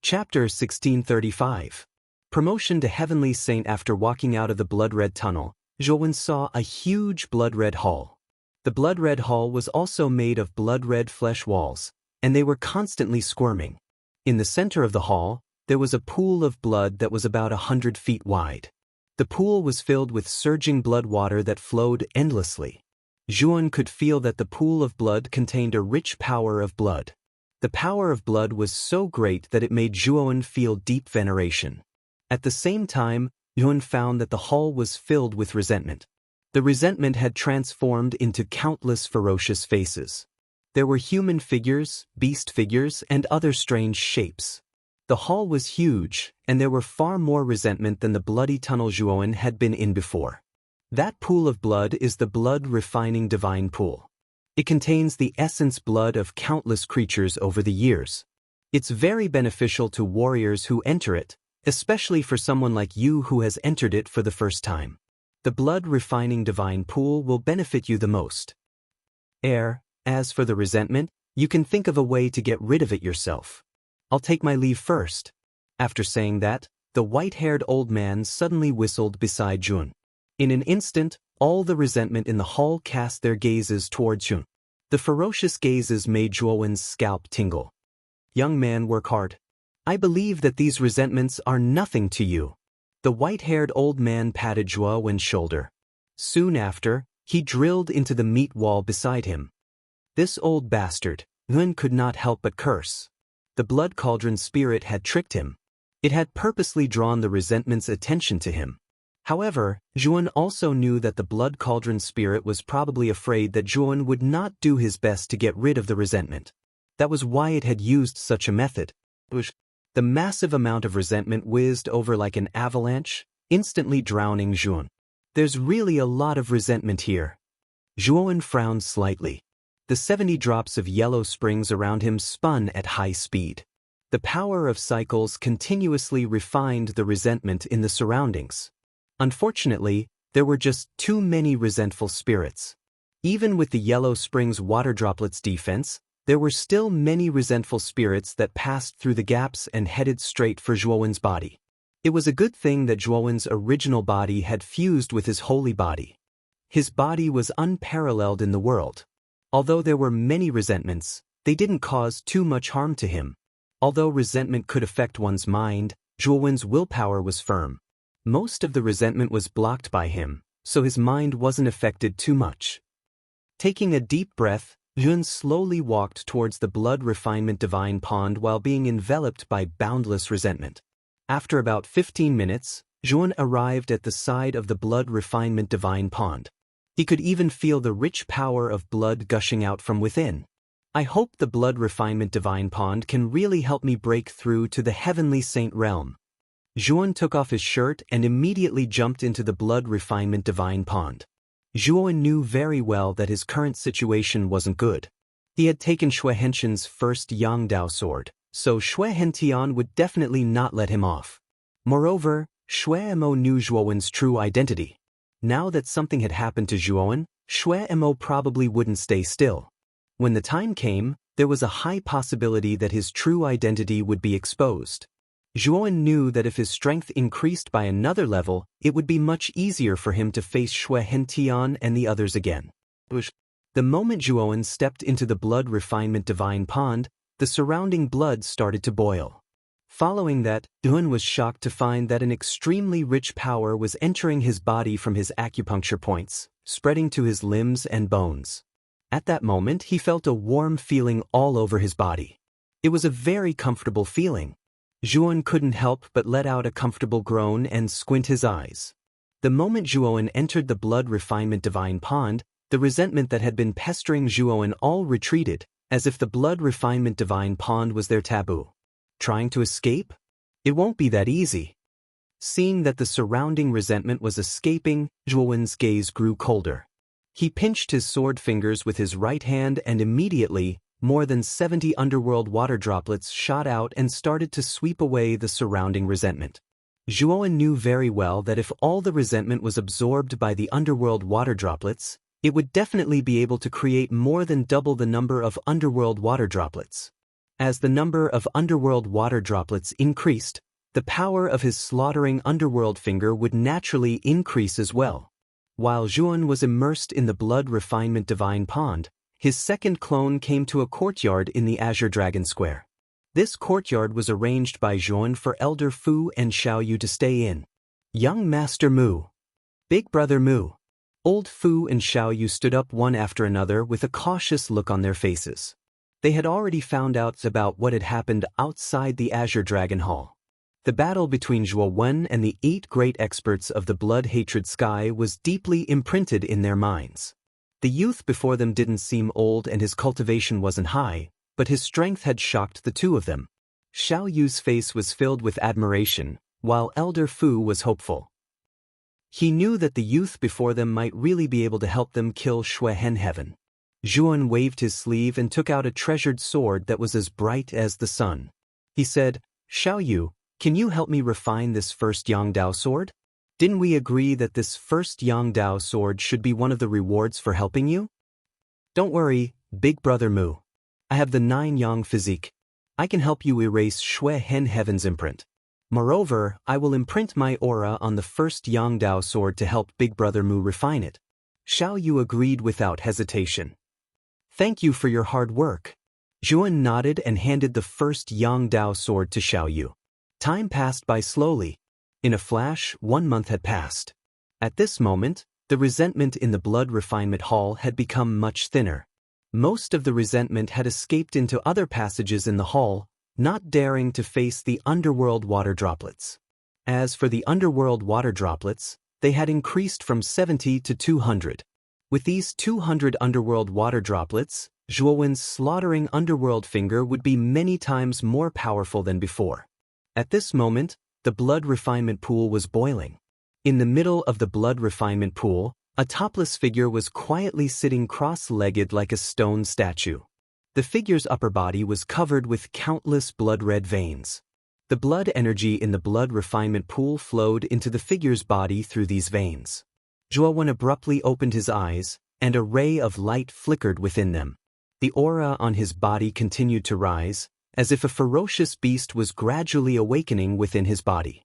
Chapter 1635. Promotion to Heavenly Saint. After walking out of the blood-red tunnel, Zhuowen saw a huge blood-red hall. The blood-red hall was also made of blood-red flesh walls, and they were constantly squirming. In the center of the hall, there was a pool of blood that was about 100 feet wide. The pool was filled with surging blood water that flowed endlessly. Zhuowen could feel that the pool of blood contained a rich power of blood. The power of blood was so great that it made Zhuowen feel deep veneration. At the same time, Zhuowen found that the hall was filled with resentment. The resentment had transformed into countless ferocious faces. There were human figures, beast figures, and other strange shapes. The hall was huge, and there were far more resentment than the bloody tunnel Zhuowen had been in before. That pool of blood is the blood-refining divine pool. It contains the essence blood of countless creatures over the years. It's very beneficial to warriors who enter it, especially for someone like you who has entered it for the first time. The blood-refining divine pool will benefit you the most. As for the resentment, you can think of a way to get rid of it yourself. I'll take my leave first. After saying that, the white-haired old man suddenly whistled beside Zhuowen. In an instant, all the resentment in the hall cast their gazes towards Zhuowen. The ferocious gazes made Zhuowen's scalp tingle. Young man, work hard. I believe that these resentments are nothing to you. The white-haired old man patted Zhuowen's shoulder. Soon after, he drilled into the meat wall beside him. This old bastard, Zhuowen could not help but curse. The blood cauldron spirit had tricked him. It had purposely drawn the resentment's attention to him. However, Zhuowen also knew that the blood cauldron spirit was probably afraid that Zhuowen would not do his best to get rid of the resentment. That was why it had used such a method. The massive amount of resentment whizzed over like an avalanche, instantly drowning Zhuowen. There's really a lot of resentment here. Zhuowen frowned slightly. The 70 drops of yellow springs around him spun at high speed. The power of cycles continuously refined the resentment in the surroundings. Unfortunately, there were just too many resentful spirits. Even with the yellow springs water droplets defense, there were still many resentful spirits that passed through the gaps and headed straight for Zhuowen's body. It was a good thing that Zhuowen's original body had fused with his holy body. His body was unparalleled in the world. Although there were many resentments, they didn't cause too much harm to him. Although resentment could affect one's mind, Zhuowen's willpower was firm. Most of the resentment was blocked by him, so his mind wasn't affected too much. Taking a deep breath, Zhuowen slowly walked towards the blood refinement divine pond while being enveloped by boundless resentment. After about 15 minutes, Zhuowen arrived at the side of the blood refinement divine pond. He could even feel the rich power of blood gushing out from within. I hope the blood refinement divine pond can really help me break through to the heavenly saint realm. Zhuowen took off his shirt and immediately jumped into the blood refinement divine pond. Zhuowen knew very well that his current situation wasn't good. He had taken Xue Henshin's first Yangdao sword, so Xue Hentian would definitely not let him off. Moreover, Xue Mo knew Zhuowen's true identity. Now that something had happened to Zhuowen, Xue Mo probably wouldn't stay still. When the time came, there was a high possibility that his true identity would be exposed. Zhuowen knew that if his strength increased by another level, it would be much easier for him to face Xue Hentian and the others again. The moment Zhuowen stepped into the blood refinement divine pond, the surrounding blood started to boil. Following that, Zhuowen was shocked to find that an extremely rich power was entering his body from his acupuncture points, spreading to his limbs and bones. At that moment, he felt a warm feeling all over his body. It was a very comfortable feeling. Zhuowen couldn't help but let out a comfortable groan and squint his eyes. The moment Zhuowen entered the blood refinement divine pond, the resentment that had been pestering Zhuowen all retreated, as if the blood refinement divine pond was their taboo. Trying to escape? It won't be that easy. Seeing that the surrounding resentment was escaping, Zhuowen's gaze grew colder. He pinched his sword fingers with his right hand and immediately, more than 70 underworld water droplets shot out and started to sweep away the surrounding resentment. Zhuowen knew very well that if all the resentment was absorbed by the underworld water droplets, it would definitely be able to create more than double the number of underworld water droplets. As the number of underworld water droplets increased, the power of his slaughtering underworld finger would naturally increase as well. While Zhuan was immersed in the blood refinement divine pond, his second clone came to a courtyard in the Azure Dragon Square. This courtyard was arranged by Zhuan for Elder Fu and Xiaoyu to stay in. Young Master Mu. Big Brother Mu. Old Fu and Xiaoyu stood up one after another with a cautious look on their faces. They had already found out about what had happened outside the Azure Dragon Hall. The battle between Zhuo Wen and the 8 great experts of the blood-hatred sky was deeply imprinted in their minds. The youth before them didn't seem old and his cultivation wasn't high, but his strength had shocked the two of them. Xiao Yu's face was filled with admiration, while Elder Fu was hopeful. He knew that the youth before them might really be able to help them kill Xue Hen Heaven. Zhuan waved his sleeve and took out a treasured sword that was as bright as the sun. He said, "Xiao Yu, can you help me refine this first Yangdao sword? Didn't we agree that this first Yangdao sword should be one of the rewards for helping you? Don't worry, Big Brother Mu. I have the 9 Yang physique. I can help you erase Xue Hen Heaven's imprint. Moreover, I will imprint my aura on the first Yangdao sword to help Big Brother Mu refine it." Xiao Yu agreed without hesitation. "Thank you for your hard work." Zhuan nodded and handed the first Yangdao sword to Xiao Yu. Time passed by slowly. In a flash, 1 month had passed. At this moment, the resentment in the blood refinement hall had become much thinner. Most of the resentment had escaped into other passages in the hall, not daring to face the underworld water droplets. As for the underworld water droplets, they had increased from 70 to 200. With these 200 underworld water droplets, Zhuowen's slaughtering underworld finger would be many times more powerful than before. At this moment, the blood refinement pool was boiling. In the middle of the blood refinement pool, a topless figure was quietly sitting cross-legged like a stone statue. The figure's upper body was covered with countless blood-red veins. The blood energy in the blood refinement pool flowed into the figure's body through these veins. Zhuowen abruptly opened his eyes, and a ray of light flickered within them. The aura on his body continued to rise, as if a ferocious beast was gradually awakening within his body.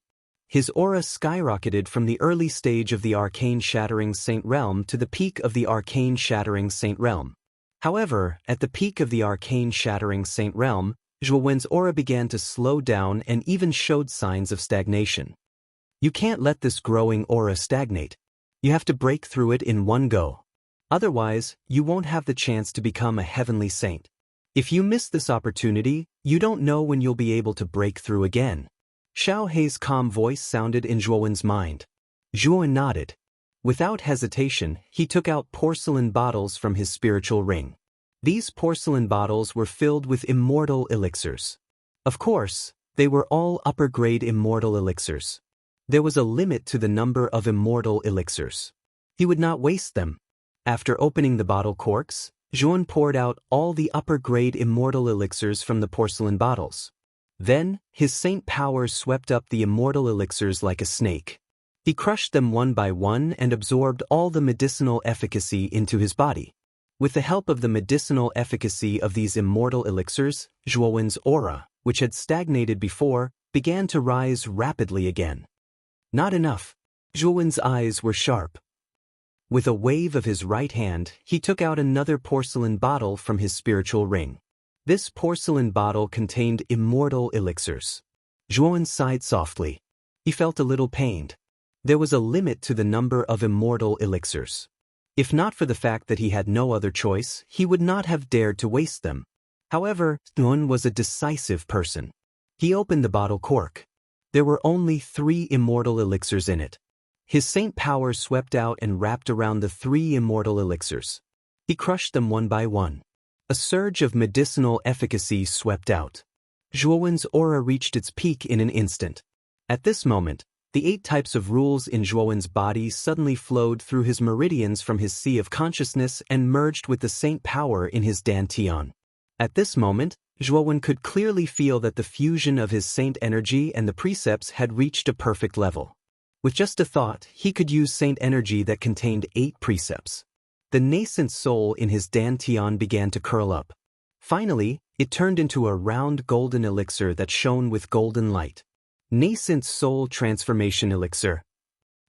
His aura skyrocketed from the early stage of the arcane shattering Saint Realm to the peak of the arcane shattering Saint Realm. However, at the peak of the arcane shattering Saint Realm, Zhuowen's aura began to slow down and even showed signs of stagnation. You can't let this growing aura stagnate. You have to break through it in one go. Otherwise, you won't have the chance to become a heavenly saint. If you miss this opportunity, you don't know when you'll be able to break through again. Xiao Hei's calm voice sounded in Zhuowen's mind. Zhuowen nodded. Without hesitation, he took out porcelain bottles from his spiritual ring. These porcelain bottles were filled with immortal elixirs. Of course, they were all upper-grade immortal elixirs. There was a limit to the number of immortal elixirs. He would not waste them. After opening the bottle corks, Zhuan poured out all the upper-grade immortal elixirs from the porcelain bottles. Then, his saint power swept up the immortal elixirs like a snake. He crushed them one by one and absorbed all the medicinal efficacy into his body. With the help of the medicinal efficacy of these immortal elixirs, Zhuowen's aura, which had stagnated before, began to rise rapidly again. Not enough. Zhuowen's eyes were sharp. With a wave of his right hand, he took out another porcelain bottle from his spiritual ring. This porcelain bottle contained immortal elixirs. Zhuowen sighed softly. He felt a little pained. There was a limit to the number of immortal elixirs. If not for the fact that he had no other choice, he would not have dared to waste them. However, Zhuowen was a decisive person. He opened the bottle cork. There were only 3 immortal elixirs in it. His saint power swept out and wrapped around the 3 immortal elixirs. He crushed them one by one. A surge of medicinal efficacy swept out. Zhuowen's aura reached its peak in an instant. At this moment, the 8 types of rules in Zhuowen's body suddenly flowed through his meridians from his sea of consciousness and merged with the saint power in his dantian. At this moment, Zhuowen could clearly feel that the fusion of his saint energy and the precepts had reached a perfect level. With just a thought, he could use saint energy that contained 8 precepts. The nascent soul in his dantian began to curl up. Finally, It turned into a round golden elixir that shone with golden light. Nascent soul transformation elixir.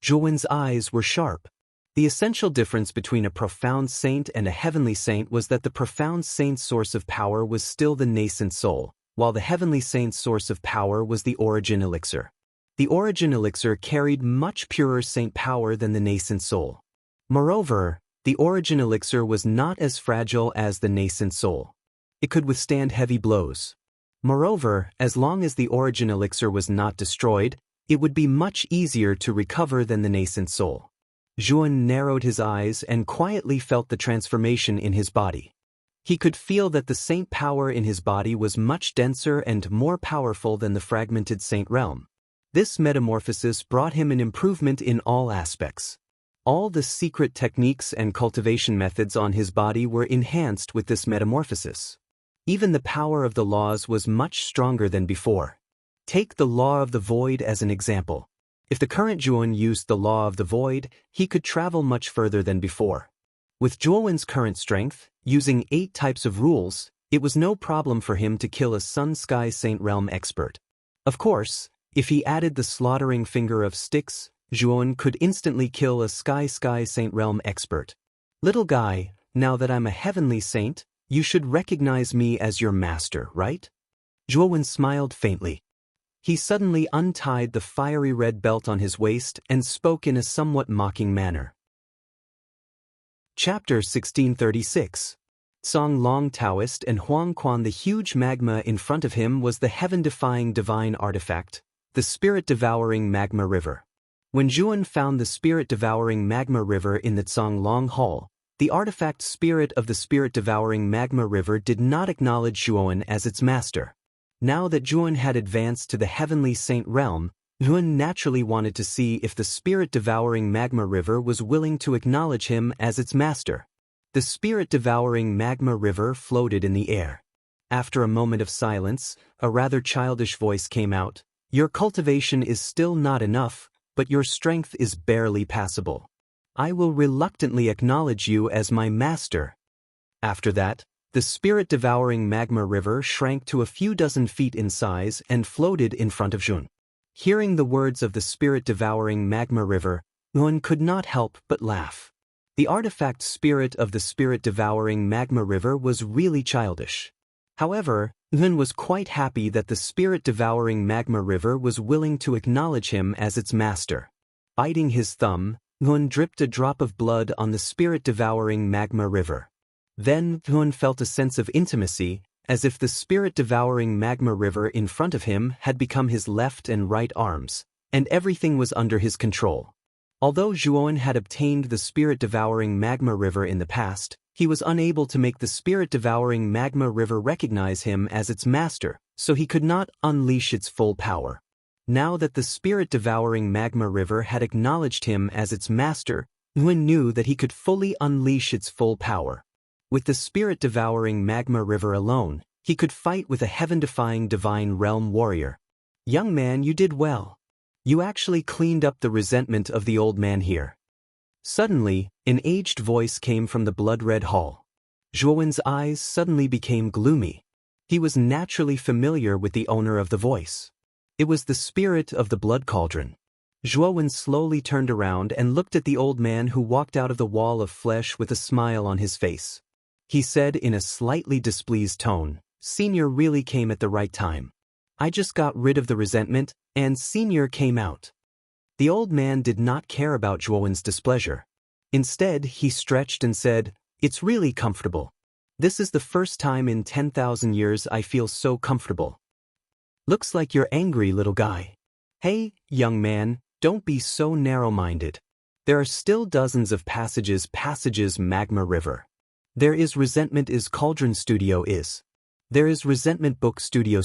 Zhuowen's eyes were sharp. The essential difference between a profound saint and a heavenly saint was that the profound saint's source of power was still the nascent soul, while the heavenly saint's source of power was the origin elixir. The origin elixir carried much purer saint power than the nascent soul. Moreover, the origin elixir was not as fragile as the nascent soul. It could withstand heavy blows. Moreover, as long as the origin elixir was not destroyed, it would be much easier to recover than the nascent soul. Zhuan narrowed his eyes and quietly felt the transformation in his body. He could feel that the saint power in his body was much denser and more powerful than the fragmented saint realm. This metamorphosis brought him an improvement in all aspects. All the secret techniques and cultivation methods on his body were enhanced with this metamorphosis. Even the power of the laws was much stronger than before. Take the law of the void as an example. If the current Zhuan used the law of the void, he could travel much further than before. With Zhuowen's current strength, using 8 types of rules, it was no problem for him to kill a Sun-Sky Saint Realm expert. Of course, if he added the slaughtering finger of sticks, Zhuowen could instantly kill a Sky Saint Realm expert. Little guy, now that I'm a heavenly saint, you should recognize me as your master, right? Zhuowen smiled faintly. He suddenly untied the fiery red belt on his waist and spoke in a somewhat mocking manner. Chapter 1636. Song Long Taoist and Huang Quan. The huge magma in front of him was the heaven-defying divine artifact, the spirit-devouring magma river. When Zhuan found the spirit-devouring magma river in the Tsang Long Hall, the artifact spirit of the spirit-devouring magma river did not acknowledge Zhuan as its master. Now that Zhuan had advanced to the heavenly saint realm, Zhuan naturally wanted to see if the spirit-devouring magma river was willing to acknowledge him as its master. The spirit-devouring magma river floated in the air. After a moment of silence, a rather childish voice came out. Your cultivation is still not enough, but your strength is barely passable. I will reluctantly acknowledge you as my master. After that, the spirit-devouring magma river shrank to a few dozen feet in size and floated in front of Zhuan. Hearing the words of the spirit-devouring magma river, Zhuan could not help but laugh. The artifact spirit of the spirit-devouring magma river was really childish. However, Zhuan was quite happy that the spirit-devouring magma river was willing to acknowledge him as its master. Biting his thumb, Zhuan dripped a drop of blood on the spirit-devouring magma river. Then Zhuan felt a sense of intimacy, as if the spirit-devouring magma river in front of him had become his left and right arms, and everything was under his control. Although Zhuan had obtained the spirit-devouring magma river in the past, he was unable to make the spirit-devouring magma river recognize him as its master, so he could not unleash its full power. Now that the spirit-devouring magma river had acknowledged him as its master, Zhuan knew that he could fully unleash its full power. With the spirit-devouring magma river alone, he could fight with a heaven-defying divine realm warrior. Young man, you did well. You actually cleaned up the resentment of the old man here. Suddenly, an aged voice came from the blood-red hall. Zhuowen's eyes suddenly became gloomy. He was naturally familiar with the owner of the voice. It was the spirit of the blood cauldron. Zhuowen slowly turned around and looked at the old man who walked out of the wall of flesh with a smile on his face. He said in a slightly displeased tone, "Senior really came at the right time. I just got rid of the resentment, and Senior came out." The old man did not care about Zhuowen's displeasure. Instead, he stretched and said, "It's really comfortable. This is the first time in 10,000 years I feel so comfortable." "Looks like you're angry, little guy." "Hey, young man, don't be so narrow-minded. There are still dozens of passages magma river. There is resentment is cauldron studio is. There is resentment book studio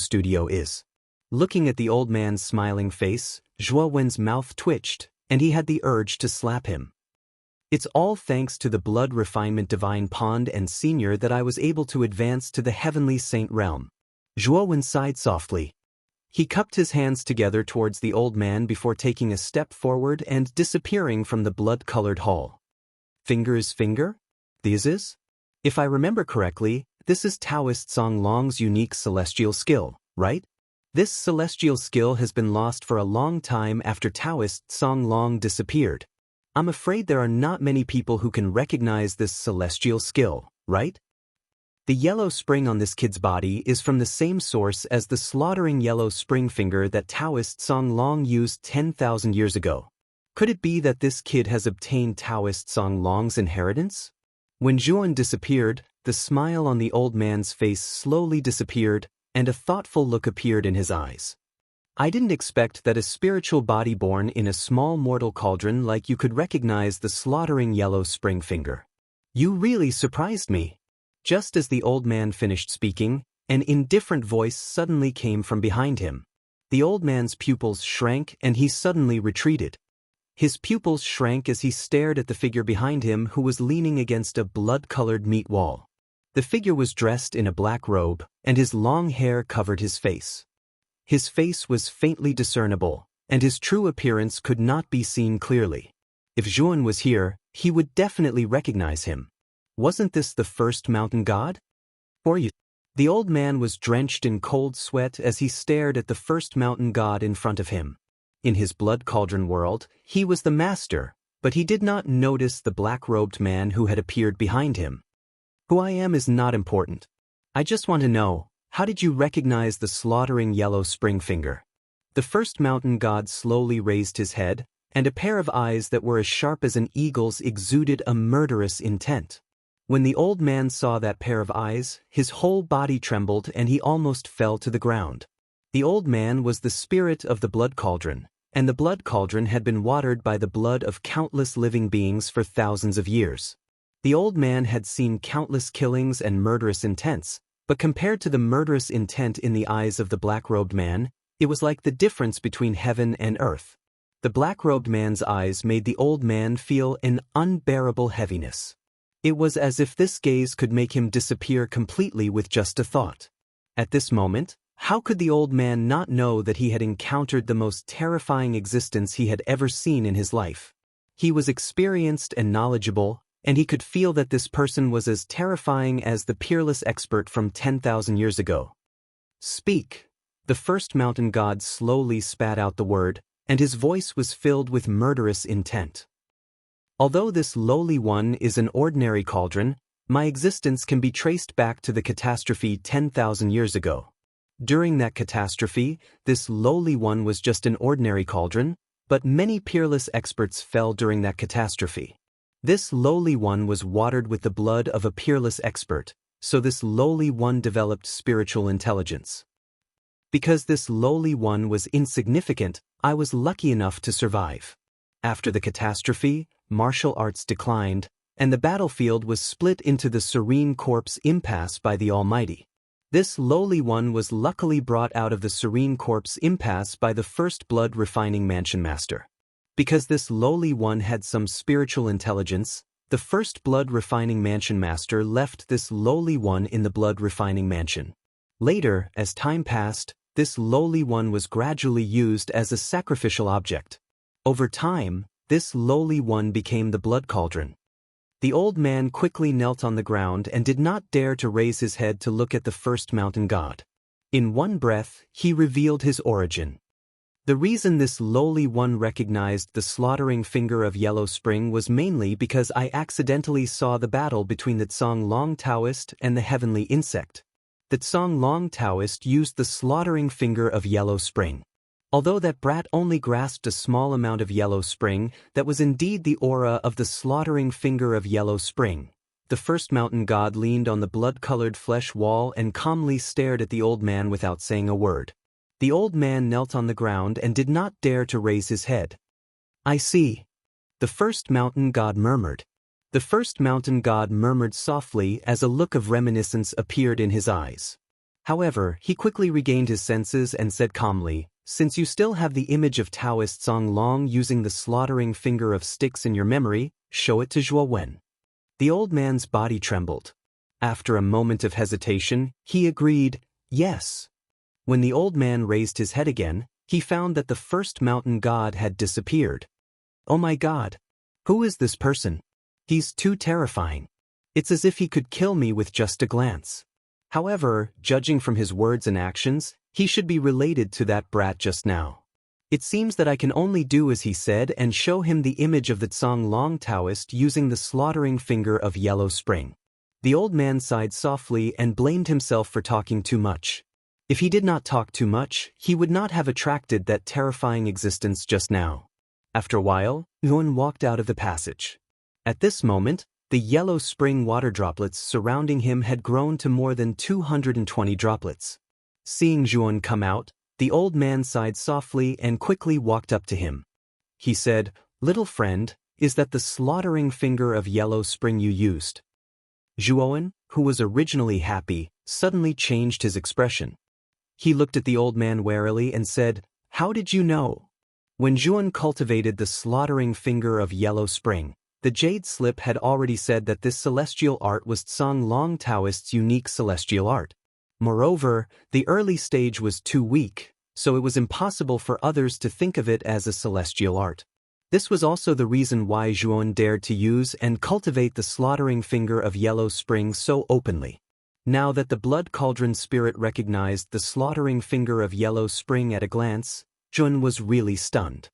is." Looking at the old man's smiling face, Zhuowen's mouth twitched, and he had the urge to slap him. "It's all thanks to the blood refinement divine pond and senior that I was able to advance to the heavenly saint realm." Zhuowen sighed softly. He cupped his hands together towards the old man before taking a step forward and disappearing from the blood-colored hall. Finger is finger? This is? If I remember correctly, This is Taoist Song Long's unique celestial skill, right? This celestial skill has been lost for a long time after Taoist Song Long disappeared. I'm afraid there are not many people who can recognize this celestial skill, right? The yellow spring on this kid's body is from the same source as the slaughtering yellow spring finger that Taoist Song Long used 10,000 years ago. Could it be that this kid has obtained Taoist Song Long's inheritance? When Zhuan disappeared, the smile on the old man's face slowly disappeared, and a thoughtful look appeared in his eyes. I didn't expect that a spiritual body born in a small mortal cauldron like you could recognize the slaughtering yellow spring finger. You really surprised me. Just as the old man finished speaking, an indifferent voice suddenly came from behind him. The old man's pupils shrank and he suddenly retreated. His pupils shrank as he stared at the figure behind him who was leaning against a blood-colored meat wall. The figure was dressed in a black robe, and his long hair covered his face. His face was faintly discernible, and his true appearance could not be seen clearly. If Zhuan was here, he would definitely recognize him. Wasn't this the first mountain god? Or you? The old man was drenched in cold sweat as he stared at the first mountain god in front of him. In his blood cauldron world, he was the master, but he did not notice the black-robed man who had appeared behind him. Who I am is not important. I just want to know, how did you recognize the slaughtering yellow spring finger? The first mountain god slowly raised his head, and a pair of eyes that were as sharp as an eagle's exuded a murderous intent. When the old man saw that pair of eyes, his whole body trembled and he almost fell to the ground. The old man was the spirit of the blood cauldron, and the blood cauldron had been watered by the blood of countless living beings for thousands of years. The old man had seen countless killings and murderous intents, but compared to the murderous intent in the eyes of the black-robed man, it was like the difference between heaven and earth. The black-robed man's eyes made the old man feel an unbearable heaviness. It was as if this gaze could make him disappear completely with just a thought. At this moment, how could the old man not know that he had encountered the most terrifying existence he had ever seen in his life? He was experienced and knowledgeable, and he could feel that this person was as terrifying as the peerless expert from 10,000 years ago. Speak. The first mountain god slowly spat out the word, and his voice was filled with murderous intent. Although this lowly one is an ordinary cauldron, my existence can be traced back to the catastrophe 10,000 years ago. During that catastrophe, this lowly one was just an ordinary cauldron, but many peerless experts fell during that catastrophe. This lowly one was watered with the blood of a peerless expert, so this lowly one developed spiritual intelligence. Because this lowly one was insignificant, I was lucky enough to survive. After the catastrophe, martial arts declined, and the battlefield was split into the serene corpse impasse by the Almighty. This lowly one was luckily brought out of the serene corpse impasse by the first blood refining mansion master. Because this lowly one had some spiritual intelligence, the first blood refining mansion master left this lowly one in the blood refining mansion. Later, as time passed, this lowly one was gradually used as a sacrificial object. Over time, this lowly one became the blood cauldron. The old man quickly knelt on the ground and did not dare to raise his head to look at the first mountain god. In one breath, he revealed his origin. The reason this lowly one recognized the slaughtering finger of Yellow Spring was mainly because I accidentally saw the battle between the Tsong Long Taoist and the heavenly insect. The Tsong Long Taoist used the slaughtering finger of Yellow Spring. Although that brat only grasped a small amount of Yellow Spring, that was indeed the aura of the slaughtering finger of Yellow Spring. The first mountain god leaned on the blood-colored flesh wall and calmly stared at the old man without saying a word. The old man knelt on the ground and did not dare to raise his head. I see. The first mountain god murmured. The first mountain god murmured softly as a look of reminiscence appeared in his eyes. However, he quickly regained his senses and said calmly, "Since you still have the image of Taoist Song Long using the slaughtering finger of sticks in your memory, show it to Zhuo Wen." The old man's body trembled. After a moment of hesitation, he agreed, "Yes." When the old man raised his head again, he found that the first mountain god had disappeared. Oh my God! Who is this person? He's too terrifying. It's as if he could kill me with just a glance. However, judging from his words and actions, he should be related to that brat just now. It seems that I can only do as he said and show him the image of the Tsang Long Taoist using the slaughtering finger of Yellow Spring. The old man sighed softly and blamed himself for talking too much. If he did not talk too much, he would not have attracted that terrifying existence just now. After a while, Yuan walked out of the passage. At this moment, the Yellow Spring water droplets surrounding him had grown to more than 220 droplets. Seeing Zhuan come out, the old man sighed softly and quickly walked up to him. He said, "Little friend, is that the slaughtering finger of Yellow Spring you used?" Zhuan, who was originally happy, suddenly changed his expression. He looked at the old man warily and said, "How did you know?" When Zhuan cultivated the slaughtering finger of Yellow Spring, the jade slip had already said that this celestial art was Tsang Long Taoist's unique celestial art. Moreover, the early stage was too weak, so it was impossible for others to think of it as a celestial art. This was also the reason why Zhuan dared to use and cultivate the slaughtering finger of Yellow Spring so openly. Now that the blood cauldron spirit recognized the slaughtering finger of Yellow Spring at a glance, Zhuan was really stunned.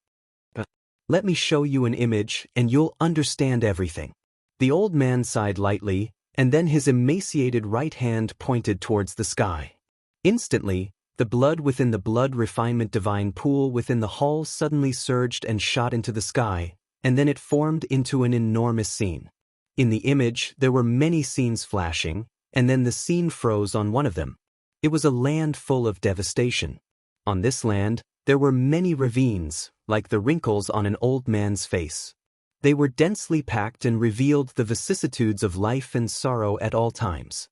"Let me show you an image and you'll understand everything." The old man sighed lightly, and then his emaciated right hand pointed towards the sky. Instantly, the blood within the blood refinement divine pool within the hall suddenly surged and shot into the sky, and then it formed into an enormous scene. In the image, there were many scenes flashing, and then the scene froze on one of them. It was a land full of devastation. On this land, there were many ravines, like the wrinkles on an old man's face. They were densely packed and revealed the vicissitudes of life and sorrow at all times.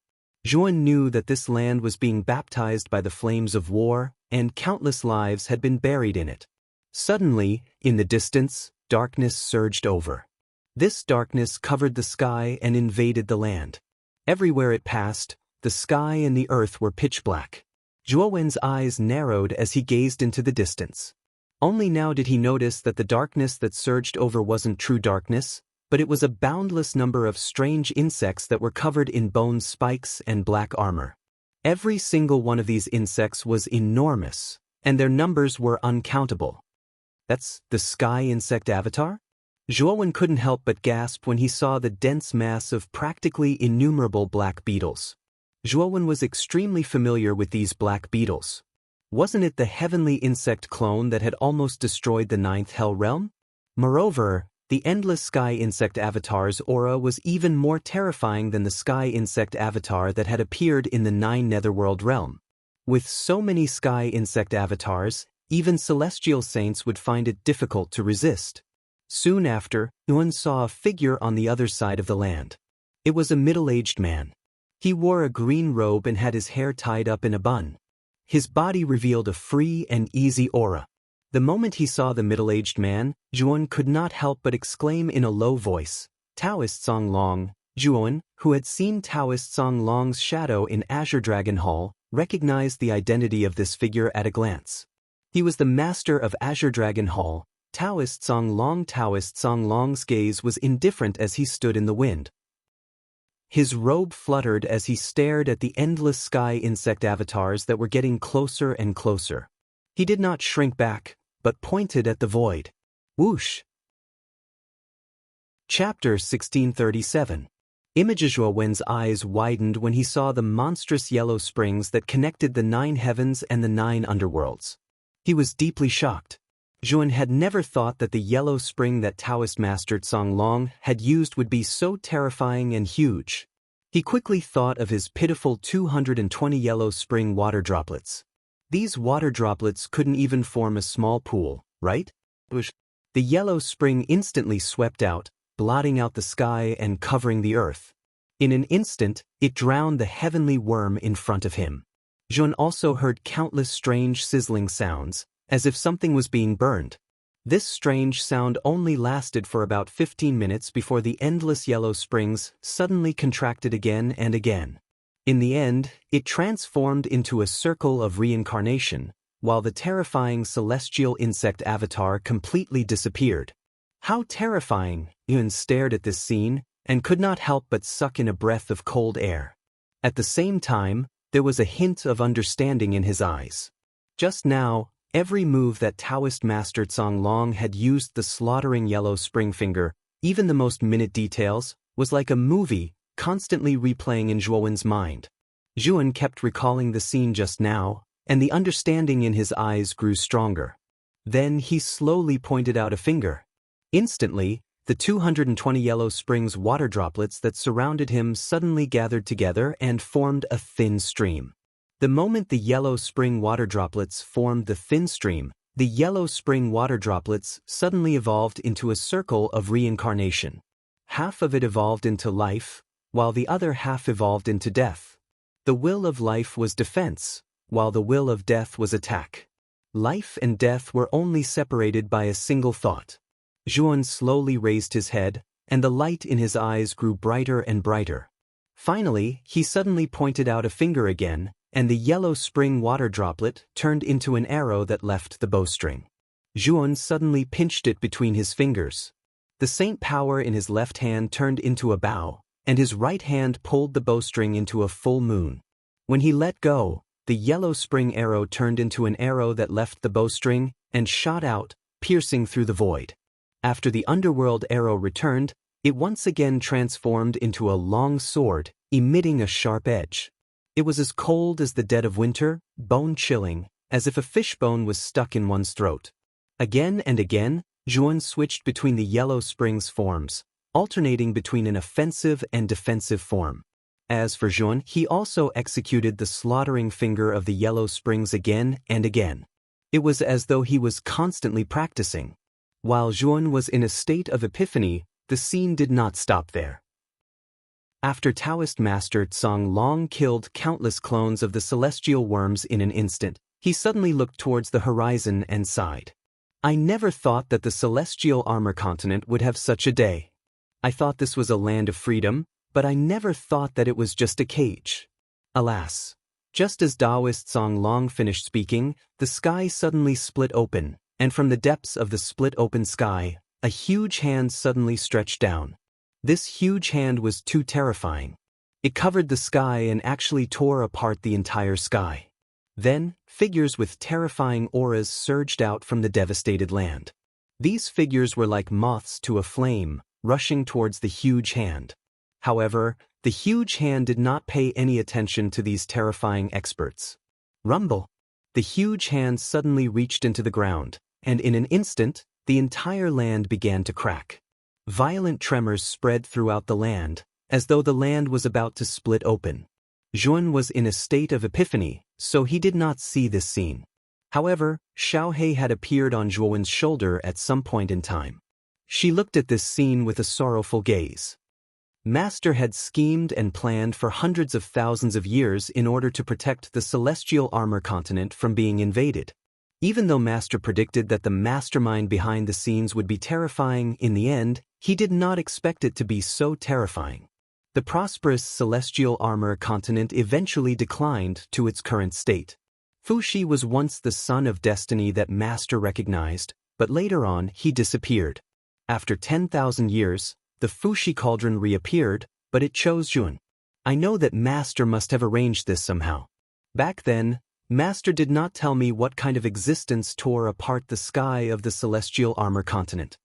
Zhuan knew that this land was being baptized by the flames of war, and countless lives had been buried in it. Suddenly, in the distance, darkness surged over. This darkness covered the sky and invaded the land. Everywhere it passed, the sky and the earth were pitch black. Zhuowen's eyes narrowed as he gazed into the distance. Only now did he notice that the darkness that surged over wasn't true darkness, but it was a boundless number of strange insects that were covered in bone spikes and black armor. Every single one of these insects was enormous, and their numbers were uncountable. "That's the sky insect avatar?" Zhuowen couldn't help but gasp when he saw the dense mass of practically innumerable black beetles. Zhuowen was extremely familiar with these black beetles. Wasn't it the heavenly insect clone that had almost destroyed the 9th Hell Realm? Moreover, the endless sky insect avatar's aura was even more terrifying than the sky insect avatar that had appeared in the 9 Netherworld realm. With so many sky insect avatars, even celestial saints would find it difficult to resist. Soon after, Yuan saw a figure on the other side of the land. It was a middle-aged man. He wore a green robe and had his hair tied up in a bun. His body revealed a free and easy aura. The moment he saw the middle-aged man, Zhuan could not help but exclaim in a low voice, "Taoist Tsang Long." Zhuan, who had seen Taoist Tsang Long's shadow in Azure Dragon Hall, recognized the identity of this figure at a glance. He was the master of Azure Dragon Hall, Taoist Tsang Long. Taoist Tsang Long's gaze was indifferent as he stood in the wind. His robe fluttered as he stared at the endless sky insect avatars that were getting closer and closer. He did not shrink back, but pointed at the void. Whoosh! Chapter 1637. Zhuowen's eyes widened when he saw the monstrous yellow springs that connected the 9 heavens and the 9 underworlds. He was deeply shocked. Zhuan had never thought that the yellow spring that Taoist master Tsang Long had used would be so terrifying and huge. He quickly thought of his pitiful 220 yellow spring water droplets. These water droplets couldn't even form a small pool, right? The yellow spring instantly swept out, blotting out the sky and covering the earth. In an instant, it drowned the heavenly worm in front of him. Zhuan also heard countless strange sizzling sounds, as if something was being burned. This strange sound only lasted for about 15 minutes before the endless yellow springs suddenly contracted again and again. In the end, it transformed into a circle of reincarnation, while the terrifying celestial insect avatar completely disappeared. How terrifying! Yuan stared at this scene, and could not help but suck in a breath of cold air. At the same time, there was a hint of understanding in his eyes. Just now, every move that Taoist master Long had used, the slaughtering yellow spring finger, even the most minute details, was like a movie, constantly replaying in Zhuowen's mind. Zhuan kept recalling the scene just now, and the understanding in his eyes grew stronger. Then he slowly pointed out a finger. Instantly, the 220 yellow springs water droplets that surrounded him suddenly gathered together and formed a thin stream. The moment the yellow spring water droplets formed the thin stream, the yellow spring water droplets suddenly evolved into a circle of reincarnation. Half of it evolved into life, while the other half evolved into death. The will of life was defense, while the will of death was attack. Life and death were only separated by a single thought. Zhuan slowly raised his head, and the light in his eyes grew brighter and brighter. Finally, he suddenly pointed out a finger again, and the yellow spring water droplet turned into an arrow that left the bowstring. Zhuan suddenly pinched it between his fingers. The saint power in his left hand turned into a bow, and his right hand pulled the bowstring into a full moon. When he let go, the yellow spring arrow turned into an arrow that left the bowstring and shot out, piercing through the void. After the underworld arrow returned, it once again transformed into a long sword, emitting a sharp edge. It was as cold as the dead of winter, bone-chilling, as if a fishbone was stuck in one's throat. Again and again, Zhuan switched between the yellow spring's forms, alternating between an offensive and defensive form. As for Zhuan, he also executed the slaughtering finger of the yellow springs again and again. It was as though he was constantly practicing. While Zhuan was in a state of epiphany, the scene did not stop there. After Taoist master Long killed countless clones of the celestial worms in an instant, he suddenly looked towards the horizon and sighed. I never thought that the celestial armor continent would have such a day. I thought this was a land of freedom, but I never thought that it was just a cage. Alas! Just as Taoist Long finished speaking, the sky suddenly split open, and from the depths of the split-open sky, a huge hand suddenly stretched down. This huge hand was too terrifying. It covered the sky and actually tore apart the entire sky. Then, figures with terrifying auras surged out from the devastated land. These figures were like moths to a flame, rushing towards the huge hand. However, the huge hand did not pay any attention to these terrifying experts. Rumble! The huge hand suddenly reached into the ground, and in an instant, the entire land began to crack. Violent tremors spread throughout the land, as though the land was about to split open. Zhuan was in a state of epiphany, so he did not see this scene. However, Xiaohei had appeared on Zhuowen's shoulder at some point in time. She looked at this scene with a sorrowful gaze. Master had schemed and planned for hundreds of thousands of years in order to protect the celestial armor continent from being invaded. Even though Master predicted that the mastermind behind the scenes would be terrifying in the end, he did not expect it to be so terrifying. The prosperous celestial armor continent eventually declined to its current state. Fuxi was once the son of destiny that Master recognized, but later on he disappeared. After 10,000 years, the Fuxi cauldron reappeared, but it chose Zhuan. I know that Master must have arranged this somehow. Back then, Master did not tell me what kind of existence tore apart the sky of the celestial armor continent.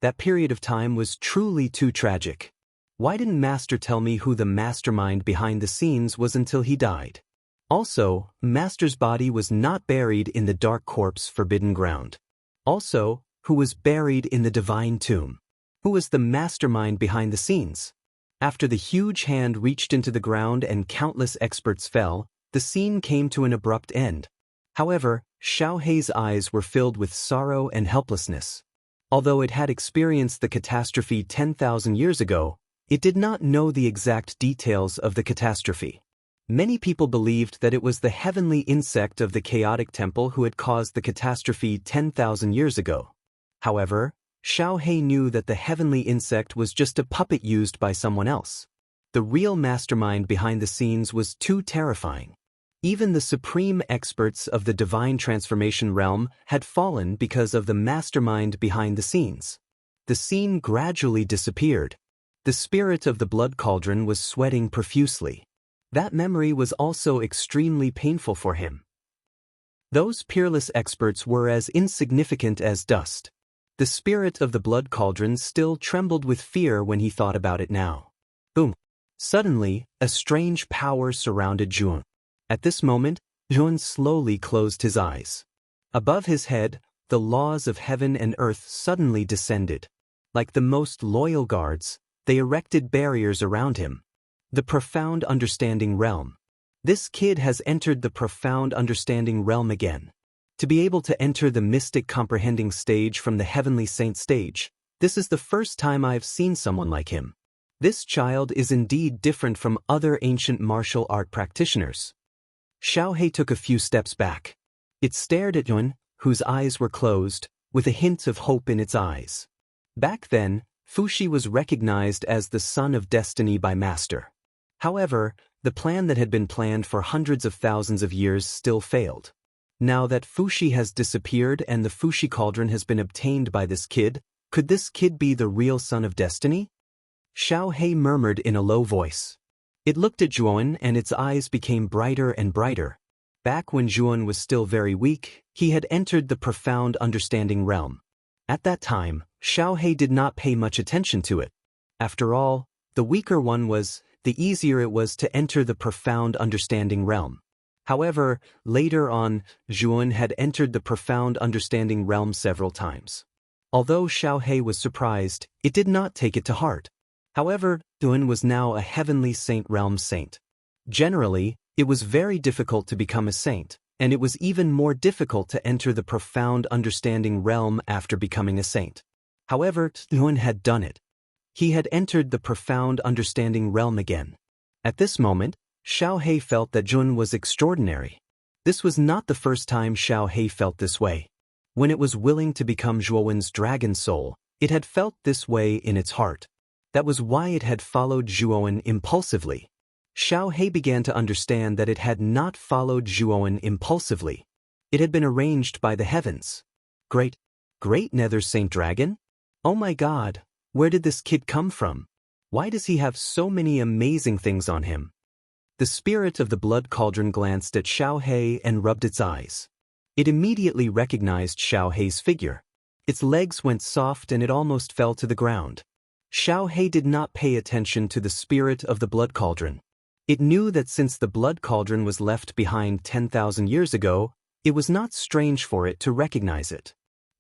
That period of time was truly too tragic. Why didn't Master tell me who the mastermind behind the scenes was until he died? Also, Master's body was not buried in the dark corpse forbidden ground. Also, who was buried in the divine tomb? Who was the mastermind behind the scenes? After the huge hand reached into the ground and countless experts fell, the scene came to an abrupt end. However, Xiaohei's eyes were filled with sorrow and helplessness. Although it had experienced the catastrophe 10,000 years ago, it did not know the exact details of the catastrophe. Many people believed that it was the heavenly insect of the chaotic temple who had caused the catastrophe 10,000 years ago. However, Xiaohei knew that the heavenly insect was just a puppet used by someone else. The real mastermind behind the scenes was too terrifying. Even the supreme experts of the divine transformation realm had fallen because of the mastermind behind the scenes. The scene gradually disappeared. The spirit of the blood cauldron was sweating profusely. That memory was also extremely painful for him. Those peerless experts were as insignificant as dust. The spirit of the blood cauldron still trembled with fear when he thought about it now. Boom! Suddenly, a strange power surrounded Juan. At this moment, Juan slowly closed his eyes. Above his head, the laws of heaven and earth suddenly descended. Like the most loyal guards, they erected barriers around him. The profound understanding realm. This kid has entered the profound understanding realm again. To be able to enter the mystic comprehending stage from the heavenly saint stage, this is the first time I've seen someone like him. This child is indeed different from other ancient martial art practitioners. Xiaohei took a few steps back. It stared at Yun, whose eyes were closed, with a hint of hope in its eyes. Back then, Fuxi was recognized as the son of destiny by Master. However, the plan that had been planned for hundreds of thousands of years still failed. Now that Fuxi has disappeared and the Fuxi cauldron has been obtained by this kid, could this kid be the real son of destiny? Xiaohei murmured in a low voice. It looked at Juan and its eyes became brighter and brighter. Back when Juan was still very weak, he had entered the profound understanding realm. At that time, Xiaohei did not pay much attention to it. After all, the weaker one was, the easier it was to enter the profound understanding realm. However, later on, Juan had entered the profound understanding realm several times. Although Xiaohei was surprised, it did not take it to heart. However, Juan was now a heavenly saint realm saint. Generally, it was very difficult to become a saint, and it was even more difficult to enter the profound understanding realm after becoming a saint. However, Juan had done it. He had entered the profound understanding realm again. At this moment, Xiaohei felt that Juan was extraordinary. This was not the first time Xiaohei felt this way. When it was willing to become Zhuowen's dragon soul, it had felt this way in its heart. That was why it had followed Zhuowen impulsively. Xiaohei began to understand that it had not followed Zhuowen impulsively. It had been arranged by the heavens. Great Nether Saint Dragon? Oh my God, where did this kid come from? Why does he have so many amazing things on him? The spirit of the blood cauldron glanced at Xiaohei and rubbed its eyes. It immediately recognized Xiaohei's figure. Its legs went soft and it almost fell to the ground. Xiaohei did not pay attention to the spirit of the blood cauldron. It knew that since the blood cauldron was left behind 10,000 years ago, it was not strange for it to recognize it.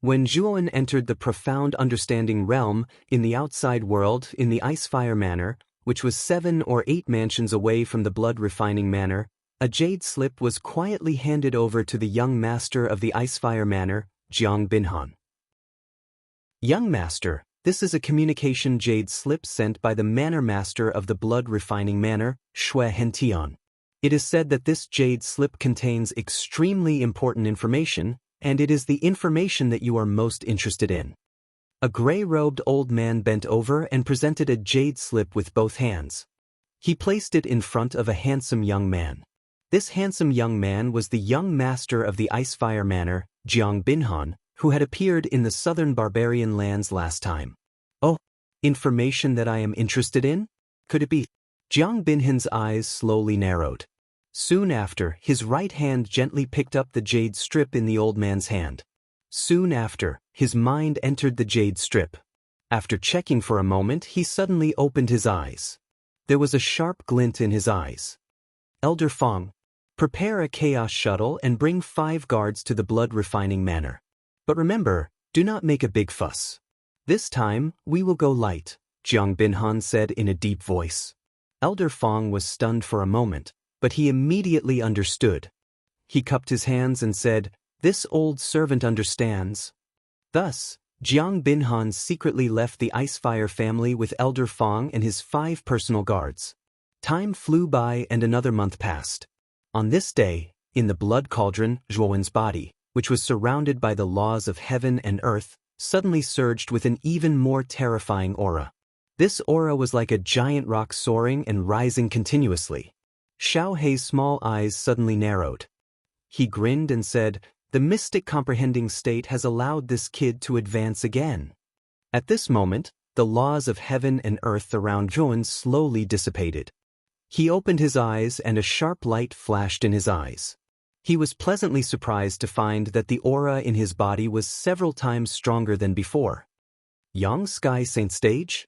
When Zhuowen entered the profound understanding realm in the outside world in the Icefire Manor, which was 7 or 8 mansions away from the blood refining manor, a jade slip was quietly handed over to the young master of the Icefire Manor, Jiang Binhan. Young master, this is a communication jade slip sent by the manor master of the blood refining manor, Shui Hentian. It is said that this jade slip contains extremely important information, and it is the information that you are most interested in. A gray-robed old man bent over and presented a jade slip with both hands. He placed it in front of a handsome young man. This handsome young man was the young master of the Icefire Manor, Jiang Binhan, who had appeared in the southern barbarian lands last time. Oh, information that I am interested in? Could it be? Jiang Binhan's eyes slowly narrowed. Soon after, his right hand gently picked up the jade strip in the old man's hand. Soon after, his mind entered the jade strip. After checking for a moment, he suddenly opened his eyes. There was a sharp glint in his eyes. Elder Fong, prepare a chaos shuttle and bring 5 guards to the blood refining manor. But remember, do not make a big fuss. This time, we will go light, Jiang Binhan said in a deep voice. Elder Fong was stunned for a moment, but he immediately understood. He cupped his hands and said, "This old servant understands." Thus, Jiang Binhan secretly left the Icefire family with Elder Fong and his 5 personal guards. Time flew by and another month passed. On this day, in the blood cauldron, Zhuowen's body, which was surrounded by the laws of heaven and earth, suddenly surged with an even more terrifying aura. This aura was like a giant rock soaring and rising continuously. Xiaohei's small eyes suddenly narrowed. He grinned and said, "The mystic comprehending state has allowed this kid to advance again." At this moment, the laws of heaven and earth around Zhuowen slowly dissipated. He opened his eyes and a sharp light flashed in his eyes. He was pleasantly surprised to find that the aura in his body was several times stronger than before. Yang Sky Saint stage?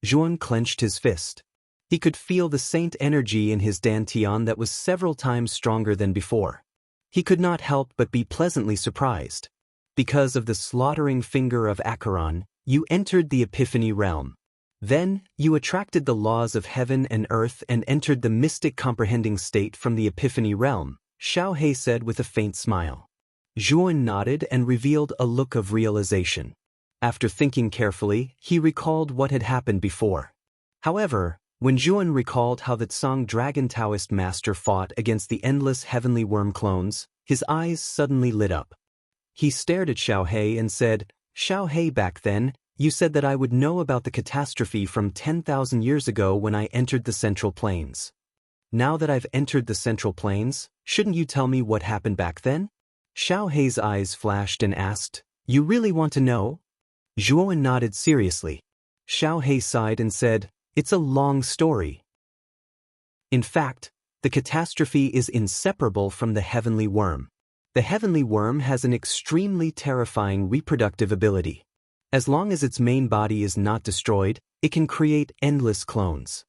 Zhuan clenched his fist. He could feel the saint energy in his dantian that was several times stronger than before. He could not help but be pleasantly surprised. Because of the slaughtering finger of Acheron, you entered the Epiphany realm. Then, you attracted the laws of heaven and earth and entered the mystic comprehending state from the Epiphany realm, Xiao He said with a faint smile. Zhuan nodded and revealed a look of realization. After thinking carefully, he recalled what had happened before. However, when Zhuan recalled how the Tsang Dragon Taoist master fought against the endless heavenly worm clones, his eyes suddenly lit up. He stared at Xiao He and said, "Xiao He, back then, you said that I would know about the catastrophe from 10,000 years ago when I entered the Central Plains. Now that I've entered the Central Plains, shouldn't you tell me what happened back then?" Xiao He's eyes flashed and asked, "You really want to know?" Zhuan nodded seriously. Xiao He sighed and said, "It's a long story. In fact, the catastrophe is inseparable from the heavenly worm. The heavenly worm has an extremely terrifying reproductive ability. As long as its main body is not destroyed, it can create endless clones."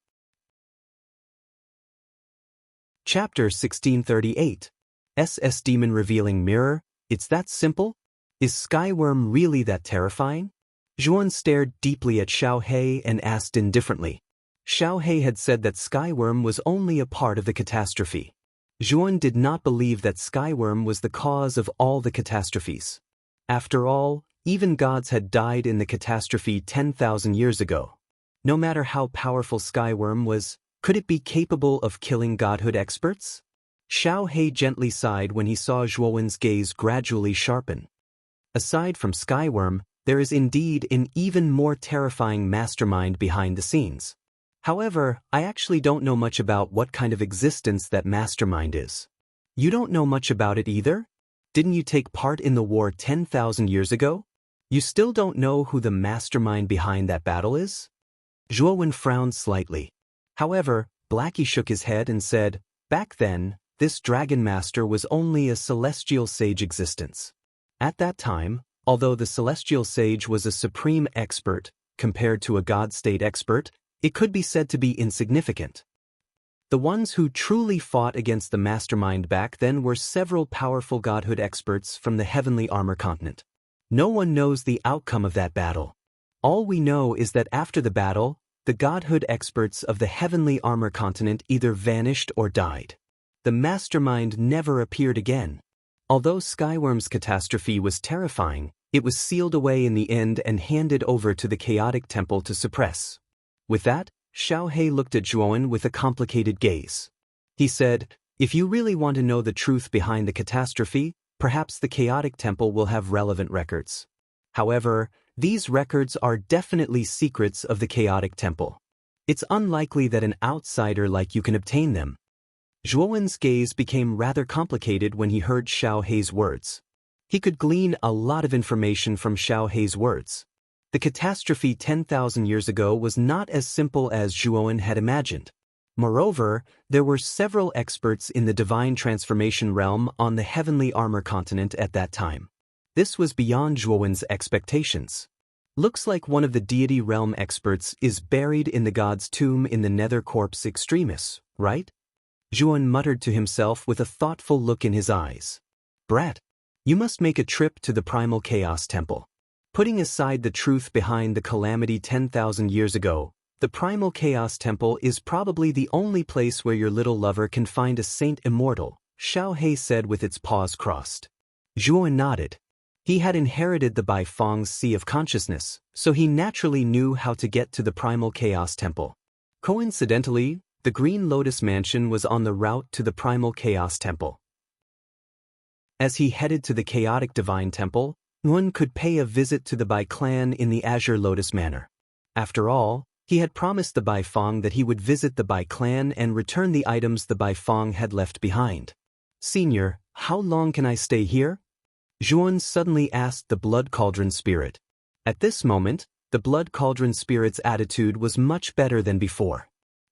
Chapter 1638. SS Demon Revealing Mirror. It's that simple? Is Skyworm really that terrifying? Zhuan stared deeply at Xiao He and asked indifferently. Xiao He had said that Skyworm was only a part of the catastrophe. Zhuan did not believe that Skyworm was the cause of all the catastrophes. After all, even gods had died in the catastrophe 10,000 years ago. No matter how powerful Skyworm was, could it be capable of killing godhood experts? Xiao He gently sighed when he saw Zhuan's gaze gradually sharpen. Aside from Skyworm, there is indeed an even more terrifying mastermind behind the scenes. However, I actually don't know much about what kind of existence that mastermind is. You don't know much about it either? Didn't you take part in the war 10,000 years ago? You still don't know who the mastermind behind that battle is? Zhuan frowned slightly. However, Blackie shook his head and said, "Back then, this dragon master was only a celestial sage existence. At that time, although the celestial sage was a supreme expert, compared to a god-state expert, it could be said to be insignificant. The ones who truly fought against the mastermind back then were several powerful godhood experts from the heavenly armor continent. No one knows the outcome of that battle. All we know is that after the battle, the godhood experts of the heavenly armor continent either vanished or died. The mastermind never appeared again. Although Skyworm's catastrophe was terrifying, it was sealed away in the end and handed over to the chaotic temple to suppress. With that, Xiao He looked at Zhuan with a complicated gaze. He said, "If you really want to know the truth behind the catastrophe, perhaps the chaotic temple will have relevant records. However, these records are definitely secrets of the chaotic temple. It's unlikely that an outsider like you can obtain them." Zhuan's gaze became rather complicated when he heard Xiao He's words. He could glean a lot of information from Xiao He's words. The catastrophe 10,000 years ago was not as simple as Zhuan had imagined. Moreover, there were several experts in the divine transformation realm on the heavenly armor continent at that time. This was beyond Zhuan's expectations. Looks like one of the deity realm experts is buried in the god's tomb in the nether corpse extremis, right? Zhuan muttered to himself with a thoughtful look in his eyes. "Brat, you must make a trip to the primal chaos temple." Putting aside the truth behind the calamity 10,000 years ago, the primal chaos temple is probably the only place where your little lover can find a saint immortal, Xiao He said with its paws crossed. Zhuan nodded. He had inherited the Bai Feng's Sea of Consciousness, so he naturally knew how to get to the primal chaos temple. Coincidentally, the Green Lotus Mansion was on the route to the primal chaos temple. As he headed to the chaotic divine temple, one could pay a visit to the Bai clan in the Azure Lotus Manor. After all, he had promised the Bai Feng that he would visit the Bai clan and return the items the Bai Feng had left behind. "Senior, how long can I stay here?" Zhuan suddenly asked the Blood Cauldron spirit. At this moment, the Blood Cauldron spirit's attitude was much better than before.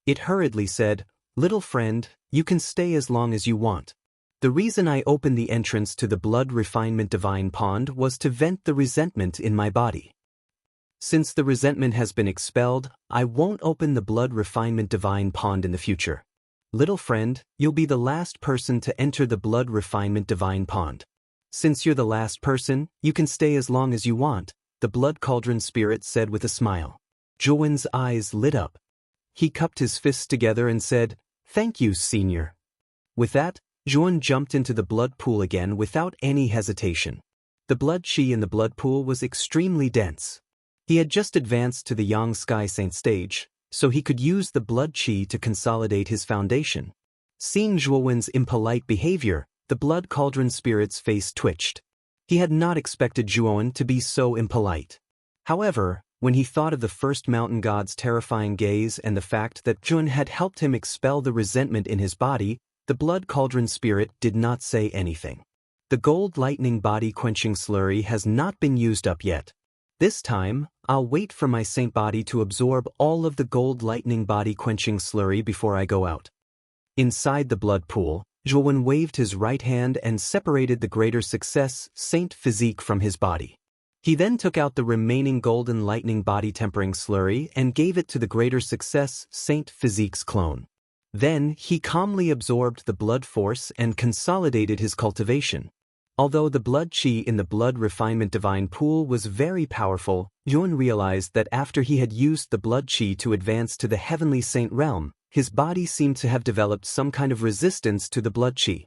It hurriedly said, Little friend, you can stay as long as you want. The reason I opened the entrance to the blood refinement divine pond was to vent the resentment in my body. Since the resentment has been expelled, I won't open the blood refinement divine pond in the future. Little friend, you'll be the last person to enter the blood refinement divine pond. Since you're the last person, you can stay as long as you want, the blood cauldron spirit said with a smile. Zhuan's eyes lit up. He cupped his fists together and said, "Thank you, senior." With that, Zhuan jumped into the blood pool again without any hesitation. The blood qi in the blood pool was extremely dense. He had just advanced to the Yang Sky Saint stage, so he could use the blood qi to consolidate his foundation. Seeing Zhuan's impolite behavior, the blood cauldron spirit's face twitched. He had not expected Zhuan to be so impolite. However, when he thought of the first mountain god's terrifying gaze and the fact that Zhuan had helped him expel the resentment in his body, the blood cauldron spirit did not say anything. The gold lightning body quenching slurry has not been used up yet. This time, I'll wait for my saint body to absorb all of the gold lightning body quenching slurry before I go out. Inside the blood pool, Zhuan waved his right hand and separated the greater success saint physique from his body. He then took out the remaining golden lightning body tempering slurry and gave it to the greater success saint physique's clone. Then, he calmly absorbed the blood force and consolidated his cultivation. Although the blood qi in the blood refinement divine pool was very powerful, Zhuan realized that after he had used the blood qi to advance to the heavenly saint realm, his body seemed to have developed some kind of resistance to the blood qi.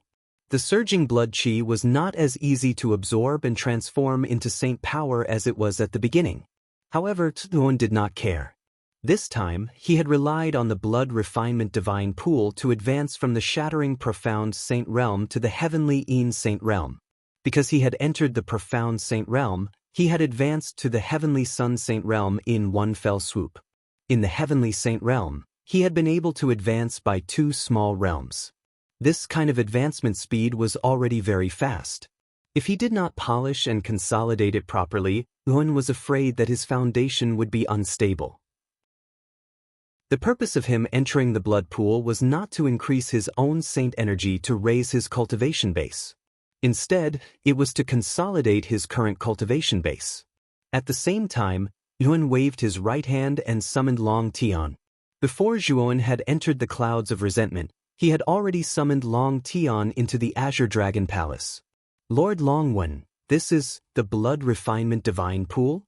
The surging blood qi was not as easy to absorb and transform into saint power as it was at the beginning. However, Zhuan did not care. This time, he had relied on the blood refinement divine pool to advance from the shattering profound saint realm to the heavenly Yin saint realm. Because he had entered the profound saint realm, he had advanced to the heavenly sun saint realm in one fell swoop. In the heavenly saint realm, he had been able to advance by 2 small realms. This kind of advancement speed was already very fast. If he did not polish and consolidate it properly, Zhuan was afraid that his foundation would be unstable. The purpose of him entering the blood pool was not to increase his own saint energy to raise his cultivation base. Instead, it was to consolidate his current cultivation base. At the same time, Zhuan waved his right hand and summoned Long Tian. Before Zhuan had entered the clouds of resentment, he had already summoned Long Tian into the Azure Dragon Palace. Lord Longwen, this is the blood refinement divine pool?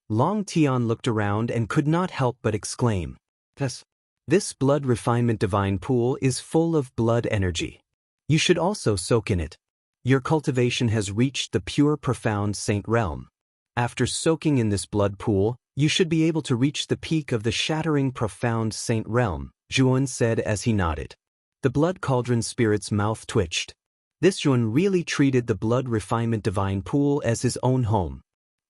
Long Tian looked around and could not help but exclaim. Yes. This blood refinement divine pool is full of blood energy. You should also soak in it. Your cultivation has reached the pure profound saint realm. After soaking in this blood pool, you should be able to reach the peak of the shattering profound saint realm, Zhuan said as he nodded. The blood cauldron spirit's mouth twitched. This Zhuan really treated the blood refinement divine pool as his own home.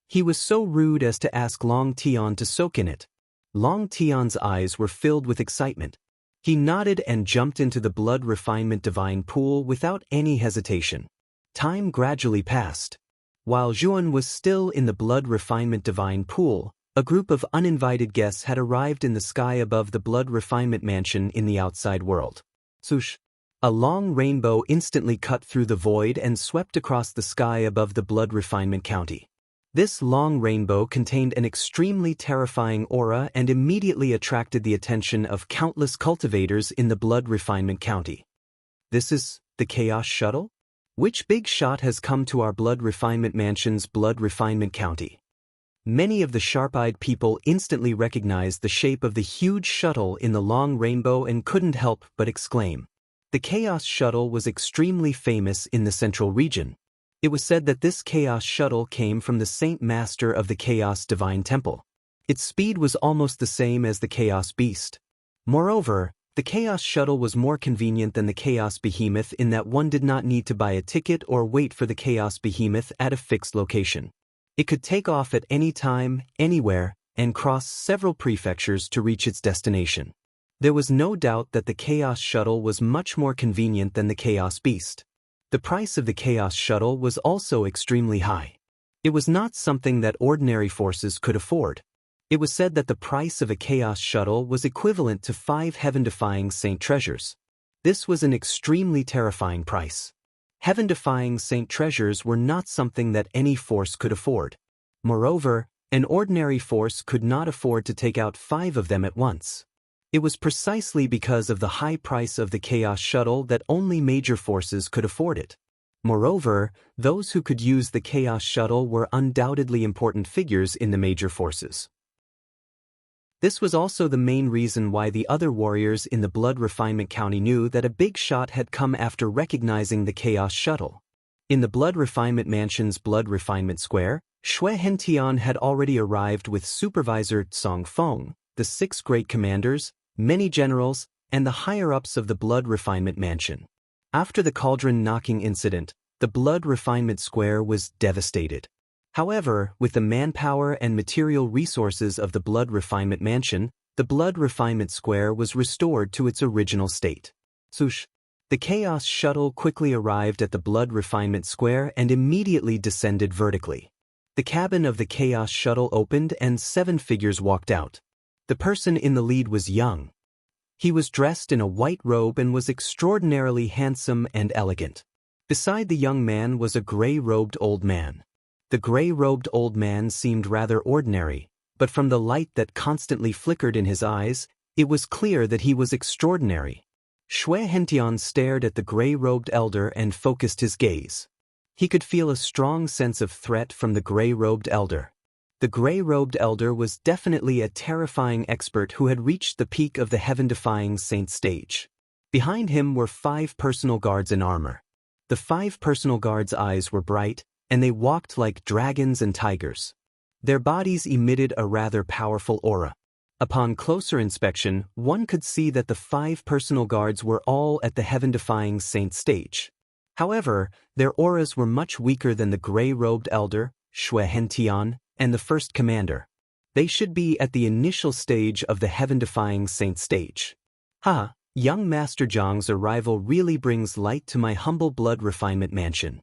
He was so rude as to ask Long Tian to soak in it. Long Tian's eyes were filled with excitement. He nodded and jumped into the blood refinement divine pool without any hesitation. Time gradually passed. While Zhuan was still in the blood refinement divine pool, a group of uninvited guests had arrived in the sky above the blood refinement mansion in the outside world. Swoosh! A long rainbow instantly cut through the void and swept across the sky above the blood refinement county. This long rainbow contained an extremely terrifying aura and immediately attracted the attention of countless cultivators in the blood refinement county. This is the Chaos Shuttle? Which big shot has come to our blood refinement mansion's blood refinement county? Many of the sharp-eyed people instantly recognized the shape of the huge shuttle in the long rainbow and couldn't help but exclaim. The Chaos Shuttle was extremely famous in the central region. It was said that this Chaos Shuttle came from the Saint Master of the Chaos Divine Temple. Its speed was almost the same as the Chaos Beast. Moreover, the Chaos Shuttle was more convenient than the Chaos Behemoth in that one did not need to buy a ticket or wait for the Chaos Behemoth at a fixed location. It could take off at any time, anywhere, and cross several prefectures to reach its destination. There was no doubt that the Chaos Shuttle was much more convenient than the Chaos Beast. The price of the Chaos Shuttle was also extremely high. It was not something that ordinary forces could afford. It was said that the price of a chaos shuttle was equivalent to 5 heaven-defying saint treasures. This was an extremely terrifying price. Heaven-defying saint treasures were not something that any force could afford. Moreover, an ordinary force could not afford to take out 5 of them at once. It was precisely because of the high price of the Chaos Shuttle that only major forces could afford it. Moreover, those who could use the Chaos Shuttle were undoubtedly important figures in the major forces. This was also the main reason why the other warriors in the Blood Refinement County knew that a big shot had come after recognizing the Chaos Shuttle. In the Blood Refinement Mansion's Blood Refinement Square, Shui Hentian had already arrived with Supervisor Tsong Feng, the 6 great commanders, many generals, and the higher-ups of the Blood Refinement Mansion. After the cauldron knocking incident, the Blood Refinement Square was devastated. However, with the manpower and material resources of the Blood Refinement Mansion, the Blood Refinement Square was restored to its original state. Swoosh! The Chaos Shuttle quickly arrived at the Blood Refinement Square and immediately descended vertically. The cabin of the Chaos Shuttle opened and 7 figures walked out. The person in the lead was young. He was dressed in a white robe and was extraordinarily handsome and elegant. Beside the young man was a gray-robed old man. The gray-robed old man seemed rather ordinary, but from the light that constantly flickered in his eyes, it was clear that he was extraordinary. Shui Hentian stared at the gray-robed elder and focused his gaze. He could feel a strong sense of threat from the gray-robed elder. The gray-robed elder was definitely a terrifying expert who had reached the peak of the heaven-defying saint stage. Behind him were 5 personal guards in armor. The 5 personal guards' eyes were bright, and they walked like dragons and tigers. Their bodies emitted a rather powerful aura. Upon closer inspection, one could see that the 5 personal guards were all at the heaven-defying saint stage. However, their auras were much weaker than the gray-robed elder, Shui Hentian, and the first commander. They should be at the initial stage of the heaven-defying saint stage. Young Master Jiang's arrival really brings light to my humble Blood Refinement Mansion.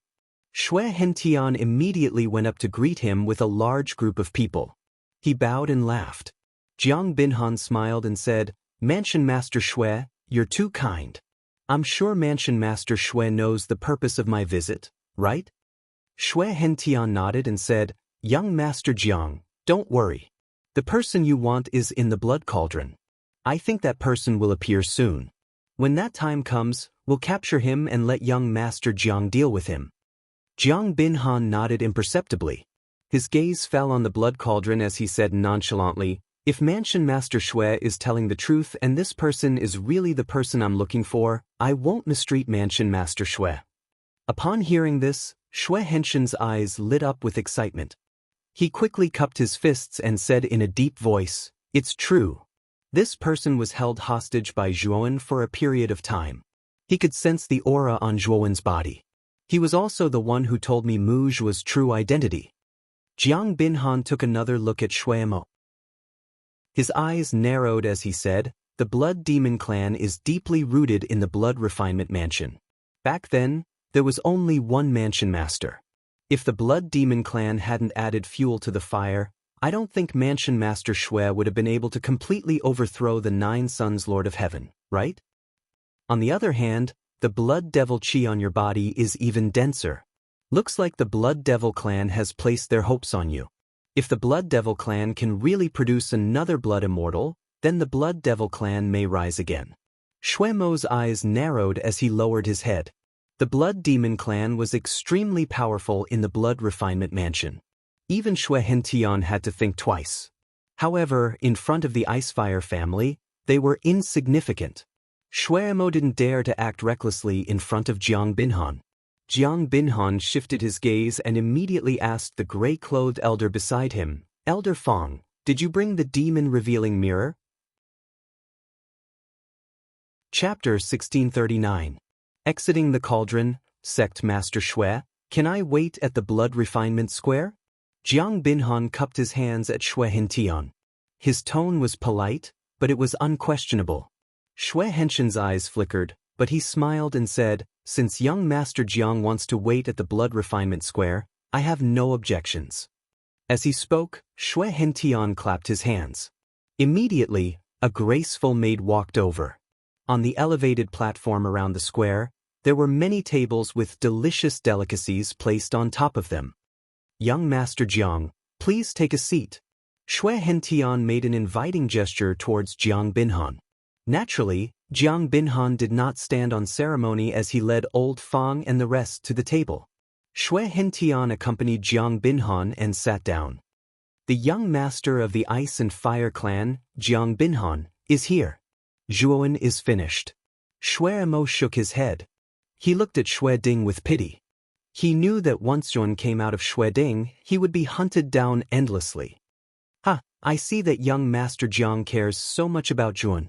Shui Hentian immediately went up to greet him with a large group of people. He bowed and laughed. Jiang Binhan smiled and said, "Mansion Master Shui, you're too kind. I'm sure Mansion Master Shui knows the purpose of my visit, right?" Shui Hentian nodded and said, "Young Master Jiang, don't worry. The person you want is in the blood cauldron. I think that person will appear soon. When that time comes, we'll capture him and let young Master Jiang deal with him." Jiang Binhan nodded imperceptibly. His gaze fell on the blood cauldron as he said nonchalantly, "If Mansion Master Shui is telling the truth and this person is really the person I'm looking for, I won't mistreat Mansion Master Shui." Upon hearing this, Shui Hentian's eyes lit up with excitement. He quickly cupped his fists and said in a deep voice, "It's true. This person was held hostage by Zhuowen for a period of time. He could sense the aura on Zhuowen's body. He was also the one who told me Mu Zhuo's true identity." Jiang Binhan took another look at Shuimo. His eyes narrowed as he said, "The Blood Demon Clan is deeply rooted in the Blood Refinement Mansion. Back then, there was only one Mansion Master. If the Blood Demon Clan hadn't added fuel to the fire, I don't think Mansion Master Shui would have been able to completely overthrow the 9 Sons Lord of Heaven, right? On the other hand, the Blood Devil Chi on your body is even denser. Looks like the Blood Devil Clan has placed their hopes on you. If the Blood Devil Clan can really produce another Blood Immortal, then the Blood Devil Clan may rise again." Shuimo's eyes narrowed as he lowered his head. The Blood Demon Clan was extremely powerful in the Blood Refinement Mansion. Even Shui Hentian had to think twice. However, in front of the Icefire family, they were insignificant. Shuimo didn't dare to act recklessly in front of Jiang Binhan. Jiang Binhan shifted his gaze and immediately asked the gray-clothed elder beside him, "Elder Fong, did you bring the demon-revealing mirror?" Chapter 1639. Exiting the Cauldron, Sect Master Shui, "Can I wait at the Blood Refinement Square?" Jiang Binhan cupped his hands at Shui Hentian. His tone was polite, but it was unquestionable. Shui Hentian's eyes flickered, but he smiled and said, "Since young Master Jiang wants to wait at the Blood Refinement Square, I have no objections." As he spoke, Xue Hentian clapped his hands. Immediately, a graceful maid walked over. On the elevated platform around the square, there were many tables with delicious delicacies placed on top of them. "Young Master Jiang, please take a seat." Xue Hentian made an inviting gesture towards Jiang Binhan. Naturally, Jiang Binhan did not stand on ceremony as he led Old Fang and the rest to the table. Xue Hentian accompanied Jiang Binhan and sat down. "The young master of the Ice and Fire clan, Jiang Binhan, is here. Zhuowen is finished." Xue Mo shook his head. He looked at Xue Ding with pity. He knew that once Zhuowen came out of Xue Ding, he would be hunted down endlessly. "Ha, I see that young Master Jiang cares so much about Zhuowen.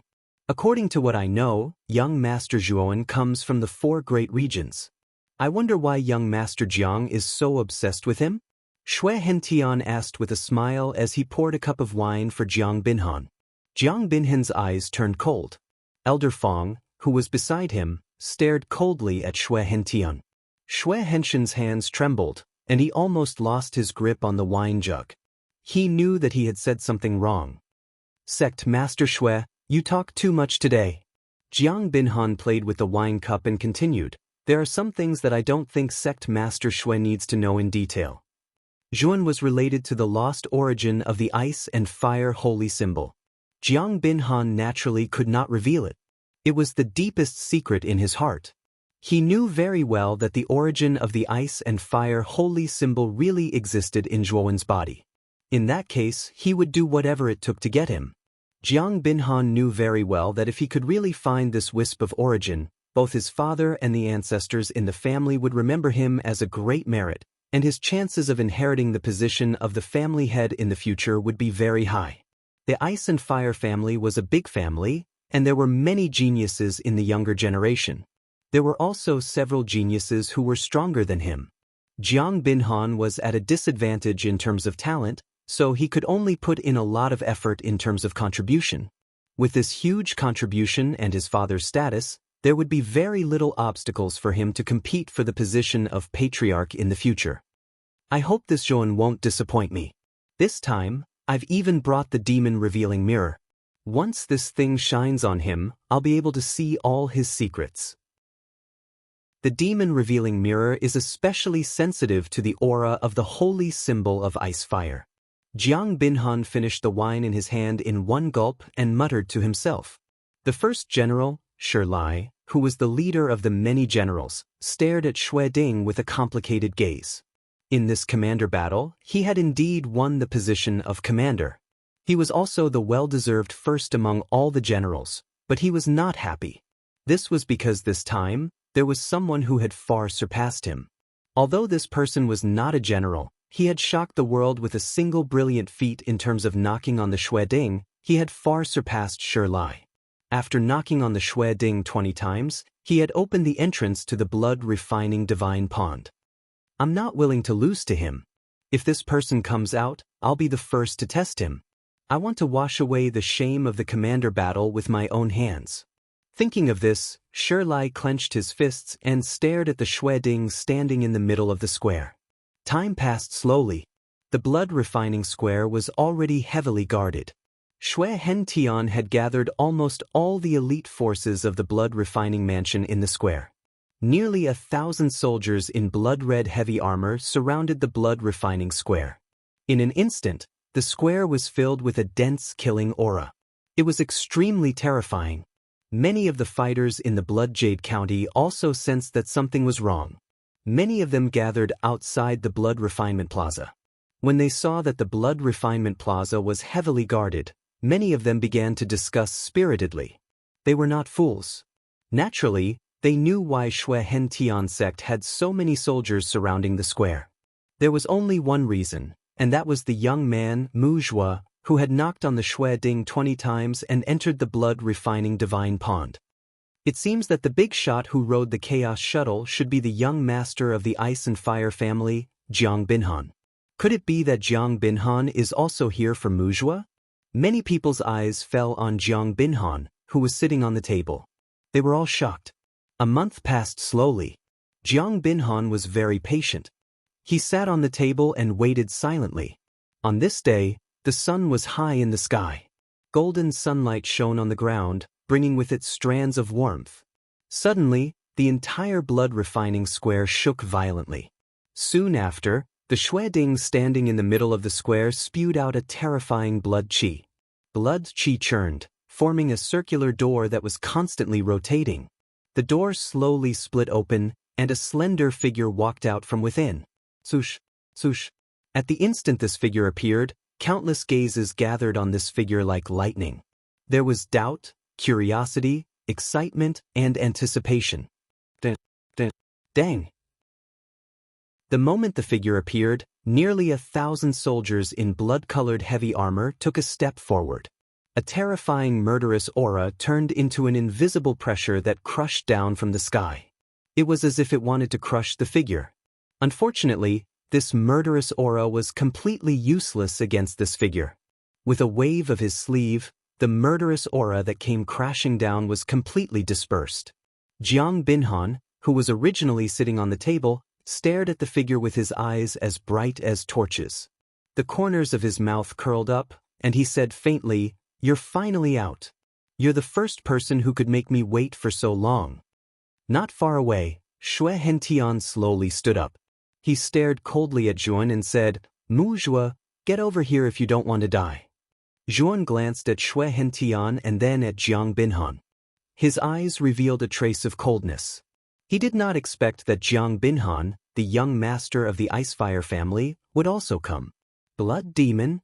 According to what I know, young Master Zhuowen comes from the 4 great regions. I wonder why young Master Jiang is so obsessed with him?" Xue Hentian asked with a smile as he poured a cup of wine for Jiang Binhan. Jiang Binhan's eyes turned cold. Elder Fang, who was beside him, stared coldly at Xue Hentian. Xue Hentian's hands trembled, and he almost lost his grip on the wine jug. He knew that he had said something wrong. "Sect Master Xue, you talk too much today." Jiang Binhan played with the wine cup and continued, "There are some things that I don't think Sect Master Xue needs to know in detail." Zhuowen was related to the lost origin of the Ice and Fire holy symbol. Jiang Binhan naturally could not reveal it. It was the deepest secret in his heart. He knew very well that the origin of the Ice and Fire holy symbol really existed in Zhuowen's body. In that case, he would do whatever it took to get him. Jiang Binhan knew very well that if he could really find this wisp of origin, both his father and the ancestors in the family would remember him as a great merit, and his chances of inheriting the position of the family head in the future would be very high. The Ice and Fire family was a big family, and there were many geniuses in the younger generation. There were also several geniuses who were stronger than him. Jiang Binhan was at a disadvantage in terms of talent, so he could only put in a lot of effort in terms of contribution. With this huge contribution and his father's status, there would be very little obstacles for him to compete for the position of patriarch in the future. "I hope this Zhuowen won't disappoint me. This time, I've even brought the demon revealing mirror. Once this thing shines on him, I'll be able to see all his secrets." The demon revealing mirror is especially sensitive to the aura of the holy symbol of Ice-Fire. Jiang Binhan finished the wine in his hand in one gulp and muttered to himself. The first general, Shi Lai, who was the leader of the many generals, stared at Xue Ding with a complicated gaze. In this commander battle, he had indeed won the position of commander. He was also the well-deserved first among all the generals, but he was not happy. This was because this time, there was someone who had far surpassed him. Although this person was not a general, he had shocked the world with a single brilliant feat in terms of knocking on the Xue Ding. He had far surpassed Shi Lai. After knocking on the Xue Ding 20 times, he had opened the entrance to the blood-refining divine pond. "I'm not willing to lose to him. If this person comes out, I'll be the first to test him. I want to wash away the shame of the commander battle with my own hands." Thinking of this, Shi Lai clenched his fists and stared at the Xue Ding standing in the middle of the square. Time passed slowly. The blood-refining square was already heavily guarded. Xue Hentian had gathered almost all the elite forces of the blood-refining mansion in the square. Nearly 1,000 soldiers in blood-red heavy armor surrounded the blood-refining square. In an instant, the square was filled with a dense killing aura. It was extremely terrifying. Many of the fighters in the Blood Jade County also sensed that something was wrong. Many of them gathered outside the Blood Refinement Plaza. When they saw that the Blood Refinement Plaza was heavily guarded, many of them began to discuss spiritedly. They were not fools. Naturally, they knew why Xue Hentian sect had so many soldiers surrounding the square. There was only one reason, and that was the young man, Mu Zhuo, who had knocked on the Xue Ding 20 times and entered the blood-refining divine pond. It seems that the big shot who rode the Chaos Shuttle should be the young master of the Ice and Fire family, Jiang Binhan. Could it be that Jiang Binhan is also here for Mu Zhuo? Many people's eyes fell on Jiang Binhan, who was sitting on the table. They were all shocked. A month passed slowly. Jiang Binhan was very patient. He sat on the table and waited silently. On this day, the sun was high in the sky. Golden sunlight shone on the ground, bringing with it strands of warmth. Suddenly, the entire blood-refining square shook violently. Soon after, the Shueding standing in the middle of the square spewed out a terrifying blood qi. Blood qi churned, forming a circular door that was constantly rotating. The door slowly split open, and a slender figure walked out from within. Swoosh, swoosh. At the instant this figure appeared, countless gazes gathered on this figure like lightning. There was doubt, curiosity, excitement, and anticipation. Dang! The moment the figure appeared, nearly 1,000 soldiers in blood-colored heavy armor took a step forward. A terrifying murderous aura turned into an invisible pressure that crushed down from the sky. It was as if it wanted to crush the figure. Unfortunately, this murderous aura was completely useless against this figure. With a wave of his sleeve, the murderous aura that came crashing down was completely dispersed. Jiang Binhan, who was originally sitting on the table, stared at the figure with his eyes as bright as torches. The corners of his mouth curled up, and he said faintly, "You're finally out. You're the first person who could make me wait for so long." Not far away, Xue Hentian slowly stood up. He stared coldly at Zhuan and said, "Mu Zhue, get over here if you don't want to die." Zhuan glanced at Xue Hentian and then at Jiang Binhan. His eyes revealed a trace of coldness. He did not expect that Jiang Binhan, the young master of the Icefire family, would also come. Blood Demon?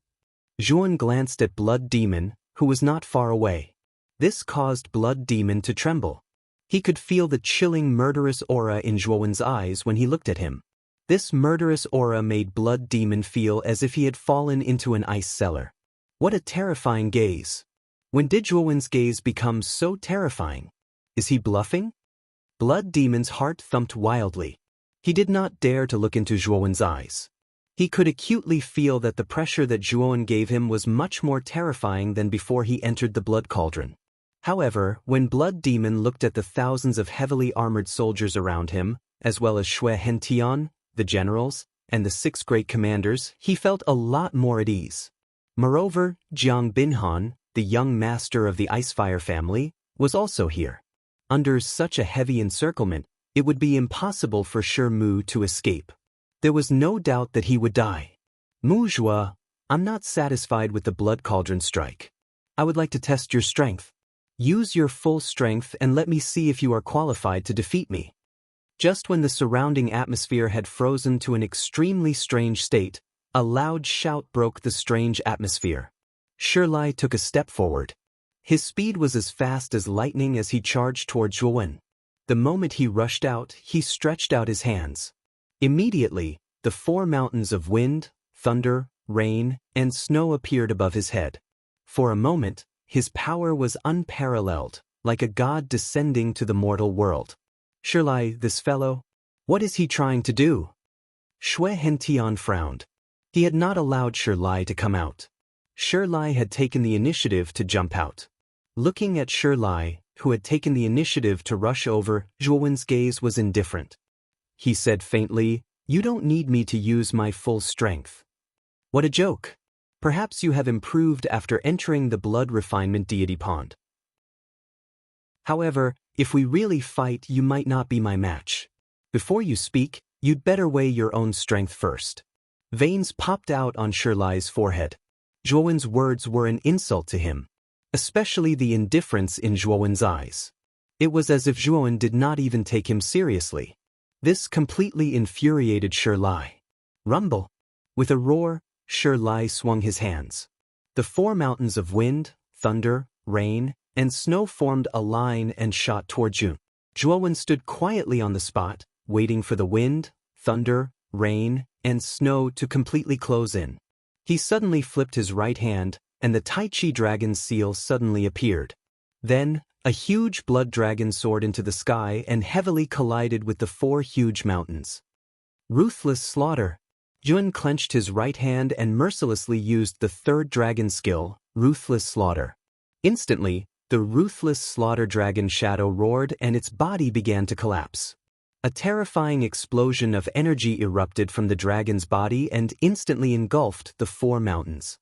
Zhuan glanced at Blood Demon, who was not far away. This caused Blood Demon to tremble. He could feel the chilling murderous aura in Zhuan's eyes when he looked at him. This murderous aura made Blood Demon feel as if he had fallen into an ice cellar. What a terrifying gaze. When did Zhuan's gaze become so terrifying? Is he bluffing? Blood Demon's heart thumped wildly. He did not dare to look into Zhuan's eyes. He could acutely feel that the pressure that Zhuan gave him was much more terrifying than before he entered the blood cauldron. However, when Blood Demon looked at the thousands of heavily armored soldiers around him, as well as Xue Hentian, the generals, and the 6 great commanders, he felt a lot more at ease. Moreover, Jiang Binhan, the young master of the Icefire family, was also here. Under such a heavy encirclement, it would be impossible for Mu to escape. There was no doubt that he would die. "Mu Zhue, I'm not satisfied with the blood cauldron strike. I would like to test your strength. Use your full strength and let me see if you are qualified to defeat me." Just when the surrounding atmosphere had frozen to an extremely strange state, a loud shout broke the strange atmosphere. Shirlai took a step forward. His speed was as fast as lightning as he charged toward Zhuan. The moment he rushed out, he stretched out his hands. Immediately, the 4 mountains of wind, thunder, rain, and snow appeared above his head. For a moment, his power was unparalleled, like a god descending to the mortal world. "Shirlai, this fellow? What is he trying to do?" Xue Hentian frowned. He had not allowed Shirlai to come out. Shirlai had taken the initiative to jump out. Looking at Shirlai, who had taken the initiative to rush over, Zhuan's gaze was indifferent. He said faintly, "You don't need me to use my full strength." What a joke! Perhaps you have improved after entering the blood refinement deity pond. However, if we really fight, you might not be my match. Before you speak, you'd better weigh your own strength first. Veins popped out on Shirlai's forehead. Zhuan's words were an insult to him, especially the indifference in Zhuan's eyes. It was as if Zhuan did not even take him seriously. This completely infuriated Shirlai. Rumble! With a roar, Shirlai swung his hands. The 4 mountains of wind, thunder, rain, and snow formed a line and shot toward Zhuan. Zhuan stood quietly on the spot, waiting for the wind, thunder, rain, and snow to completely close in. He suddenly flipped his right hand, and the Tai Chi dragon's seal suddenly appeared. Then, a huge blood dragon soared into the sky and heavily collided with the 4 huge mountains. Ruthless slaughter! Zhuan clenched his right hand and mercilessly used the 3rd dragon skill, Ruthless Slaughter. Instantly, the Ruthless Slaughter dragon shadow roared and its body began to collapse. A terrifying explosion of energy erupted from the dragon's body and instantly engulfed the 4 mountains.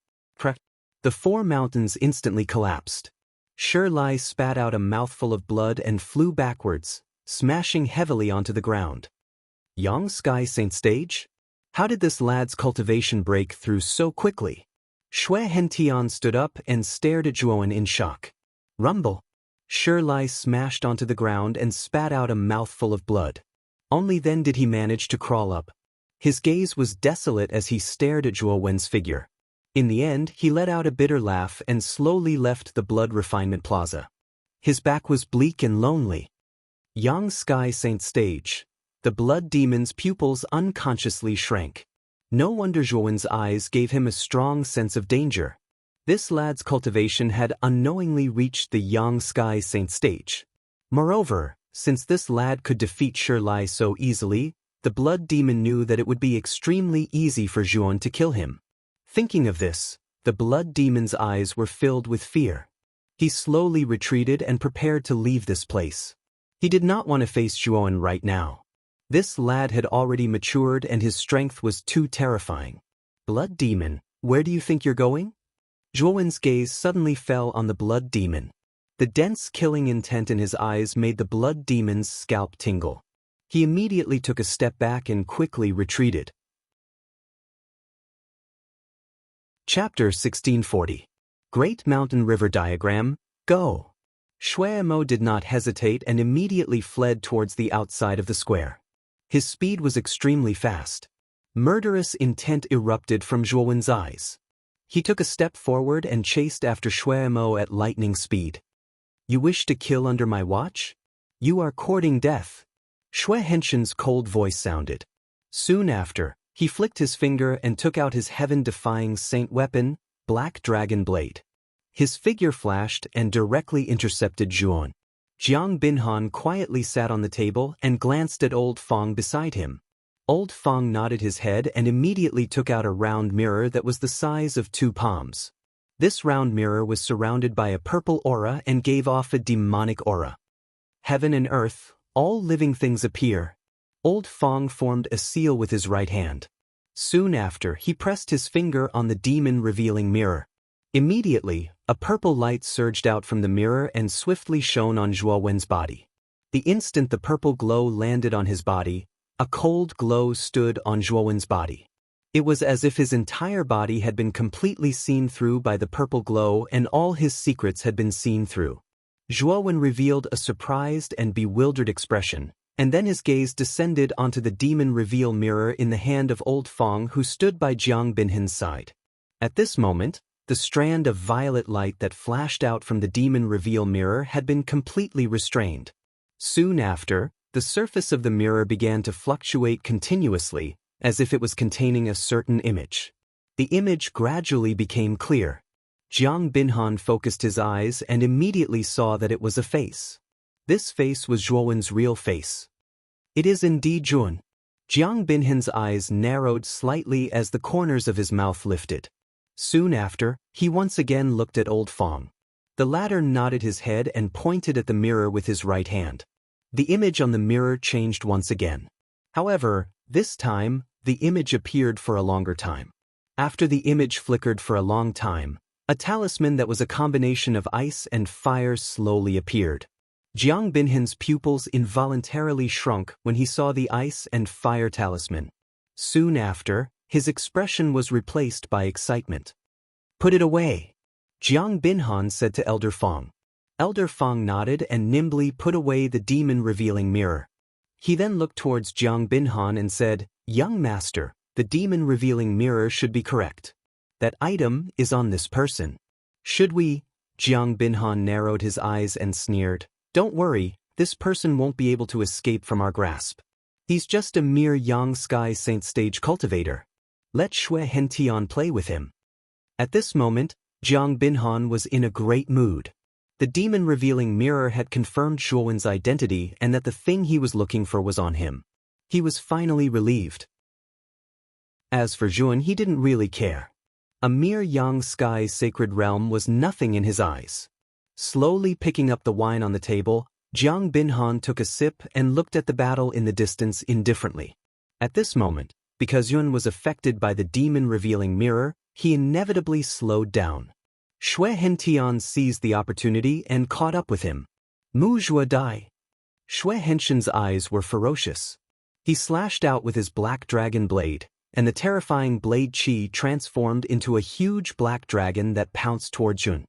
The 4 mountains instantly collapsed. Shirlai spat out a mouthful of blood and flew backwards, smashing heavily onto the ground. Yang Sky Saint Stage? How did this lad's cultivation break through so quickly? Shui Hentian stood up and stared at Zhuan in shock. Rumble. Shirlai smashed onto the ground and spat out a mouthful of blood. Only then did he manage to crawl up. His gaze was desolate as he stared at Zhuo Wen's figure. In the end, he let out a bitter laugh and slowly left the blood refinement plaza. His back was bleak and lonely. Yang Sky Saint Stage. The blood demon's pupils unconsciously shrank. No wonder Zhuowen's eyes gave him a strong sense of danger. This lad's cultivation had unknowingly reached the Yang Sky Saint Stage. Moreover, since this lad could defeat Shirlai so easily, the blood demon knew that it would be extremely easy for Zhuon to kill him. Thinking of this, the blood demon's eyes were filled with fear. He slowly retreated and prepared to leave this place. He did not want to face Zhuon right now. This lad had already matured and his strength was too terrifying. Blood demon, where do you think you're going? Zhuowen's gaze suddenly fell on the blood demon. The dense killing intent in his eyes made the blood demon's scalp tingle. He immediately took a step back and quickly retreated. Chapter 1640. Great Mountain River Diagram, Go! Shuemo did not hesitate and immediately fled towards the outside of the square. His speed was extremely fast. Murderous intent erupted from Zhuowen's eyes. He took a step forward and chased after Shuemo at lightning speed. You wish to kill under my watch? You are courting death. Shui Henshin's cold voice sounded. Soon after, he flicked his finger and took out his heaven-defying saint weapon, Black Dragon Blade. His figure flashed and directly intercepted Zhuon. Jiang Binhan quietly sat on the table and glanced at Old Fong beside him. Old Fong nodded his head and immediately took out a round mirror that was the size of 2 palms. This round mirror was surrounded by a purple aura and gave off a demonic aura. Heaven and earth, all living things appear. Old Fong formed a seal with his right hand. Soon after, he pressed his finger on the demon-revealing mirror. Immediately, a purple light surged out from the mirror and swiftly shone on Zhuo Wen's body. The instant the purple glow landed on his body, a cold glow stood on Zhuo Wen's body. It was as if his entire body had been completely seen through by the purple glow and all his secrets had been seen through. Zhuo Wen revealed a surprised and bewildered expression, and then his gaze descended onto the demon reveal mirror in the hand of Old Fong who stood by Jiang Binhan's side. At this moment, the strand of violet light that flashed out from the demon reveal mirror had been completely restrained. Soon after, the surface of the mirror began to fluctuate continuously, as if it was containing a certain image. The image gradually became clear. Jiang Binhan focused his eyes and immediately saw that it was a face. This face was Zhuowen's real face. It is indeed Zhuon. Jiang Binhan's eyes narrowed slightly as the corners of his mouth lifted. Soon after, he once again looked at Old Fong. The latter nodded his head and pointed at the mirror with his right hand. The image on the mirror changed once again. However, this time, the image appeared for a longer time. After the image flickered for a long time, a talisman that was a combination of ice and fire slowly appeared. Jiang Binhan's pupils involuntarily shrunk when he saw the ice and fire talisman. Soon after, his expression was replaced by excitement. Put it away, Jiang Binhan said to Elder Fong. Elder Fong nodded and nimbly put away the demon-revealing mirror. He then looked towards Jiang Binhan and said, Young master, the demon-revealing mirror should be correct. That item is on this person. Should we? Jiang Binhan narrowed his eyes and sneered. Don't worry, this person won't be able to escape from our grasp. He's just a mere Yang Sky Saint Stage cultivator. Let Shui Hentian play with him. At this moment, Jiang Binhan was in a great mood. The demon-revealing mirror had confirmed Zhuowen's identity and that the thing he was looking for was on him. He was finally relieved. As for Zhuon, he didn't really care. A mere Yang Sky sacred realm was nothing in his eyes. Slowly picking up the wine on the table, Jiang Binhan took a sip and looked at the battle in the distance indifferently. At this moment, because Yun was affected by the demon-revealing mirror, he inevitably slowed down. Xue Hentian seized the opportunity and caught up with him. Mu Zhua Dai. Xue Henshin's eyes were ferocious. He slashed out with his black dragon blade, and the terrifying blade qi transformed into a huge black dragon that pounced towards Yun.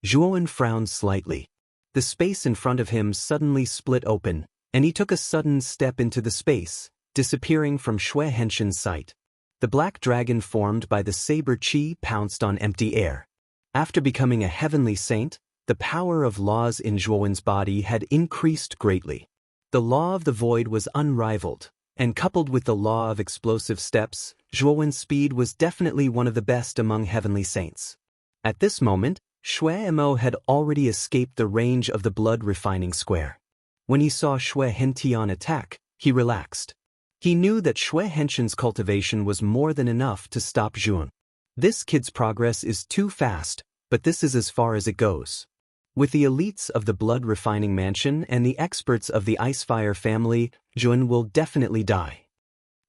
Zhuowen frowned slightly. The space in front of him suddenly split open, and he took a sudden step into the space, disappearing from Xue Henshin's sight. The black dragon formed by the saber qi pounced on empty air. After becoming a heavenly saint, the power of laws in Zhuowen's body had increased greatly. The law of the void was unrivaled, and coupled with the law of explosive steps, Zhuowen's speed was definitely one of the best among heavenly saints. At this moment, Xue Mo had already escaped the range of the blood-refining square. When he saw Xue Hentian attack, he relaxed. He knew that Xue Henshin's cultivation was more than enough to stop Zhuon. This kid's progress is too fast, but this is as far as it goes. With the elites of the blood-refining mansion and the experts of the Icefire family, Zhuon will definitely die.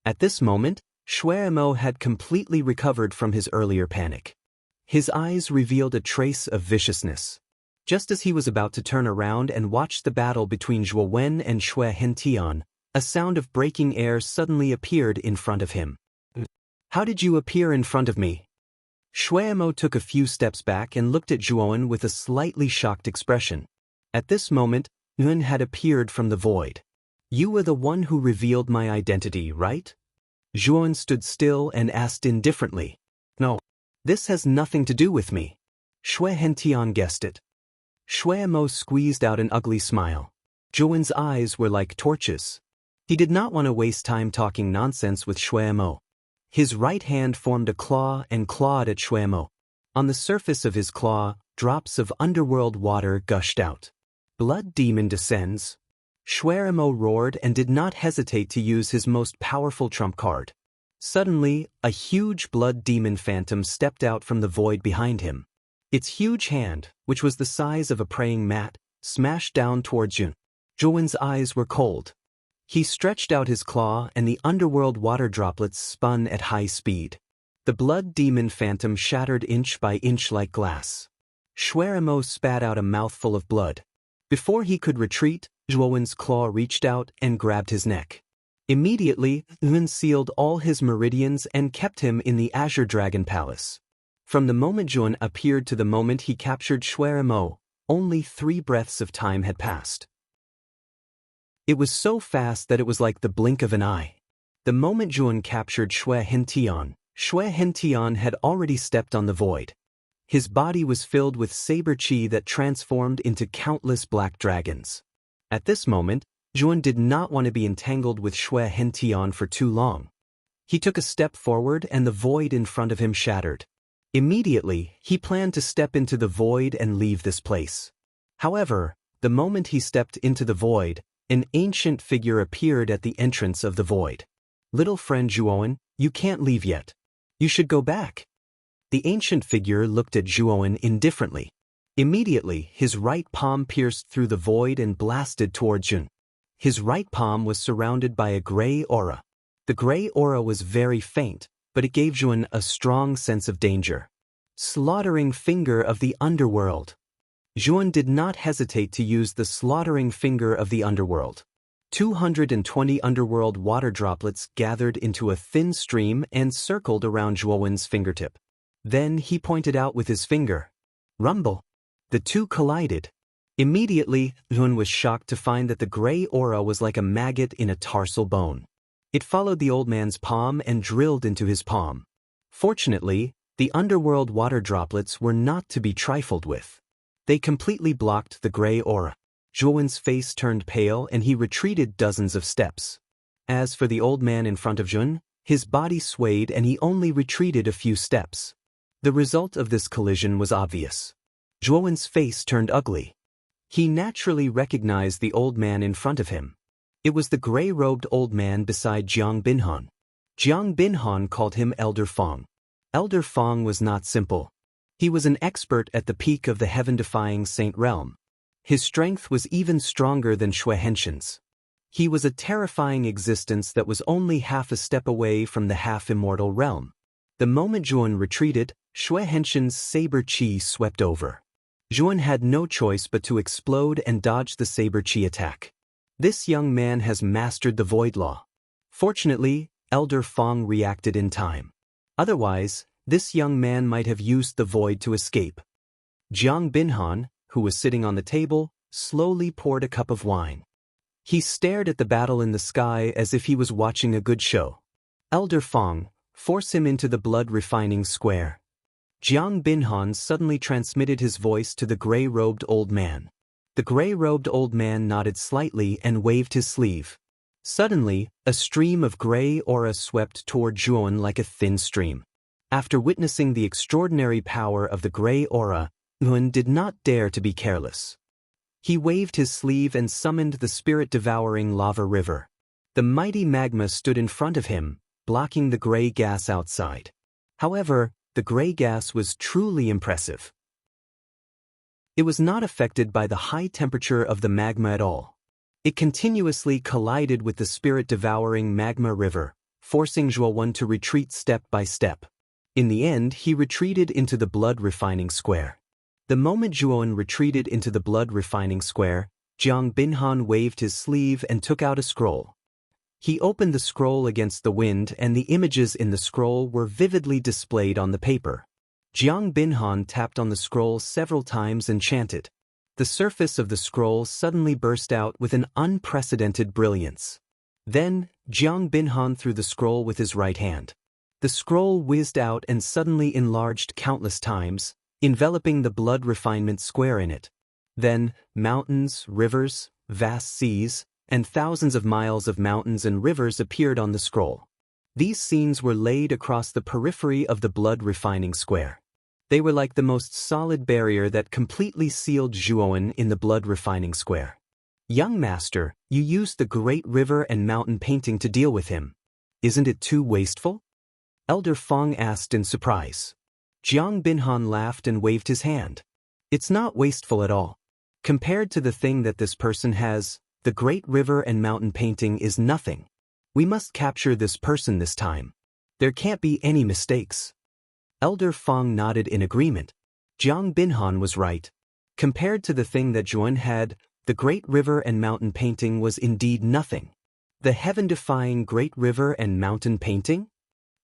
At this moment, Xue Mo had completely recovered from his earlier panic. His eyes revealed a trace of viciousness. Just as he was about to turn around and watch the battle between Zhuo Wen and Xue Hentian, a sound of breaking air suddenly appeared in front of him. How did you appear in front of me? Xue Mo took a few steps back and looked at Zhuowen with a slightly shocked expression. At this moment, Yun had appeared from the void. You were the one who revealed my identity, right? Zhuowen stood still and asked indifferently. No. This has nothing to do with me. Xue Hentian guessed it. Xue Mo squeezed out an ugly smile. Zhuowen's eyes were like torches. He did not want to waste time talking nonsense with Xue Mo. His right hand formed a claw and clawed at Xue Mo. On the surface of his claw, drops of underworld water gushed out. Blood demon descends. Xue Mo roared and did not hesitate to use his most powerful trump card. Suddenly, a huge blood demon phantom stepped out from the void behind him. Its huge hand, which was the size of a praying mat, smashed down towards Yun. Zhuowen's eyes were cold. He stretched out his claw and the underworld water droplets spun at high speed. The blood demon phantom shattered inch by inch like glass. Xue Mo spat out a mouthful of blood. Before he could retreat, Zhuowen's claw reached out and grabbed his neck. Immediately, Yun sealed all his meridians and kept him in the Azure Dragon Palace. From the moment Zhuon appeared to the moment he captured Xue Mo, only 3 breaths of time had passed. It was so fast that it was like the blink of an eye. The moment Zhuon captured Xue Hentian had already stepped on the void. His body was filled with saber qi that transformed into countless black dragons. At this moment, Zhuon did not want to be entangled with Xue Hentian for too long. He took a step forward and the void in front of him shattered. Immediately, he planned to step into the void and leave this place. However, the moment he stepped into the void, an ancient figure appeared at the entrance of the void. Little friend Zhuowen, you can't leave yet. You should go back. The ancient figure looked at Zhuowen indifferently. Immediately, his right palm pierced through the void and blasted towards Yun. His right palm was surrounded by a gray aura. The gray aura was very faint, but it gave Zhuon a strong sense of danger. Slaughtering finger of the underworld. Zhuon did not hesitate to use the slaughtering finger of the underworld. 220 underworld water droplets gathered into a thin stream and circled around Zhuowen's fingertip. Then he pointed out with his finger. Rumble. The two collided. Immediately, Zhuon was shocked to find that the gray aura was like a maggot in a tarsal bone. It followed the old man's palm and drilled into his palm. Fortunately, the underworld water droplets were not to be trifled with. They completely blocked the gray aura. Zhuowen's face turned pale and he retreated dozens of steps. As for the old man in front of Zhuon, his body swayed and he only retreated a few steps. The result of this collision was obvious. Zhuowen's face turned ugly. He naturally recognized the old man in front of him. It was the gray-robed old man beside Jiang Binhan. Jiang Binhan called him Elder Fong. Elder Fong was not simple. He was an expert at the peak of the heaven-defying saint realm. His strength was even stronger than Shui Henshin's. He was a terrifying existence that was only half a step away from the half-immortal realm. The moment Zhuan retreated, Shui Henshin's saber chi swept over. Zhuan had no choice but to explode and dodge the saber chi attack. This young man has mastered the void law. Fortunately, Elder Fong reacted in time. Otherwise, this young man might have used the void to escape. Jiang Binhan, who was sitting on the table, slowly poured a cup of wine. He stared at the battle in the sky as if he was watching a good show. Elder Fong, force him into the blood-refining square. Jiang Binhan suddenly transmitted his voice to the gray-robed old man. The gray-robed old man nodded slightly and waved his sleeve. Suddenly, a stream of gray aura swept toward Zhuan like a thin stream. After witnessing the extraordinary power of the gray aura, Zhuan did not dare to be careless. He waved his sleeve and summoned the spirit-devouring lava river. The mighty magma stood in front of him, blocking the gray gas outside. However, the gray gas was truly impressive. It was not affected by the high temperature of the magma at all. It continuously collided with the spirit-devouring magma river, forcing Zhuan to retreat step by step. In the end, he retreated into the blood-refining square. The moment Zhuan retreated into the blood-refining square, Jiang Binhan waved his sleeve and took out a scroll. He opened the scroll against the wind and the images in the scroll were vividly displayed on the paper. Jiang Binhan tapped on the scroll several times and chanted. The surface of the scroll suddenly burst out with an unprecedented brilliance. Then, Jiang Binhan threw the scroll with his right hand. The scroll whizzed out and suddenly enlarged countless times, enveloping the blood refinement square in it. Then, mountains, rivers, vast seas, and thousands of miles of mountains and rivers appeared on the scroll. These scenes were laid across the periphery of the blood refining square. They were like the most solid barrier that completely sealed Zhuan in the blood refining square. Young master, you used the great river and mountain painting to deal with him. Isn't it too wasteful? Elder Fong asked in surprise. Jiang Binhan laughed and waved his hand. It's not wasteful at all. Compared to the thing that this person has, the great river and mountain painting is nothing. We must capture this person this time. There can't be any mistakes. Elder Fong nodded in agreement. Jiang Binhan was right. Compared to the thing that Zhuan had, the great river and mountain painting was indeed nothing. The heaven-defying great river and mountain painting?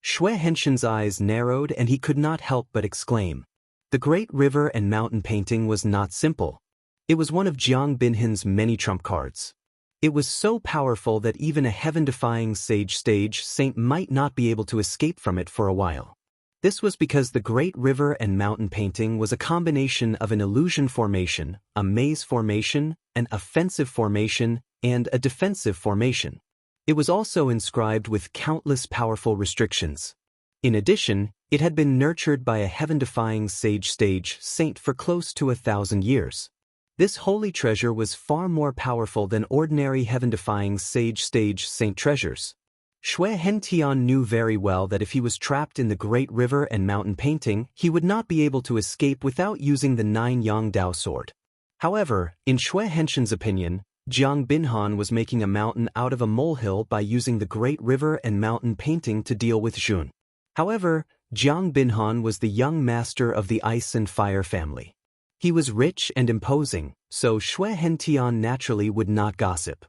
Shui Henshin's eyes narrowed and he could not help but exclaim. The great river and mountain painting was not simple. It was one of Jiang Binhan's many trump cards. It was so powerful that even a heaven-defying sage saint might not be able to escape from it for a while. This was because the great river and mountain painting was a combination of an illusion formation, a maze formation, an offensive formation, and a defensive formation. It was also inscribed with countless powerful restrictions. In addition, it had been nurtured by a heaven-defying sage saint for close to 1,000 years. This holy treasure was far more powerful than ordinary heaven-defying sage saint treasures. Shui Hentian knew very well that if he was trapped in the great river and mountain painting, he would not be able to escape without using the 9 Yang Dao sword. However, in Shui Henshin's opinion, Jiang Binhan was making a mountain out of a molehill by using the great river and mountain painting to deal with Zhuan. However, Jiang Binhan was the young master of the ice and fire family. He was rich and imposing, so Shui Hentian naturally would not gossip.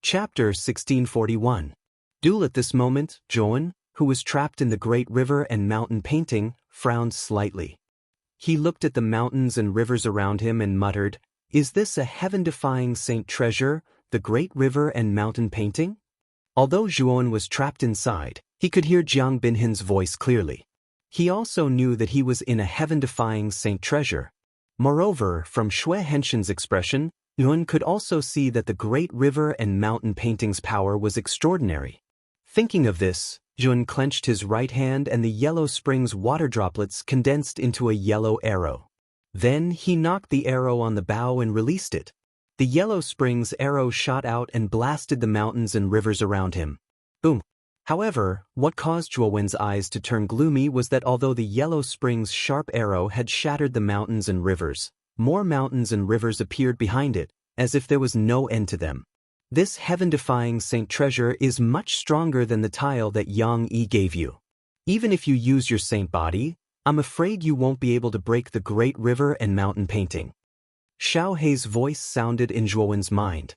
Chapter 1641. Duel. At this moment, Zhuan, who was trapped in the great river and mountain painting, frowned slightly. He looked at the mountains and rivers around him and muttered, "Is this a heaven-defying saint treasure, the great river and mountain painting?" Although Zhuan was trapped inside, he could hear Jiang Binhan's voice clearly. He also knew that he was in a heaven-defying saint treasure. Moreover, from Shui Henshin's expression, Zhuan could also see that the great river and mountain painting's power was extraordinary. Thinking of this, Zhuan clenched his right hand and the yellow spring's water droplets condensed into a yellow arrow. Then he knocked the arrow on the bow and released it. The yellow spring's arrow shot out and blasted the mountains and rivers around him. Boom! However, what caused Zhuowen's eyes to turn gloomy was that although the yellow spring's sharp arrow had shattered the mountains and rivers, more mountains and rivers appeared behind it, as if there was no end to them. This heaven-defying saint treasure is much stronger than the tile that Yang Yi gave you. Even if you use your saint body, I'm afraid you won't be able to break the great river and mountain painting. Xiao Hei's voice sounded in Zhuowen's mind.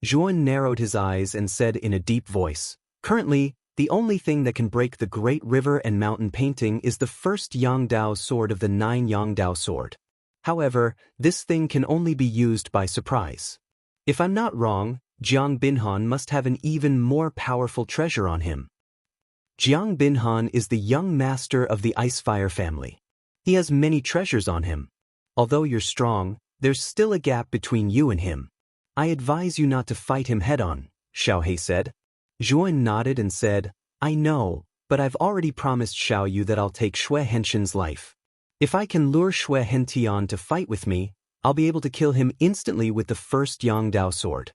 Zhuowen narrowed his eyes and said in a deep voice, "Currently, the only thing that can break the great river and mountain painting is the first Yangdao sword of the 9 Yangdao sword. However, this thing can only be used by surprise. If I'm not wrong, Jiang Binhan must have an even more powerful treasure on him." Jiang Binhan is the young master of the Icefire family. He has many treasures on him. Although you're strong, there's still a gap between you and him. I advise you not to fight him head-on, Xiao Hei said. Zhuowen nodded and said, "I know, but I've already promised Xiao Yu that I'll take Xue Henshin's life. If I can lure Xue Hentian to fight with me, I'll be able to kill him instantly with the first Yangdao sword."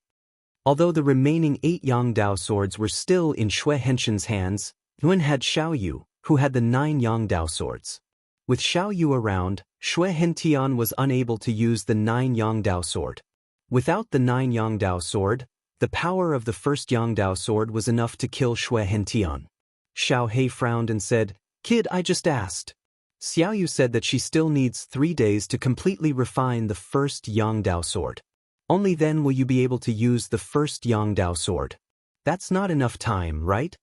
Although the remaining 8 Yangdao swords were still in Xue Henshin's hands, Yuan had Xiao Yu, who had the 9 Yangdao swords. With Xiao Yu around, Xue Hentian was unable to use the 9 Yangdao sword. Without the 9 Yangdao sword, the power of the first Yangdao sword was enough to kill Xue Hentian. Xiao Hei frowned and said, "Kid, I just asked." Xiao Yu said that she still needs 3 days to completely refine the first Yangdao sword. Only then will you be able to use the first Yangdao sword. That's not enough time, right?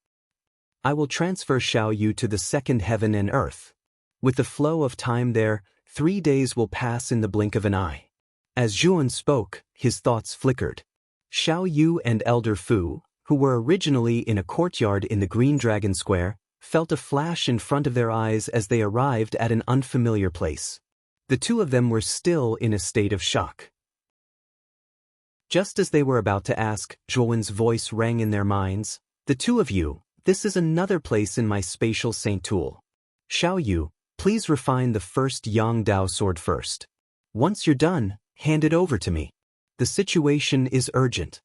I will transfer Xiao Yu to the second heaven and earth. With the flow of time there, 3 days will pass in the blink of an eye. As Zhuowen spoke, his thoughts flickered. Xiao Yu and Elder Fu, who were originally in a courtyard in the Green Dragon Square, felt a flash in front of their eyes as they arrived at an unfamiliar place. The two of them were still in a state of shock. Just as they were about to ask, Zhuowen's voice rang in their minds, "The two of you, this is another place in my spatial saint tool. Xiao Yu, please refine the first Yangdao sword first. Once you're done, hand it over to me. The situation is urgent."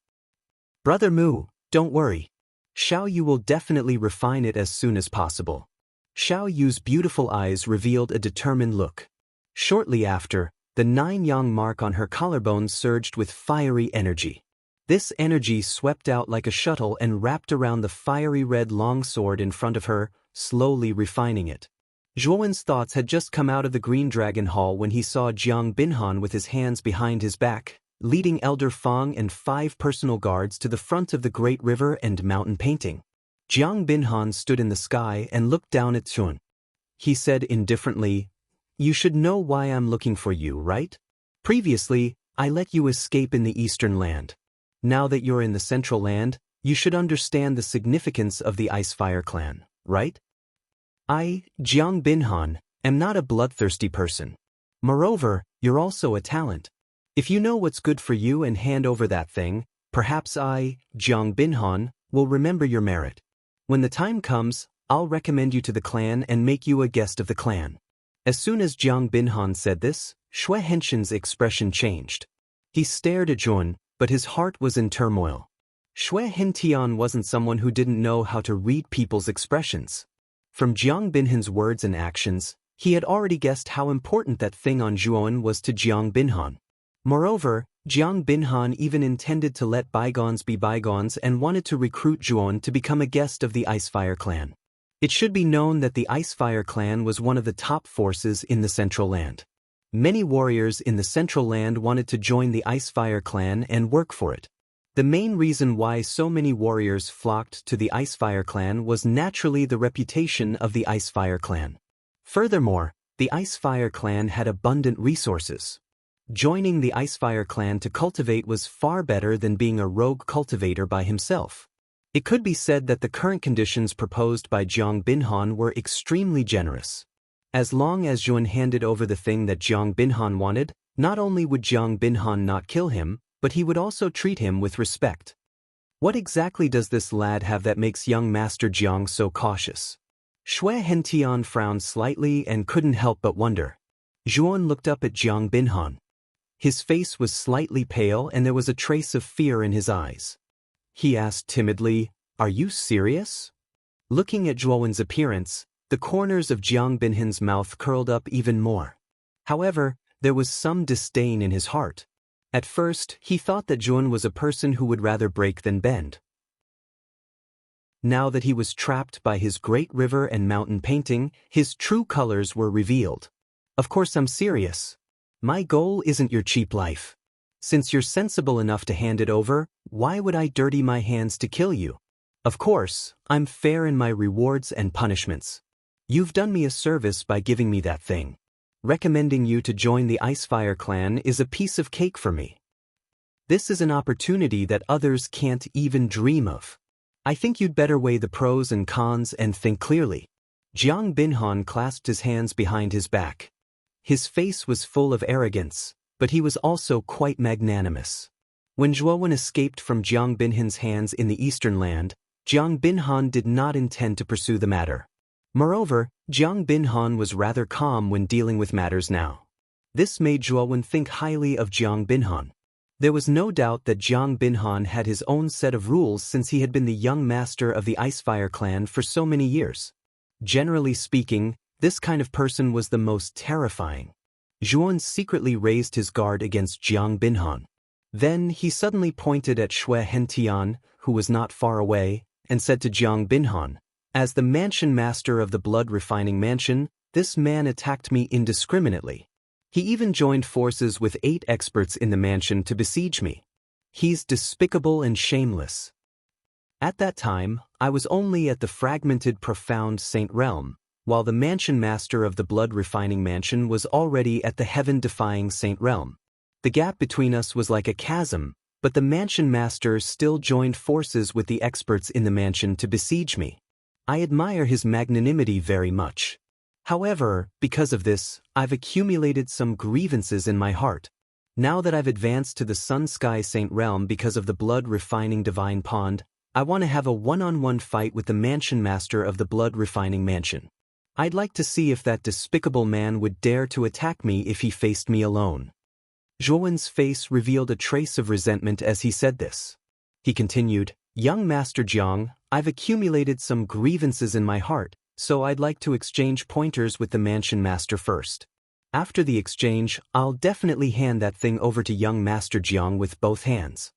"Brother Mu, don't worry. Xiao Yu will definitely refine it as soon as possible." Xiao Yu's beautiful eyes revealed a determined look. Shortly after, the 9 yang mark on her collarbone surged with fiery energy. This energy swept out like a shuttle and wrapped around the fiery red longsword in front of her, slowly refining it. Zhuowen's thoughts had just come out of the Green Dragon Hall when he saw Jiang Binhan with his hands behind his back, leading Elder Fang and 5 personal guards to the front of the great river and mountain painting. Jiang Binhan stood in the sky and looked down at Zhuowen. He said indifferently, "You should know why I'm looking for you, right? Previously, I let you escape in the Eastern Land. Now that you're in the Central Land, you should understand the significance of the Icefire clan, right? I, Jiang Binhan, am not a bloodthirsty person. Moreover, you're also a talent. If you know what's good for you and hand over that thing, perhaps I, Jiang Binhan, will remember your merit. When the time comes, I'll recommend you to the clan and make you a guest of the clan." As soon as Jiang Binhan said this, Xue Henshin's expression changed. He stared at Zhuowen, but his heart was in turmoil. Xue Hentian wasn't someone who didn't know how to read people's expressions. From Jiang Binhan's words and actions, he had already guessed how important that thing on Zhuowen was to Jiang Binhan. Moreover, Jiang Binhan even intended to let bygones be bygones and wanted to recruit Zhuowen to become a guest of the Icefire clan. It should be known that the Icefire clan was one of the top forces in the Central Land. Many warriors in the Central Land wanted to join the Icefire clan and work for it. The main reason why so many warriors flocked to the Icefire clan was naturally the reputation of the Icefire clan. Furthermore, the Icefire clan had abundant resources. Joining the Icefire clan to cultivate was far better than being a rogue cultivator by himself. It could be said that the current conditions proposed by Jiang Binhan were extremely generous. As long as Zhuowen handed over the thing that Jiang Binhan wanted, not only would Jiang Binhan not kill him, but he would also treat him with respect. What exactly does this lad have that makes young Master Jiang so cautious? Xue Hentian frowned slightly and couldn't help but wonder. Zhuowen looked up at Jiang Binhan. His face was slightly pale and there was a trace of fear in his eyes. He asked timidly, "Are you serious?" Looking at Zhuowen's appearance, the corners of Jiang Binhan's mouth curled up even more. However, there was some disdain in his heart. At first, he thought that Zhuowen was a person who would rather break than bend. Now that he was trapped by his great river and mountain painting, his true colors were revealed. Of course I'm serious. My goal isn't your cheap life. Since you're sensible enough to hand it over, why would I dirty my hands to kill you? Of course, I'm fair in my rewards and punishments. You've done me a service by giving me that thing. Recommending you to join the Icefire clan is a piece of cake for me. This is an opportunity that others can't even dream of. I think you'd better weigh the pros and cons and think clearly. Jiang Binhan clasped his hands behind his back. His face was full of arrogance, but he was also quite magnanimous. When Zhuowen escaped from Jiang Binhan's hands in the eastern land, Jiang Binhan did not intend to pursue the matter. Moreover, Jiang Binhan was rather calm when dealing with matters now. This made Zhuowen think highly of Jiang Binhan. There was no doubt that Jiang Binhan had his own set of rules since he had been the young master of the Icefire clan for so many years. Generally speaking, this kind of person was the most terrifying. Zhuowen secretly raised his guard against Jiang Binhan. Then he suddenly pointed at Xue Hentian, who was not far away, and said to Jiang Binhan, "As the mansion master of the blood-refining mansion, this man attacked me indiscriminately. He even joined forces with 8 experts in the mansion to besiege me. He's despicable and shameless." At that time, I was only at the fragmented profound Saint Realm, while the mansion master of the blood-refining mansion was already at the heaven-defying Saint Realm. The gap between us was like a chasm, but the mansion master still joined forces with the experts in the mansion to besiege me. I admire his magnanimity very much. However, because of this, I've accumulated some grievances in my heart. Now that I've advanced to the Sun-Sky Saint Realm because of the blood-refining divine pond, I want to have a one-on-one fight with the mansion master of the blood-refining mansion. I'd like to see if that despicable man would dare to attack me if he faced me alone. Zhuowen's face revealed a trace of resentment as he said this. He continued, "Young Master Jiang, I've accumulated some grievances in my heart, so I'd like to exchange pointers with the mansion master first. After the exchange, I'll definitely hand that thing over to young Master Jiang with both hands."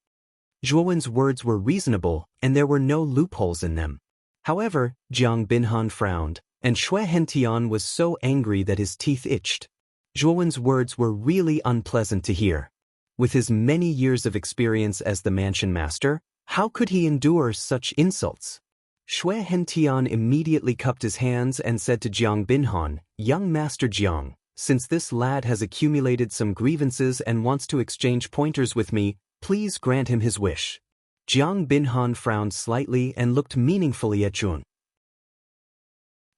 Zhuowen's words were reasonable, and there were no loopholes in them. However, Jiang Binhan frowned, and Xue Hentian was so angry that his teeth itched. Zhuowen's words were really unpleasant to hear. With his many years of experience as the mansion master, how could he endure such insults? Xue Hentian immediately cupped his hands and said to Jiang Binhan, "Young Master Jiang, since this lad has accumulated some grievances and wants to exchange pointers with me, please grant him his wish." Jiang Binhan frowned slightly and looked meaningfully at Zhuowen.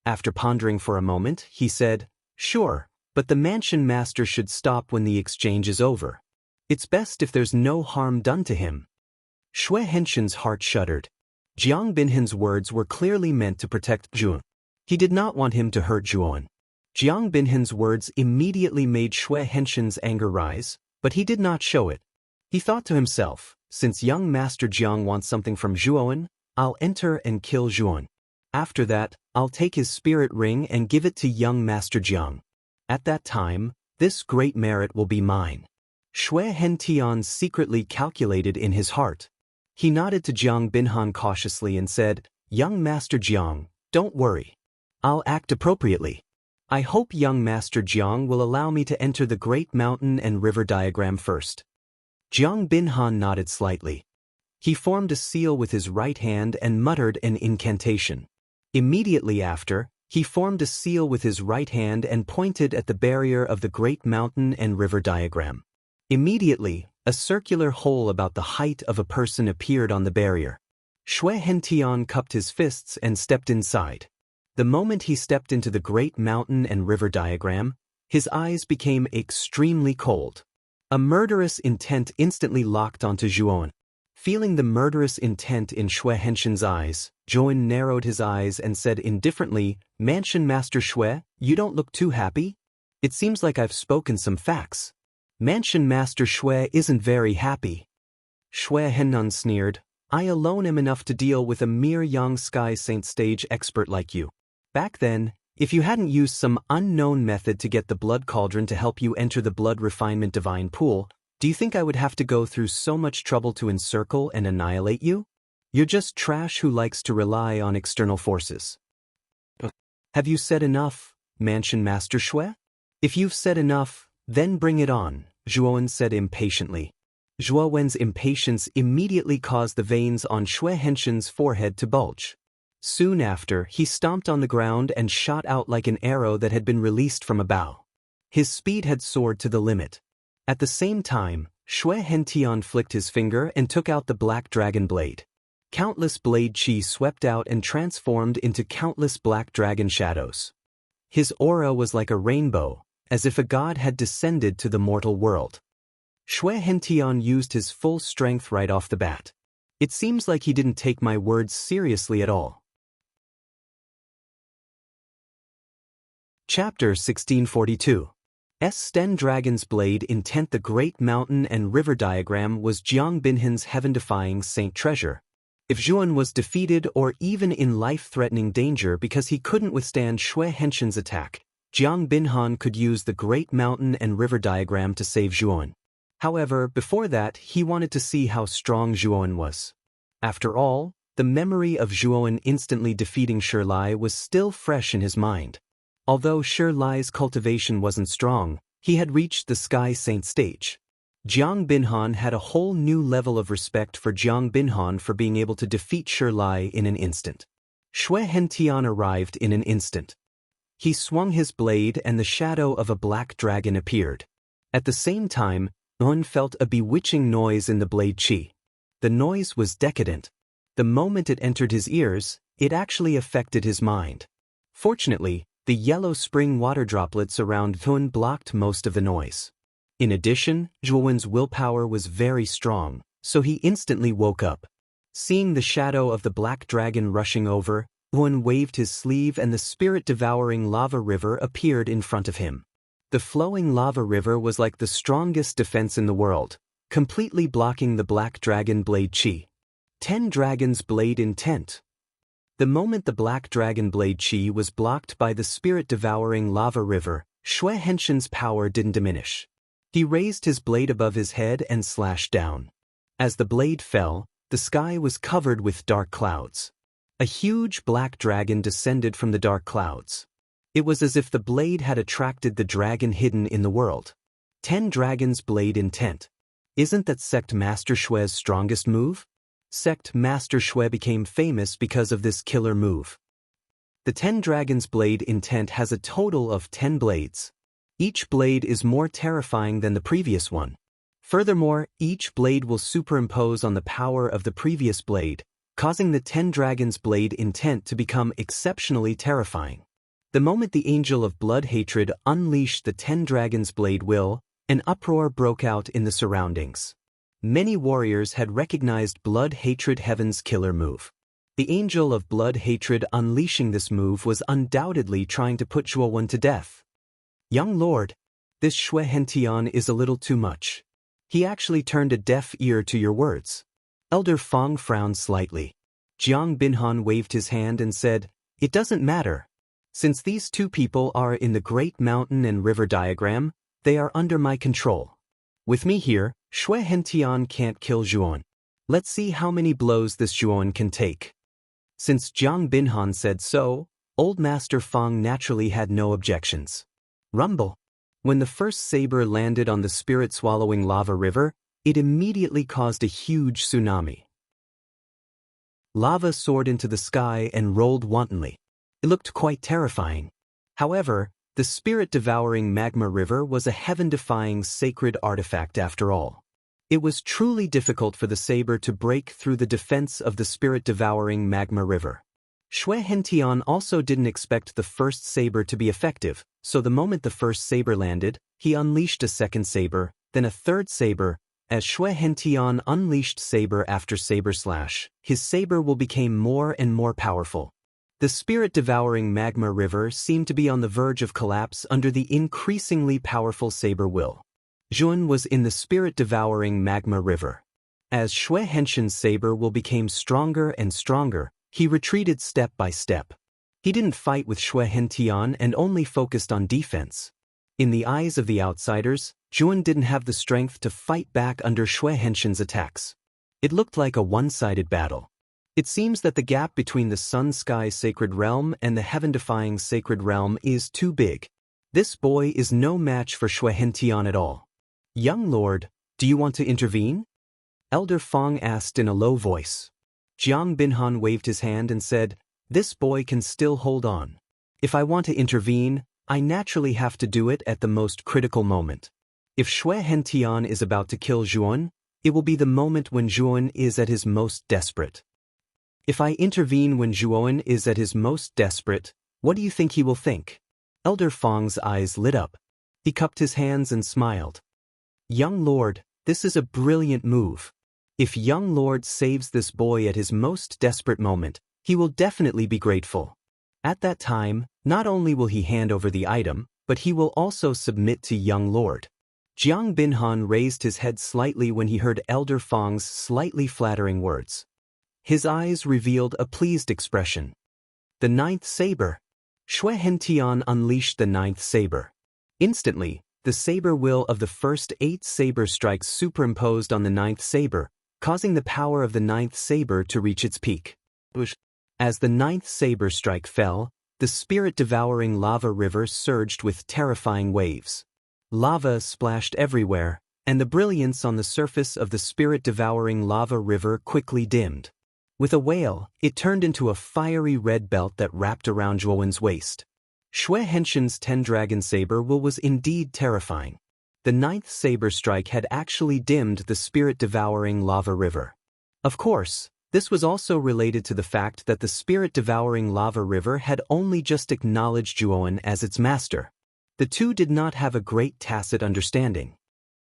After pondering for a moment, he said, "Sure, but the mansion master should stop when the exchange is over. It's best if there's no harm done to him." Xue Hentian's heart shuddered. Jiang Binhan's words were clearly meant to protect Zhuowen. He did not want him to hurt Zhuowen. Jiang Binhan's words immediately made Xue Hentian's anger rise, but he did not show it. He thought to himself, since young Master Jiang wants something from Zhuowen, I'll enter and kill Zhuowen. After that, I'll take his spirit ring and give it to young Master Jiang. At that time, this great merit will be mine. Xue Hentian secretly calculated in his heart. He nodded to Jiang Binhan cautiously and said, "Young Master Jiang, don't worry. I'll act appropriately. I hope young Master Jiang will allow me to enter the great mountain and river diagram first." Jiang Binhan nodded slightly. He formed a seal with his right hand and muttered an incantation. Immediately after, he formed a seal with his right hand and pointed at the barrier of the great mountain and river diagram. Immediately, a circular hole about the height of a person appeared on the barrier. Xue Hentian cupped his fists and stepped inside. The moment he stepped into the great mountain and river diagram, his eyes became extremely cold. A murderous intent instantly locked onto Zhuowen. Feeling the murderous intent in Xue Hentian's eyes, Zhuowen narrowed his eyes and said indifferently, "Mansion Master Xue, you don't look too happy? It seems like I've spoken some facts." "Mansion Master Xue isn't very happy." Xue Henan sneered, I alone am enough to deal with a mere young Sky Saint stage expert like you. Back then, if you hadn't used some unknown method to get the blood cauldron to help you enter the blood refinement divine pool, do you think I would have to go through so much trouble to encircle and annihilate you? You're just trash who likes to rely on external forces. Have you said enough, Mansion Master Shui? If you've said enough, then bring it on, Zhuowen said impatiently. Zhuowen's impatience immediately caused the veins on Shui Henshin's forehead to bulge. Soon after, he stomped on the ground and shot out like an arrow that had been released from a bow. His speed had soared to the limit. At the same time, Shui Hentian flicked his finger and took out the black dragon blade. Countless blade chi swept out and transformed into countless black dragon shadows. His aura was like a rainbow, as if a god had descended to the mortal world. Shui Hentian used his full strength right off the bat. It seems like he didn't take my words seriously at all. Chapter 1642. Sten Dragon's Blade Intent. The Great Mountain and River Diagram was Jiang Binhan's heaven-defying saint treasure. If Zhuan was defeated or even in life-threatening danger because he couldn't withstand Shui Henshin's attack, Jiang Binhan could use the Great Mountain and River Diagram to save Zhuan. However, before that, he wanted to see how strong Zhuan was. After all, the memory of Zhuan instantly defeating Shi Lai was still fresh in his mind. Although Shi Lai's cultivation wasn't strong, he had reached the Sky Saint stage. Jiang Binhan had a whole new level of respect for Jiang Binhan for being able to defeat Shi Lai in an instant. Shui Hentian arrived in an instant. He swung his blade and the shadow of a black dragon appeared. At the same time, Yuan felt a bewitching noise in the blade chi. The noise was decadent. The moment it entered his ears, it actually affected his mind. Fortunately, the yellow spring water droplets around Yuan blocked most of the noise. In addition, Zhuowen's willpower was very strong, so he instantly woke up. Seeing the shadow of the black dragon rushing over, Yuan waved his sleeve and the spirit-devouring lava river appeared in front of him. The flowing lava river was like the strongest defense in the world, completely blocking the black dragon blade chi. 10 Dragon's Blade Intent. The moment the black dragon blade chi was blocked by the spirit-devouring lava river, Shui Henshin's power didn't diminish. He raised his blade above his head and slashed down. As the blade fell, the sky was covered with dark clouds. A huge black dragon descended from the dark clouds. It was as if the blade had attracted the dragon hidden in the world. 10 Dragon's Blade Intent. Isn't that Sect Master Shui's strongest move? Sect Master Shui became famous because of this killer move. The 10 Dragon's Blade Intent has a total of 10 blades. Each blade is more terrifying than the previous one. Furthermore, each blade will superimpose on the power of the previous blade, causing the 10 Dragon's Blade Intent to become exceptionally terrifying. The moment the Angel of Blood Hatred unleashed the 10 Dragon's Blade will, an uproar broke out in the surroundings. Many warriors had recognized Blood Hatred Heaven's killer move. The Angel of Blood Hatred unleashing this move was undoubtedly trying to put Zhuowen to death. Young Lord, this Shui Hentian is a little too much. He actually turned a deaf ear to your words. Elder Fong frowned slightly. Jiang Binhan waved his hand and said, "It doesn't matter. Since these two people are in the Great Mountain and River Diagram, they are under my control. With me here, Shui Hentian can't kill Zhuowen. Let's see how many blows this Zhuowen can take." Since Jiang Binhan said so, Old Master Fong naturally had no objections. Rumble. When the first saber landed on the spirit-swallowing lava river, it immediately caused a huge tsunami. Lava soared into the sky and rolled wantonly. It looked quite terrifying. However, the spirit-devouring magma river was a heaven-defying sacred artifact after all. It was truly difficult for the saber to break through the defense of the spirit-devouring magma river. Shui Hentian also didn't expect the first saber to be effective, so the moment the first saber landed, he unleashed a second saber, then a third saber. As Shui Hentian unleashed saber after saber slash, his saber will become more and more powerful. The spirit-devouring magma river seemed to be on the verge of collapse under the increasingly powerful saber will. Zhuan was in the spirit-devouring magma river. As Xue Henshin's saber will became stronger and stronger, he retreated step by step. He didn't fight with Xue Hentian and only focused on defense. In the eyes of the outsiders, Zhuan didn't have the strength to fight back under Xue Henshin's attacks. It looked like a one-sided battle. It seems that the gap between the Sun-Sky Sacred Realm and the Heaven-Defying Sacred Realm is too big. This boy is no match for Xue Hentian at all. Young Lord, do you want to intervene? Elder Fong asked in a low voice. Jiang Binhan waved his hand and said, "This boy can still hold on. If I want to intervene, I naturally have to do it at the most critical moment. If Xue Hentian is about to kill Zhuan, it will be the moment when Zhuan is at his most desperate. If I intervene when Zhuan is at his most desperate, what do you think he will think?" Elder Fong's eyes lit up. He cupped his hands and smiled. "Young Lord, this is a brilliant move. If Young Lord saves this boy at his most desperate moment, he will definitely be grateful. At that time, not only will he hand over the item, but he will also submit to Young Lord." Jiang Binhan raised his head slightly when he heard Elder Fong's slightly flattering words. His eyes revealed a pleased expression. The ninth saber. Xue Hentian unleashed the ninth saber. Instantly, the saber will of the first 8 saber strikes superimposed on the ninth saber, causing the power of the ninth saber to reach its peak. As the ninth saber strike fell, the spirit-devouring lava river surged with terrifying waves. Lava splashed everywhere, and the brilliance on the surface of the spirit-devouring lava river quickly dimmed. With a wail, it turned into a fiery red belt that wrapped around Zhuowen's waist. Xue Henshin's 10-dragon saber will was indeed terrifying. The ninth saber strike had actually dimmed the spirit-devouring lava river. Of course, this was also related to the fact that the spirit-devouring lava river had only just acknowledged Zhuowen as its master. The two did not have a great tacit understanding.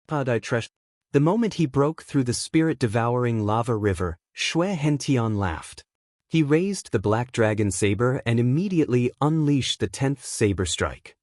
The moment he broke through the spirit-devouring lava river, Xue Hentian laughed. He raised the black dragon saber and immediately unleashed the 10th saber strike.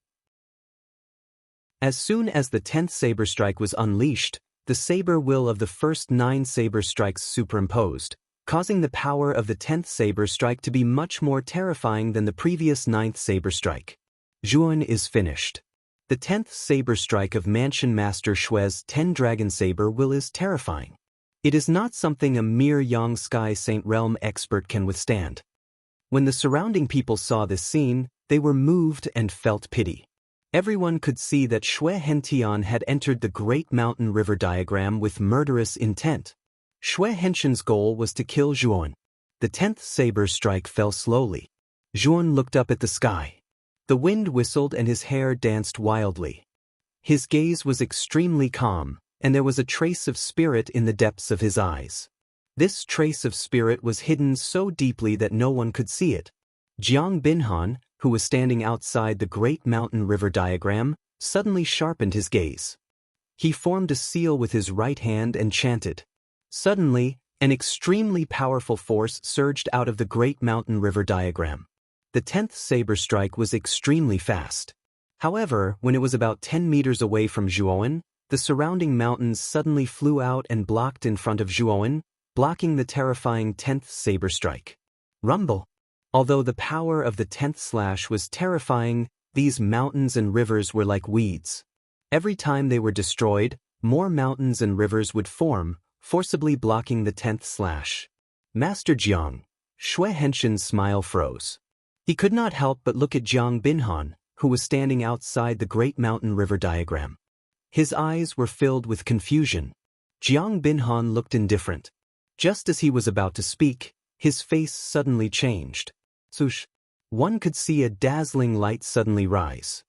As soon as the 10th saber strike was unleashed, the saber will of the first 9 saber strikes superimposed, causing the power of the 10th saber strike to be much more terrifying than the previous 9th saber strike. Zhuan is finished. The 10th saber strike of Mansion Master Xue's 10-dragon saber will is terrifying. It is not something a mere Yang Sky Saint Realm expert can withstand. When the surrounding people saw this scene, they were moved and felt pity. Everyone could see that Xue Hentian had entered the Great Mountain River diagram with murderous intent. Xue Henshin's goal was to kill Zhuan. The 10th saber strike fell slowly. Zhuan looked up at the sky. The wind whistled and his hair danced wildly. His gaze was extremely calm, and there was a trace of spirit in the depths of his eyes. This trace of spirit was hidden so deeply that no one could see it. Jiang Binhan, who was standing outside the Great Mountain River diagram, suddenly sharpened his gaze. He formed a seal with his right hand and chanted. Suddenly, an extremely powerful force surged out of the Great Mountain River diagram. The 10th saber strike was extremely fast. However, when it was about 10 meters away from Zhuowen, the surrounding mountains suddenly flew out and blocked in front of Zhuowen, blocking the terrifying 10th saber strike. Rumble. Although the power of the 10th slash was terrifying, these mountains and rivers were like weeds. Every time they were destroyed, more mountains and rivers would form, forcibly blocking the 10th slash. Master Jiang. Xue Henshin's smile froze. He could not help but look at Jiang Binhan, who was standing outside the Great Mountain River diagram. His eyes were filled with confusion. Jiang Binhan looked indifferent. Just as he was about to speak, his face suddenly changed. Swoosh! One could see a dazzling light suddenly rise.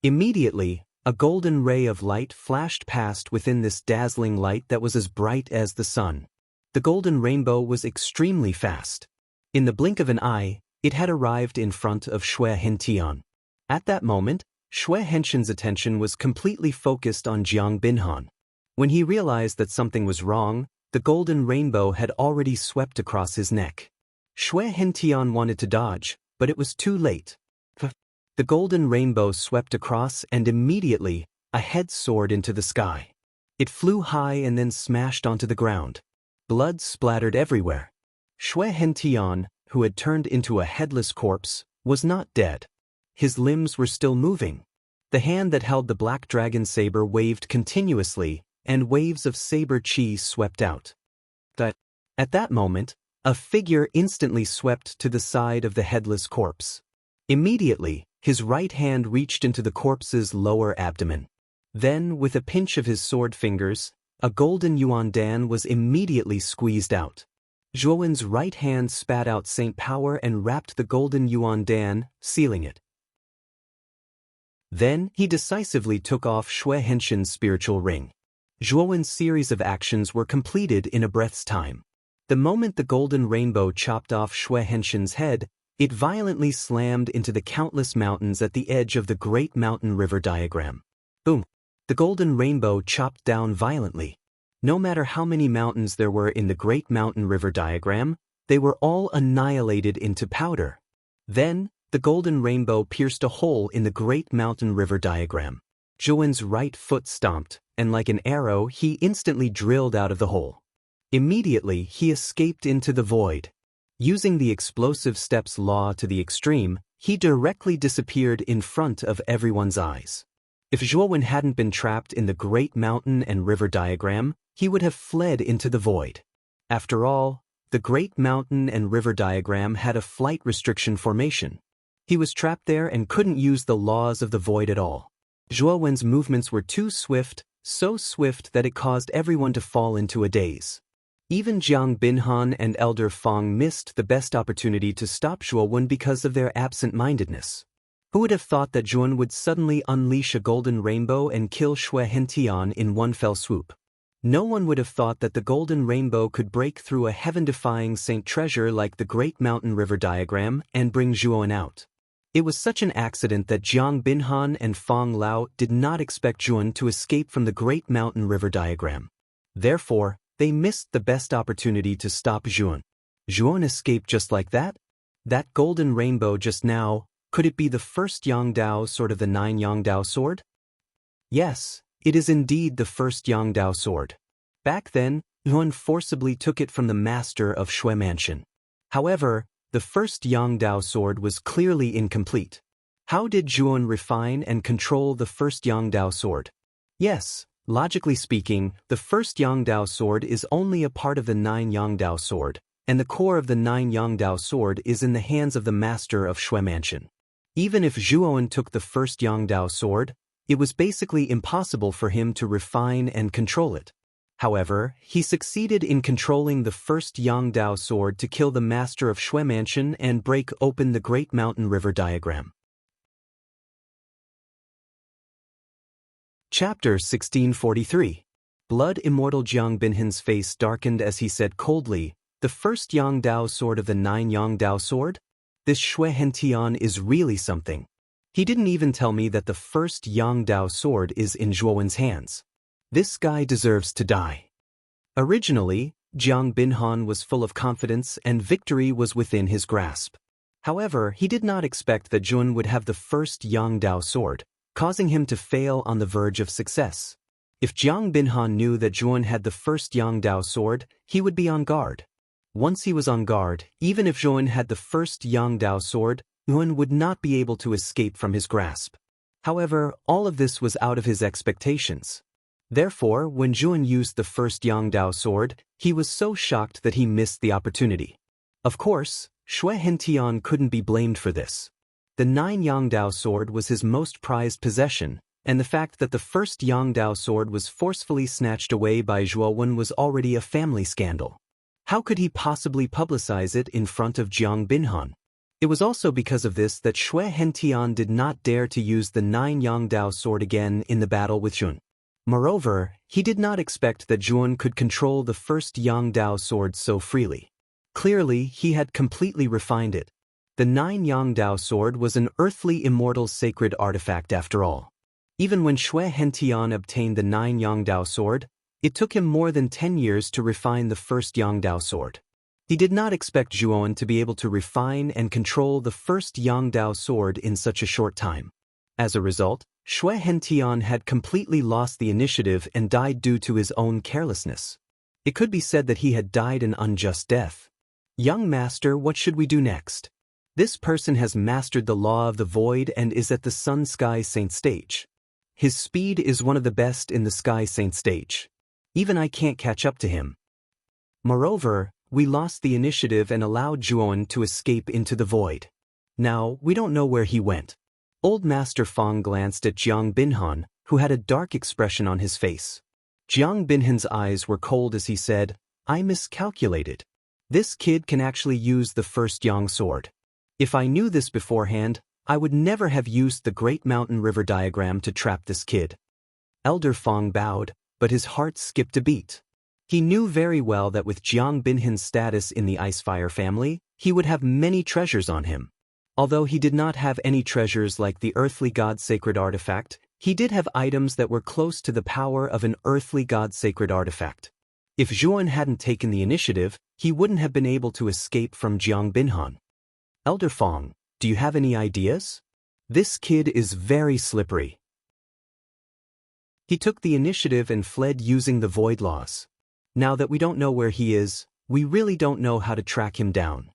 Immediately, a golden ray of light flashed past within this dazzling light that was as bright as the sun. The golden rainbow was extremely fast. In the blink of an eye, it had arrived in front of Xue Hentian. At that moment, Xue Henshin's attention was completely focused on Jiang Binhan. When he realized that something was wrong, the golden rainbow had already swept across his neck. Xue Hentian wanted to dodge, but it was too late. The golden rainbow swept across and immediately, a head soared into the sky. It flew high and then smashed onto the ground. Blood splattered everywhere. Xue Hentian, who had turned into a headless corpse, was not dead. His limbs were still moving. The hand that held the black dragon saber waved continuously, and waves of saber chi swept out. At that moment, a figure instantly swept to the side of the headless corpse. Immediately, his right hand reached into the corpse's lower abdomen. Then, with a pinch of his sword fingers, a golden yuan dan was immediately squeezed out. Zhuowen's right hand spat out Saint Power and wrapped the golden yuan dan, sealing it. Then, he decisively took off Xue Henshin's spiritual ring. Zhuowen's series of actions were completed in a breath's time. The moment the golden rainbow chopped off Xue Henshin's head, it violently slammed into the countless mountains at the edge of the Great Mountain River diagram. Boom! The golden rainbow chopped down violently. No matter how many mountains there were in the Great Mountain River diagram, they were all annihilated into powder. Then, the golden rainbow pierced a hole in the Great Mountain River diagram. Zhuowen's right foot stomped, and like an arrow he instantly drilled out of the hole. Immediately, he escaped into the void. Using the explosive steps law to the extreme, he directly disappeared in front of everyone's eyes. If Zhuowen hadn't been trapped in the Great Mountain and River diagram, he would have fled into the void. After all, the Great Mountain and River diagram had a flight restriction formation. He was trapped there and couldn't use the laws of the void at all. Zhuowen's movements were too swift, so swift that it caused everyone to fall into a daze. Even Jiang Binhan and Elder Feng missed the best opportunity to stop Zhuowen because of their absent-mindedness. Who would have thought that Zhuowen would suddenly unleash a golden rainbow and kill Xue Hentian in one fell swoop? No one would have thought that the golden rainbow could break through a heaven-defying saint treasure like the Great Mountain River diagram and bring Zhuowen out. It was such an accident that Jiang Binhan and Feng Lao did not expect Zhuowen to escape from the Great Mountain River diagram. Therefore, they missed the best opportunity to stop Zhuowen. Zhuowen escaped just like that? That golden rainbow just now, could it be the first Yangdao sword of the 9 Yangdao sword? Yes, it is indeed the first Yangdao sword. Back then, Zhuowen forcibly took it from the master of Xue Mansion. However, the first Yangdao sword was clearly incomplete. How did Zhuowen refine and control the first Yangdao sword? Yes, logically speaking, the first Yangdao sword is only a part of the 9 Yangdao sword, and the core of the 9 Yangdao sword is in the hands of the master of Xue Mansion. Even if Zhuowen took the first Yangdao sword, it was basically impossible for him to refine and control it. However, he succeeded in controlling the first Yangdao sword to kill the master of Xue Mansion and break open the Great Mountain River diagram. Chapter 1643. Blood Immortal Jiang Binhan's face darkened as he said coldly, "The first Yangdao sword of the 9 Yangdao sword? This Xue Hentian is really something. He didn't even tell me that the first Yangdao sword is in Zhuowen's hands. This guy deserves to die." Originally, Jiang Binhan was full of confidence and victory was within his grasp. However, he did not expect that Zhuowen would have the first Yangdao sword, causing him to fail on the verge of success. If Jiang Binhan knew that Zhuowen had the first Yangdao sword, he would be on guard. Once he was on guard, even if Zhuowen had the first Yangdao sword, Zhuowen would not be able to escape from his grasp. However, all of this was out of his expectations. Therefore, when Zhuowen used the first Yangdao sword, he was so shocked that he missed the opportunity. Of course, Xue Hentian couldn't be blamed for this. The 9 Yangdao sword was his most prized possession, and the fact that the first Yangdao sword was forcefully snatched away by Zhuowen was already a family scandal. How could he possibly publicize it in front of Jiang Binhan? It was also because of this that Xue Hentian did not dare to use the 9 Yangdao sword again in the battle with Zhuowen. Moreover, he did not expect that Zhuowen could control the first Yangdao sword so freely. Clearly, he had completely refined it. The 9 Yangdao sword was an earthly immortal sacred artifact after all. Even when Xue Hentian obtained the 9 Yangdao sword, it took him more than 10 years to refine the first Yangdao sword. He did not expect Zhuowen to be able to refine and control the first Yangdao sword in such a short time. As a result, Xue Hentian had completely lost the initiative and died due to his own carelessness. It could be said that he had died an unjust death. Young master, what should we do next? This person has mastered the law of the void and is at the Sun Sky Saint stage. His speed is one of the best in the Sky Saint stage. Even I can't catch up to him. Moreover, we lost the initiative and allowed Zhuan to escape into the void. Now, we don't know where he went. Old Master Feng glanced at Jiang Binhan, who had a dark expression on his face. Jiang Binhan's eyes were cold as he said, I miscalculated. This kid can actually use the first Yang sword. If I knew this beforehand, I would never have used the Great Mountain River diagram to trap this kid. Elder Feng bowed, but his heart skipped a beat. He knew very well that with Jiang Binhan's status in the Icefire family, he would have many treasures on him. Although he did not have any treasures like the earthly god sacred artifact, he did have items that were close to the power of an earthly god sacred artifact. If Zhuan hadn't taken the initiative, he wouldn't have been able to escape from Jiang Binhan. Elder Feng, do you have any ideas? This kid is very slippery. He took the initiative and fled using the void laws. Now that we don't know where he is, we really don't know how to track him down.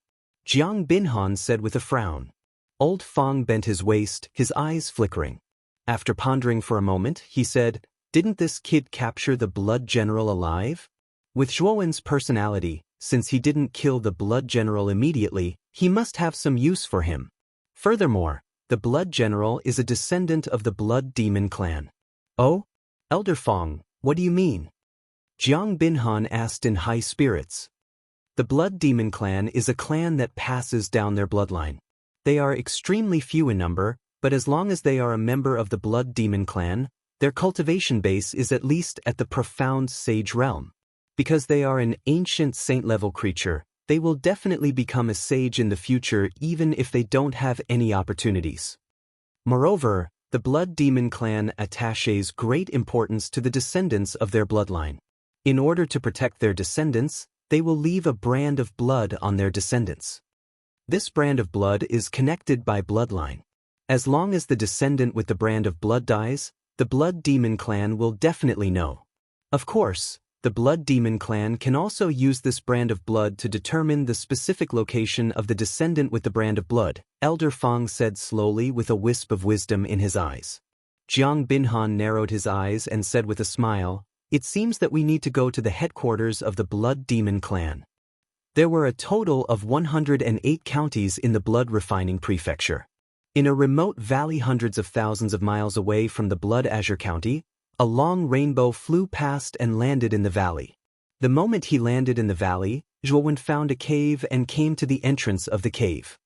Jiang Binhan said with a frown. Old Feng bent his waist, his eyes flickering. After pondering for a moment, he said, didn't this kid capture the Blood General alive? With Zhuowen's personality, since he didn't kill the Blood General immediately, he must have some use for him. Furthermore, the Blood General is a descendant of the Blood Demon clan. Oh? Elder Feng, what do you mean? Jiang Binhan asked in high spirits. The Blood Demon clan is a clan that passes down their bloodline. They are extremely few in number, but as long as they are a member of the Blood Demon clan, their cultivation base is at least at the profound sage realm. Because they are an ancient saint-level creature, they will definitely become a sage in the future even if they don't have any opportunities. Moreover, the Blood Demon clan attaches great importance to the descendants of their bloodline. In order to protect their descendants, they will leave a brand of blood on their descendants. This brand of blood is connected by bloodline. As long as the descendant with the brand of blood dies, the Blood Demon clan will definitely know. Of course, the Blood Demon clan can also use this brand of blood to determine the specific location of the descendant with the brand of blood, Elder Feng said slowly with a wisp of wisdom in his eyes. Jiang Binhan narrowed his eyes and said with a smile, it seems that we need to go to the headquarters of the Blood Demon clan. There were a total of 108 counties in the Blood Refining Prefecture. In a remote valley hundreds of thousands of miles away from the Blood Azure County, a long rainbow flew past and landed in the valley. The moment he landed in the valley, Zhuowen found a cave and came to the entrance of the cave.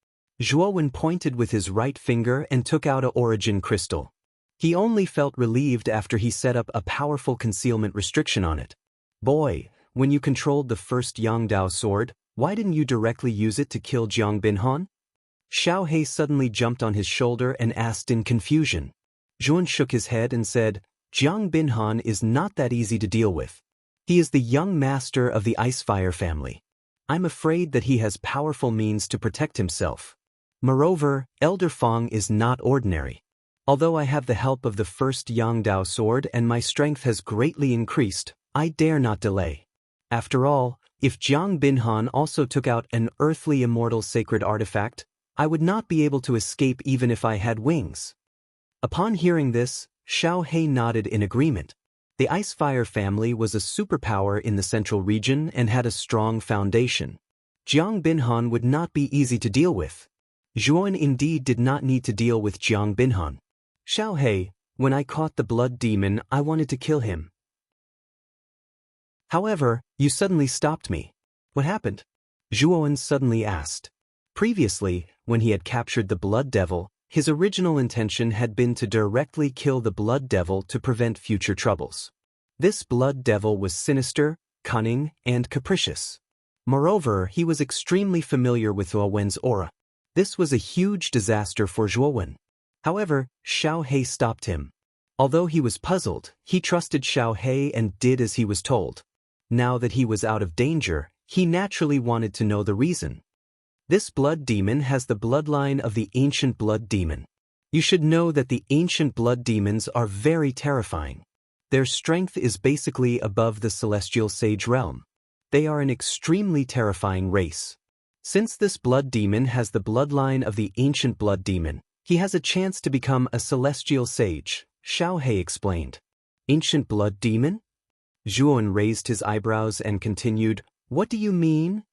Zhuowen pointed with his right finger and took out a origin crystal. He only felt relieved after he set up a powerful concealment restriction on it. Boy, when you controlled the first Yangdao sword, why didn't you directly use it to kill Jiang Binhan? Xiao He suddenly jumped on his shoulder and asked in confusion. Zhuowen shook his head and said, Jiang Binhan is not that easy to deal with. He is the young master of the Icefire family. I'm afraid that he has powerful means to protect himself. Moreover, Elder Feng is not ordinary. Although I have the help of the first Yangdao sword and my strength has greatly increased, I dare not delay. After all, if Jiang Binhan also took out an earthly immortal sacred artifact, I would not be able to escape even if I had wings. Upon hearing this, Xiao He nodded in agreement. The Icefire family was a superpower in the central region and had a strong foundation. Jiang Binhan would not be easy to deal with. Zhuowen indeed did not need to deal with Jiang Binhan. Xiao He, when I caught the blood demon, I wanted to kill him. However, you suddenly stopped me. What happened? Zhuowen suddenly asked. Previously, when he had captured the blood devil, his original intention had been to directly kill the blood devil to prevent future troubles. This blood devil was sinister, cunning, and capricious. Moreover, he was extremely familiar with Zhuowen's aura. This was a huge disaster for Zhuowen. However, Xiao He stopped him. Although he was puzzled, he trusted Xiao He and did as he was told. Now that he was out of danger, he naturally wanted to know the reason. This blood demon has the bloodline of the ancient blood demon. You should know that the ancient blood demons are very terrifying. Their strength is basically above the celestial sage realm. They are an extremely terrifying race. Since this blood demon has the bloodline of the ancient blood demon, he has a chance to become a celestial sage, Xiao He explained. Ancient blood demon? Zhuan raised his eyebrows and continued, "What do you mean?"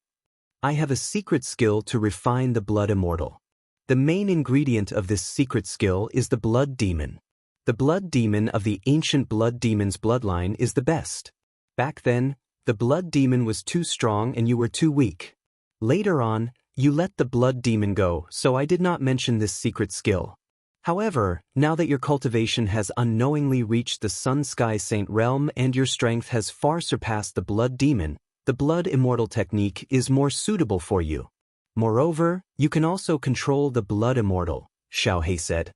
"I have a secret skill to refine the blood immortal. The main ingredient of this secret skill is the blood demon. The blood demon of the ancient blood demon's bloodline is the best. Back then, the blood demon was too strong and you were too weak. Later on, you let the blood demon go, so I did not mention this secret skill. However, now that your cultivation has unknowingly reached the Sun-Sky Saint realm and your strength has far surpassed the blood demon, the blood immortal technique is more suitable for you. Moreover, you can also control the blood immortal," Xiao He said.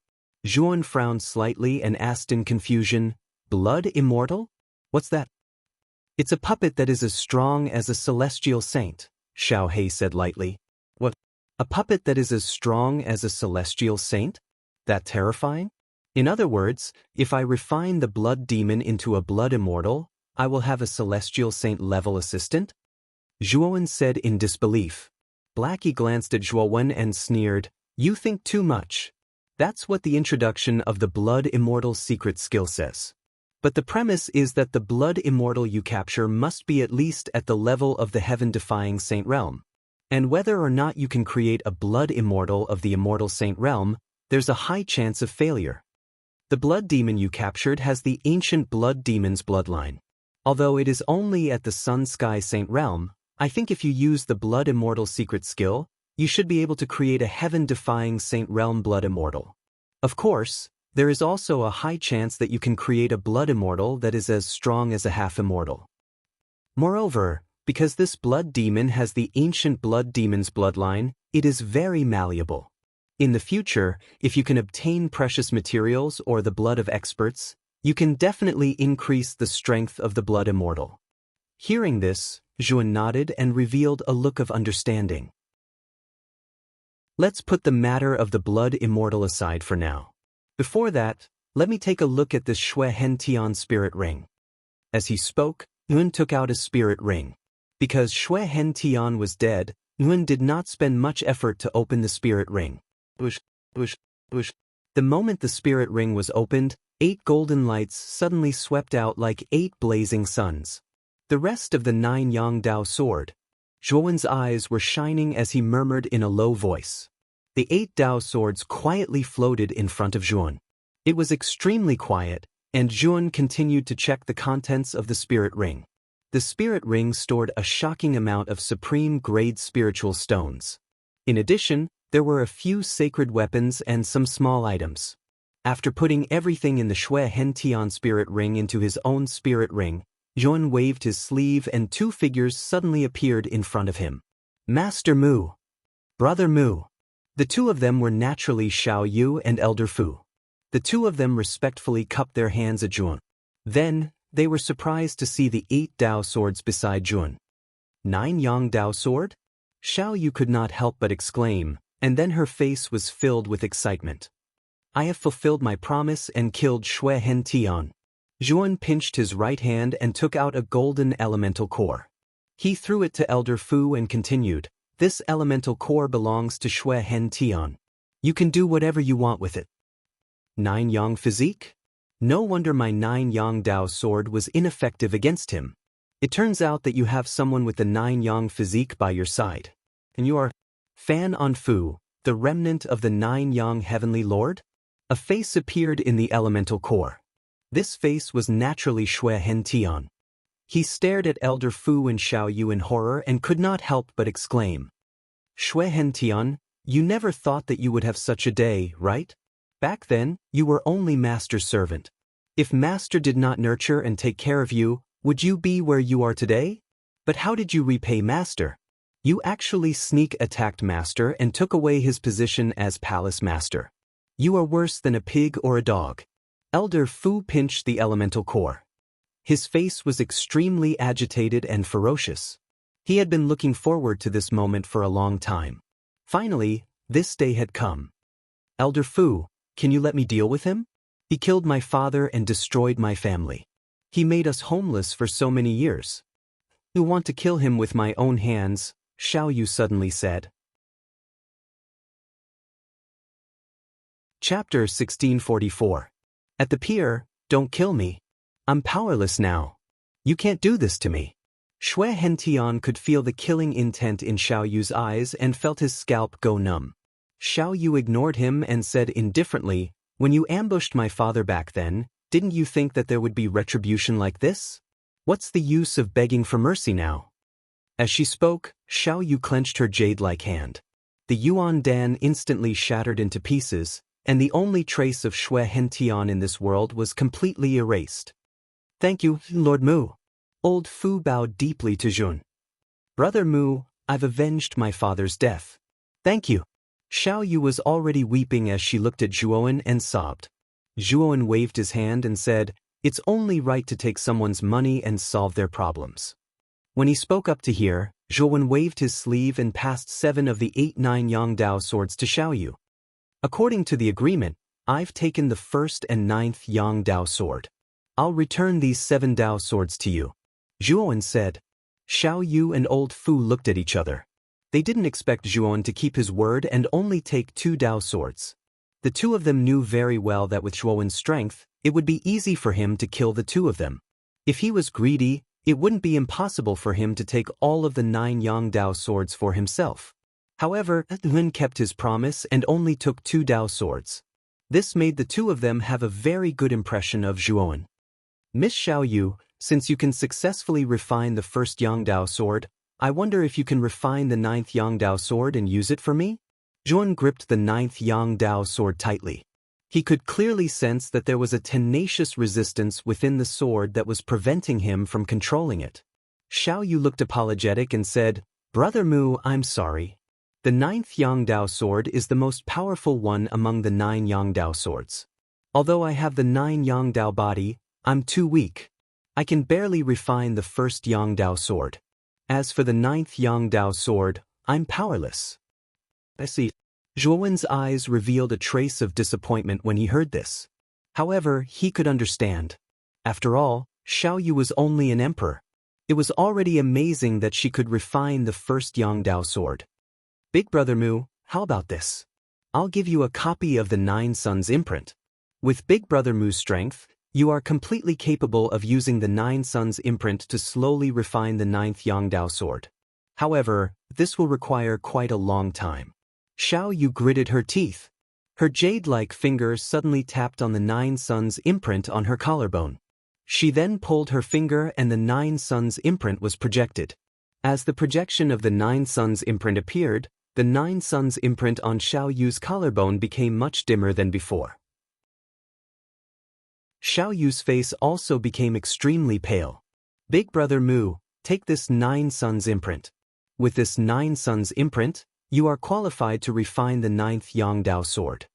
Zhuan frowned slightly and asked in confusion, "Blood immortal? What's that?" "It's a puppet that is as strong as a celestial saint," Xiao He said lightly. "What? A puppet that is as strong as a celestial saint? That terrifying? In other words, if I refine the blood demon into a blood immortal, I will have a celestial saint-level assistant?" Zhuan said in disbelief. Blackie glanced at Zhuan and sneered, "You think too much. That's what the introduction of the blood immortal secret skill says. But the premise is that the blood immortal you capture must be at least at the level of the heaven-defying saint realm. And whether or not you can create a blood immortal of the immortal saint realm, there's a high chance of failure. The blood demon you captured has the ancient blood demon's bloodline. Although it is only at the Sun-Sky Saint realm, I think if you use the blood immortal secret skill, you should be able to create a heaven-defying saint realm blood immortal. Of course, there is also a high chance that you can create a blood immortal that is as strong as a half-immortal. Moreover, because this blood demon has the ancient blood demon's bloodline, it is very malleable. In the future, if you can obtain precious materials or the blood of experts, you can definitely increase the strength of the blood immortal." Hearing this, Zhuan nodded and revealed a look of understanding. Let's put the matter of the blood immortal aside for now. Before that, let me take a look at this Shui Hen Tian spirit ring. As he spoke, Nguyen took out a spirit ring. Because Shui Hen Tian was dead, Nguyen did not spend much effort to open the spirit ring. Bush, bush, bush. The moment the spirit ring was opened, 8 golden lights suddenly swept out like 8 blazing suns. The rest of the 9 Yang Dao sword. Zhuan's eyes were shining as he murmured in a low voice. The 8 Dao swords quietly floated in front of Zhuan. It was extremely quiet, and Zhuan continued to check the contents of the spirit ring. The spirit ring stored a shocking amount of supreme-grade spiritual stones. In addition, there were a few sacred weapons and some small items. After putting everything in the Shui Hen Tian spirit ring into his own spirit ring, Zhuan waved his sleeve and 2 figures suddenly appeared in front of him. Master Mu. Brother Mu. The 2 of them were naturally Xiao Yu and Elder Fu. The 2 of them respectfully cupped their hands at Zhuan. Then, they were surprised to see the 8 Dao swords beside Zhuan. 9 Yang Dao sword? Xiao Yu could not help but exclaim, and then her face was filled with excitement. I have fulfilled my promise and killed Shui Hen Tian. Zhuan pinched his right hand and took out a golden elemental core. He threw it to Elder Fu and continued, "This elemental core belongs to Shui Hen Tian. You can do whatever you want with it." 9 Yang physique? No wonder my 9 Yang Dao sword was ineffective against him. It turns out that you have someone with the 9 Yang physique by your side. And you are Fan On Fu, the remnant of the 9 Yang Heavenly Lord? A face appeared in the elemental core. This face was naturally Shui Hen Tian. He stared at Elder Fu and Xiao Yu in horror and could not help but exclaim. Shui Hen Tian, you never thought that you would have such a day, right? Back then, you were only Master's servant. If Master did not nurture and take care of you, would you be where you are today? But how did you repay Master? You actually sneak attacked Master and took away his position as Palace Master. You are worse than a pig or a dog. Elder Fu pinched the elemental core. His face was extremely agitated and ferocious. He had been looking forward to this moment for a long time. Finally, this day had come. Elder Fu, can you let me deal with him? He killed my father and destroyed my family. He made us homeless for so many years. "I want to kill him with my own hands," Xiao Yu suddenly said. Chapter 1644. At the pier, "Don't kill me. I'm powerless now. You can't do this to me." Xue Hentian could feel the killing intent in Xiao Yu's eyes and felt his scalp go numb. Xiao Yu ignored him and said indifferently, "When you ambushed my father back then, didn't you think that there would be retribution like this? What's the use of begging for mercy now?" As she spoke, Xiao Yu clenched her jade-like hand. The Yuan Dan instantly shattered into pieces, and the only trace of Xue Hentian in this world was completely erased. "Thank you, Lord Mu." Old Fu bowed deeply to Jun. "Brother Mu, I've avenged my father's death." "Thank you." Xiao Yu was already weeping as she looked at Zhuowen and sobbed. Zhuowen waved his hand and said, "It's only right to take someone's money and solve their problems." When he spoke up to hear, Zhuowen waved his sleeve and passed 7 of the 8 9 Dao swords to Xiao Yu. "According to the agreement, I've taken the 1st and 9th Yang Dao sword. I'll return these 7 Dao swords to you," Zhuowen said. Xiao Yu and Old Fu looked at each other. They didn't expect Zhuowen to keep his word and only take 2 Dao swords. The two of them knew very well that with Zhuowen's strength, it would be easy for him to kill the two of them. If he was greedy, it wouldn't be impossible for him to take all of the 9 Yang Dao swords for himself. However, Lin kept his promise and only took 2 Dao swords. This made the two of them have a very good impression of Zhuowen. "Miss Xiao Yu, since you can successfully refine the 1st Yang Dao sword, I wonder if you can refine the 9th Yang Dao sword and use it for me?" Zhuowen gripped the 9th Yang Dao sword tightly. He could clearly sense that there was a tenacious resistance within the sword that was preventing him from controlling it. Xiao Yu looked apologetic and said, "Brother Mu, I'm sorry. The 9th Yang Dao sword is the most powerful one among the 9 Yang Dao swords. Although I have the 9 Yang Dao body, I'm too weak. I can barely refine the 1st Yang Dao sword. As for the 9th Yang Dao sword, I'm powerless." "I see." Zhuowen's eyes revealed a trace of disappointment when he heard this. However, he could understand. After all, Xiao Yu was only an emperor. It was already amazing that she could refine the 1st Yang Dao sword. "Big Brother Mu, how about this? I'll give you a copy of the 9 Suns imprint. With Big Brother Mu's strength, you are completely capable of using the 9 Suns imprint to slowly refine the 9th Yang Dao sword. However, this will require quite a long time." Xiao Yu gritted her teeth. Her jade-like fingers suddenly tapped on the 9 Suns imprint on her collarbone. She then pulled her finger and the 9 Suns imprint was projected. As the projection of the 9 Suns imprint appeared, the 9 Suns imprint on Xiao Yu's collarbone became much dimmer than before. Xiao Yu's face also became extremely pale. "Big Brother Mu, take this 9 Suns imprint. With this 9 Suns imprint, you are qualified to refine the 9th Yang Dao sword."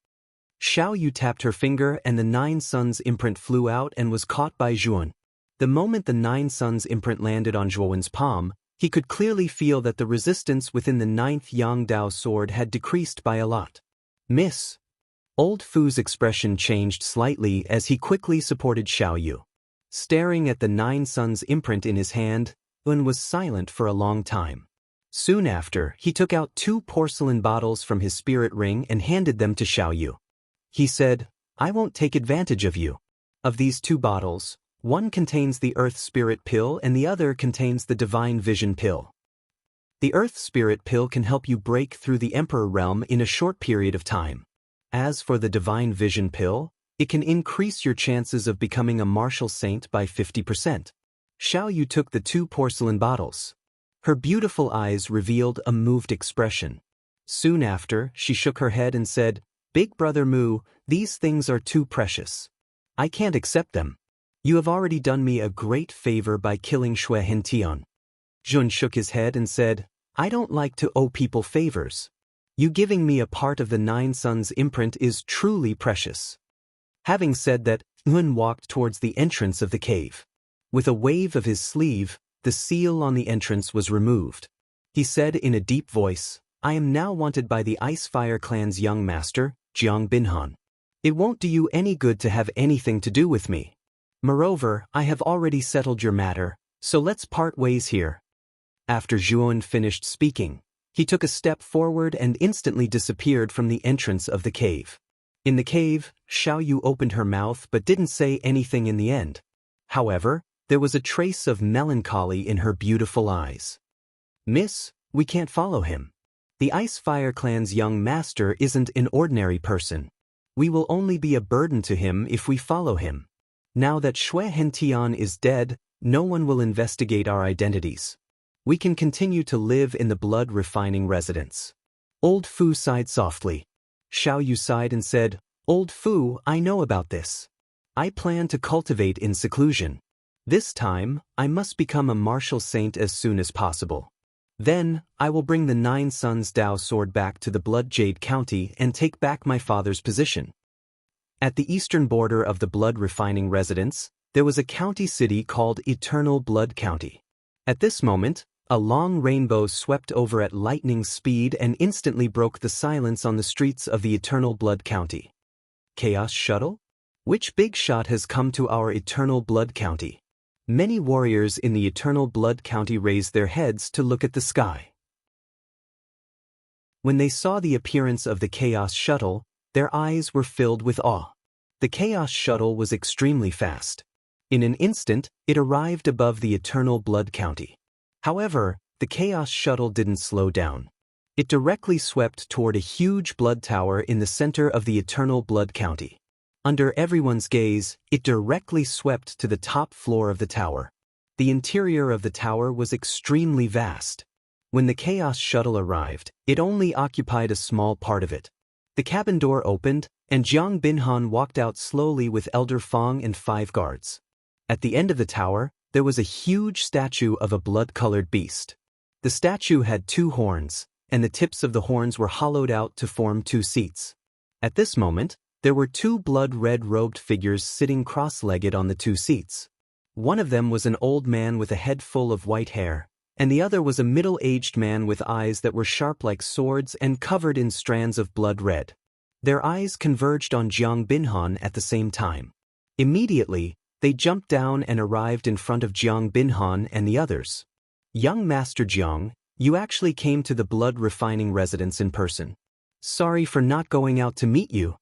Xiao Yu tapped her finger and the 9 Suns imprint flew out and was caught by Zhuowen. The moment the 9 Suns imprint landed on Zhuowen's palm, he could clearly feel that the resistance within the 9th Yang Dao sword had decreased by a lot. "Miss." Old Fu's expression changed slightly as he quickly supported Xiao Yu. Staring at the 9 Suns imprint in his hand, Lin was silent for a long time. Soon after, he took out 2 porcelain bottles from his spirit ring and handed them to Xiao Yu. He said, "I won't take advantage of you. Of these 2 bottles, one contains the Earth Spirit Pill and the other contains the Divine Vision Pill. The Earth Spirit Pill can help you break through the Emperor realm in a short period of time. As for the Divine Vision Pill, it can increase your chances of becoming a martial saint by 50%. Xiao Yu took the 2 porcelain bottles. Her beautiful eyes revealed a moved expression. Soon after, she shook her head and said, "Big Brother Mu, these things are too precious. I can't accept them. You have already done me a great favor by killing Xue Hentian." Jun shook his head and said, "I don't like to owe people favors. You giving me a part of the 9 Suns imprint is truly precious." Having said that, Yun walked towards the entrance of the cave. With a wave of his sleeve, the seal on the entrance was removed. He said in a deep voice, "I am now wanted by the Ice Fire Clan's young master, Jiang Binhan. It won't do you any good to have anything to do with me. Moreover, I have already settled your matter, so let's part ways here." After Zhuan finished speaking, he took a step forward and instantly disappeared from the entrance of the cave. In the cave, Xiaoyu opened her mouth but didn't say anything in the end. However, there was a trace of melancholy in her beautiful eyes. "Miss, we can't follow him. The Ice Fire Clan's young master isn't an ordinary person. We will only be a burden to him if we follow him. Now that Shui Hentian is dead, no one will investigate our identities. We can continue to live in the blood-refining residence." Old Fu sighed softly. Xiaoyu sighed and said, "Old Fu, I know about this. I plan to cultivate in seclusion. This time, I must become a martial saint as soon as possible. Then, I will bring the 9 Sons Dao sword back to the Blood Jade County and take back my father's position." At the eastern border of the blood-refining residence, there was a county city called Eternal Blood County. At this moment, a long rainbow swept over at lightning speed and instantly broke the silence on the streets of the Eternal Blood County. Chaos Shuttle? Which big shot has come to our Eternal Blood County? Many warriors in the Eternal Blood County raised their heads to look at the sky. When they saw the appearance of the Chaos Shuttle, their eyes were filled with awe. The Chaos Shuttle was extremely fast. In an instant, it arrived above the Eternal Blood County. However, the Chaos Shuttle didn't slow down. It directly swept toward a huge blood tower in the center of the Eternal Blood County. Under everyone's gaze, it directly swept to the top floor of the tower. The interior of the tower was extremely vast. When the Chaos Shuttle arrived, it only occupied a small part of it. The cabin door opened, and Jiang Binhan walked out slowly with Elder Fong and 5 guards. At the end of the tower, there was a huge statue of a blood-colored beast. The statue had 2 horns, and the tips of the horns were hollowed out to form 2 seats. At this moment, there were 2 blood-red robed figures sitting cross-legged on the 2 seats. One of them was an old man with a head full of white hair, and the other was a middle-aged man with eyes that were sharp like swords and covered in strands of blood red. Their eyes converged on Jiang Binhan at the same time. Immediately, they jumped down and arrived in front of Jiang Binhan and the others. "Young Master Jiang, you actually came to the blood-refining residence in person. Sorry for not going out to meet you."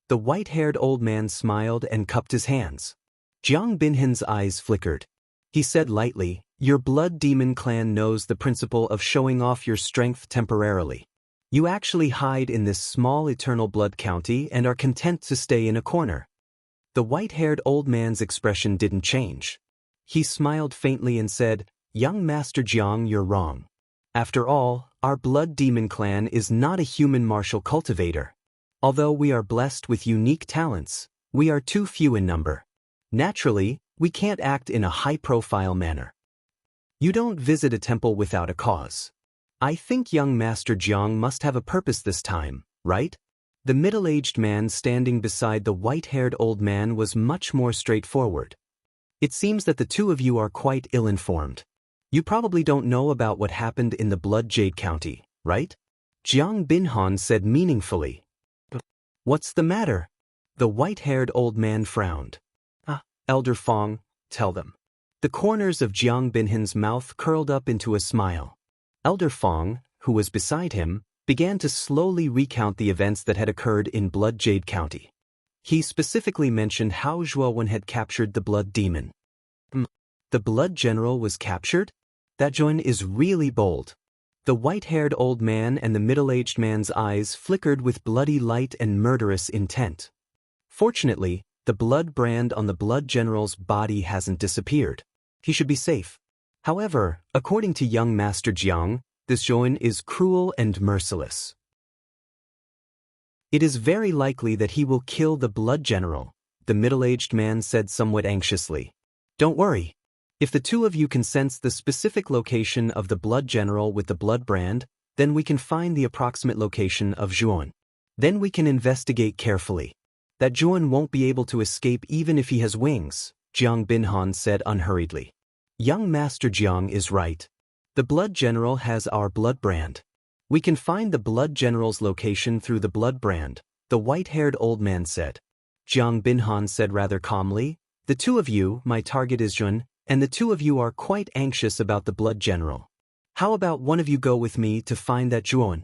The white-haired old man smiled and cupped his hands. Jiang Binhan's eyes flickered. He said lightly, "Your Blood Demon clan knows the principle of showing off your strength temporarily. You actually hide in this small Eternal Blood County and are content to stay in a corner." The white-haired old man's expression didn't change. He smiled faintly and said, "Young Master Jiang, you're wrong. After all, our Blood Demon clan is not a human martial cultivator. Although we are blessed with unique talents, we are too few in number. Naturally, we can't act in a high-profile manner. You don't visit a temple without a cause. I think young Master Jiang must have a purpose this time, right?" The middle-aged man standing beside the white-haired old man was much more straightforward. "It seems that the 2 of you are quite ill-informed. You probably don't know about what happened in the Blood Jade County, right?" Jiang Binhan said meaningfully. "What's the matter?" The white-haired old man frowned. Elder Fong, tell them." The corners of Jiang Binhan's mouth curled up into a smile. Elder Fong, who was beside him, began to slowly recount the events that had occurred in Blood Jade County. He specifically mentioned how Zhuowen had captured the Blood Demon. The Blood General was captured? That Zhuowen is really bold. The white-haired old man and the middle-aged man's eyes flickered with bloody light and murderous intent. Fortunately, the blood brand on the Blood General's body hasn't disappeared. He should be safe. However, according to young Master Jiang, this Zhuowen is cruel and merciless. It is very likely that he will kill the Blood General, the middle-aged man said somewhat anxiously. Don't worry. If the 2 of you can sense the specific location of the Blood General with the blood brand, then we can find the approximate location of Zhuowen. Then we can investigate carefully. That Zhuowen won't be able to escape even if he has wings, Jiang Binhan said unhurriedly. Young Master Jiang is right. The Blood General has our blood brand. We can find the Blood General's location through the blood brand, the white-haired old man said. Jiang Binhan said rather calmly, "The 2 of you, my target is Zhuowen, and the 2 of you are quite anxious about the Blood General. How about one of you go with me to find that Zhuan?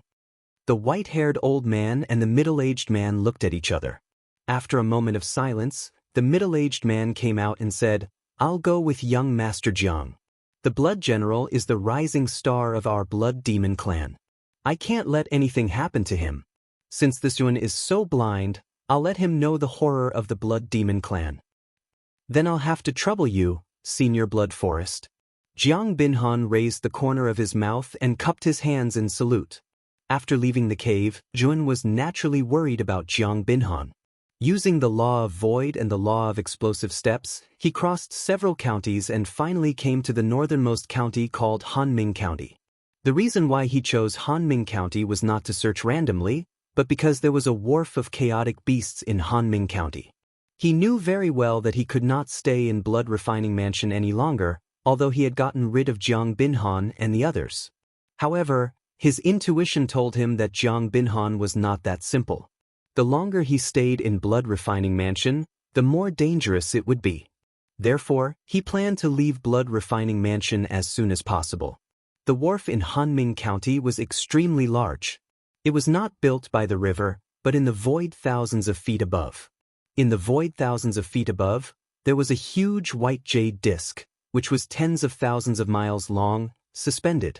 The white-haired old man and the middle-aged man looked at each other. After a moment of silence, the middle-aged man came out and said, I'll go with young Master Jiang. The Blood General is the rising star of our Blood Demon clan. I can't let anything happen to him. Since this Zhuan is so blind, I'll let him know the horror of the Blood Demon clan. Then I'll have to trouble you, Senior Blood Forest. Jiang Binhan raised the corner of his mouth and cupped his hands in salute. After leaving the cave, Zhuan was naturally worried about Jiang Binhan. Using the law of void and the law of explosive steps, he crossed several counties and finally came to the northernmost county called Hanming County. The reason why he chose Hanming County was not to search randomly, but because there was a wharf of chaotic beasts in Hanming County. He knew very well that he could not stay in Blood Refining Mansion any longer, although he had gotten rid of Jiang Binhan and the others. However, his intuition told him that Jiang Binhan was not that simple. The longer he stayed in Blood Refining Mansion, the more dangerous it would be. Therefore, he planned to leave Blood Refining Mansion as soon as possible. The wharf in Hanming County was extremely large. It was not built by the river, but in the void thousands of feet above. In the void thousands of feet above, there was a huge white jade disk, which was tens of thousands of miles long, suspended.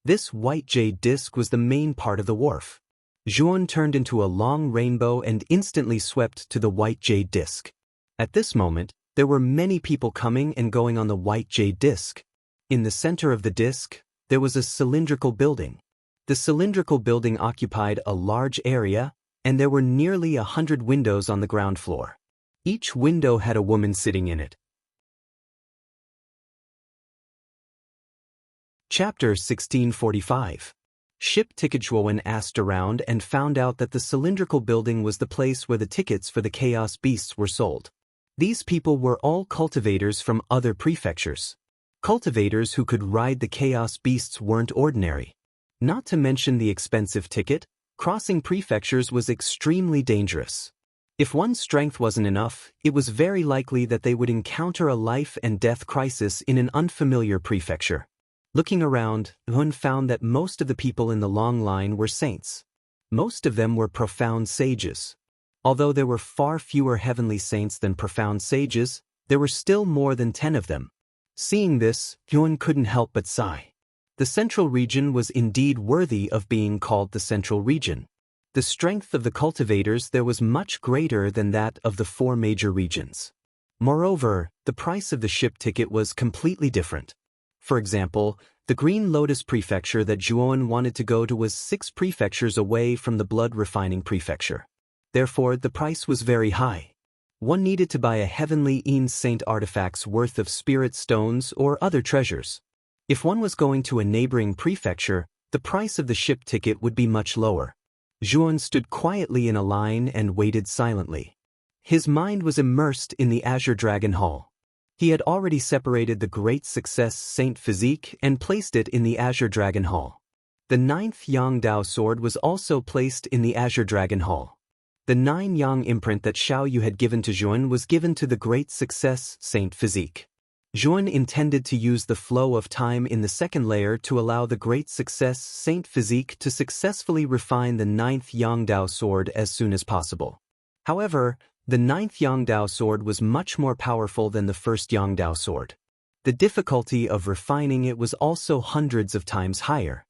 This white jade disk was the main part of the wharf. Zhuan turned into a long rainbow and instantly swept to the white jade disk. At this moment, there were many people coming and going on the white jade disk. In the center of the disk, there was a cylindrical building. The cylindrical building occupied a large area, and there were nearly 100 windows on the ground floor. Each window had a woman sitting in it. Chapter 1645. Ship Ticket. Zhuan asked around and found out that the cylindrical building was the place where the tickets for the Chaos Beasts were sold. These people were all cultivators from other prefectures. Cultivators who could ride the Chaos Beasts weren't ordinary. Not to mention the expensive ticket, crossing prefectures was extremely dangerous. If one's strength wasn't enough, it was very likely that they would encounter a life and death crisis in an unfamiliar prefecture. Looking around, Zhuan found that most of the people in the long line were saints. Most of them were profound sages. Although there were far fewer heavenly saints than profound sages, there were still more than 10 of them. Seeing this, Zhuan couldn't help but sigh. The Central Region was indeed worthy of being called the Central Region. The strength of the cultivators there was much greater than that of the 4 major regions. Moreover, the price of the ship ticket was completely different. For example, the Green Lotus Prefecture that Zhuan wanted to go to was 6 prefectures away from the Blood Refining Prefecture. Therefore, the price was very high. One needed to buy a heavenly saint artifacts worth of spirit stones or other treasures. If one was going to a neighboring prefecture, the price of the ship ticket would be much lower. Zhuan stood quietly in a line and waited silently. His mind was immersed in the Azure Dragon Hall. He had already separated the Great Success Saint Physique and placed it in the Azure Dragon Hall. The 9th Yang Dao sword was also placed in the Azure Dragon Hall. The 9 Yang imprint that Xiao Yu had given to Zhuan was given to the Great Success Saint Physique. Zhuan intended to use the flow of time in the second layer to allow the Great Success Saint Physique to successfully refine the 9th Yang Dao sword as soon as possible. However, the 9th Yang Dao sword was much more powerful than the 1st Yang Dao sword. The difficulty of refining it was also hundreds of times higher.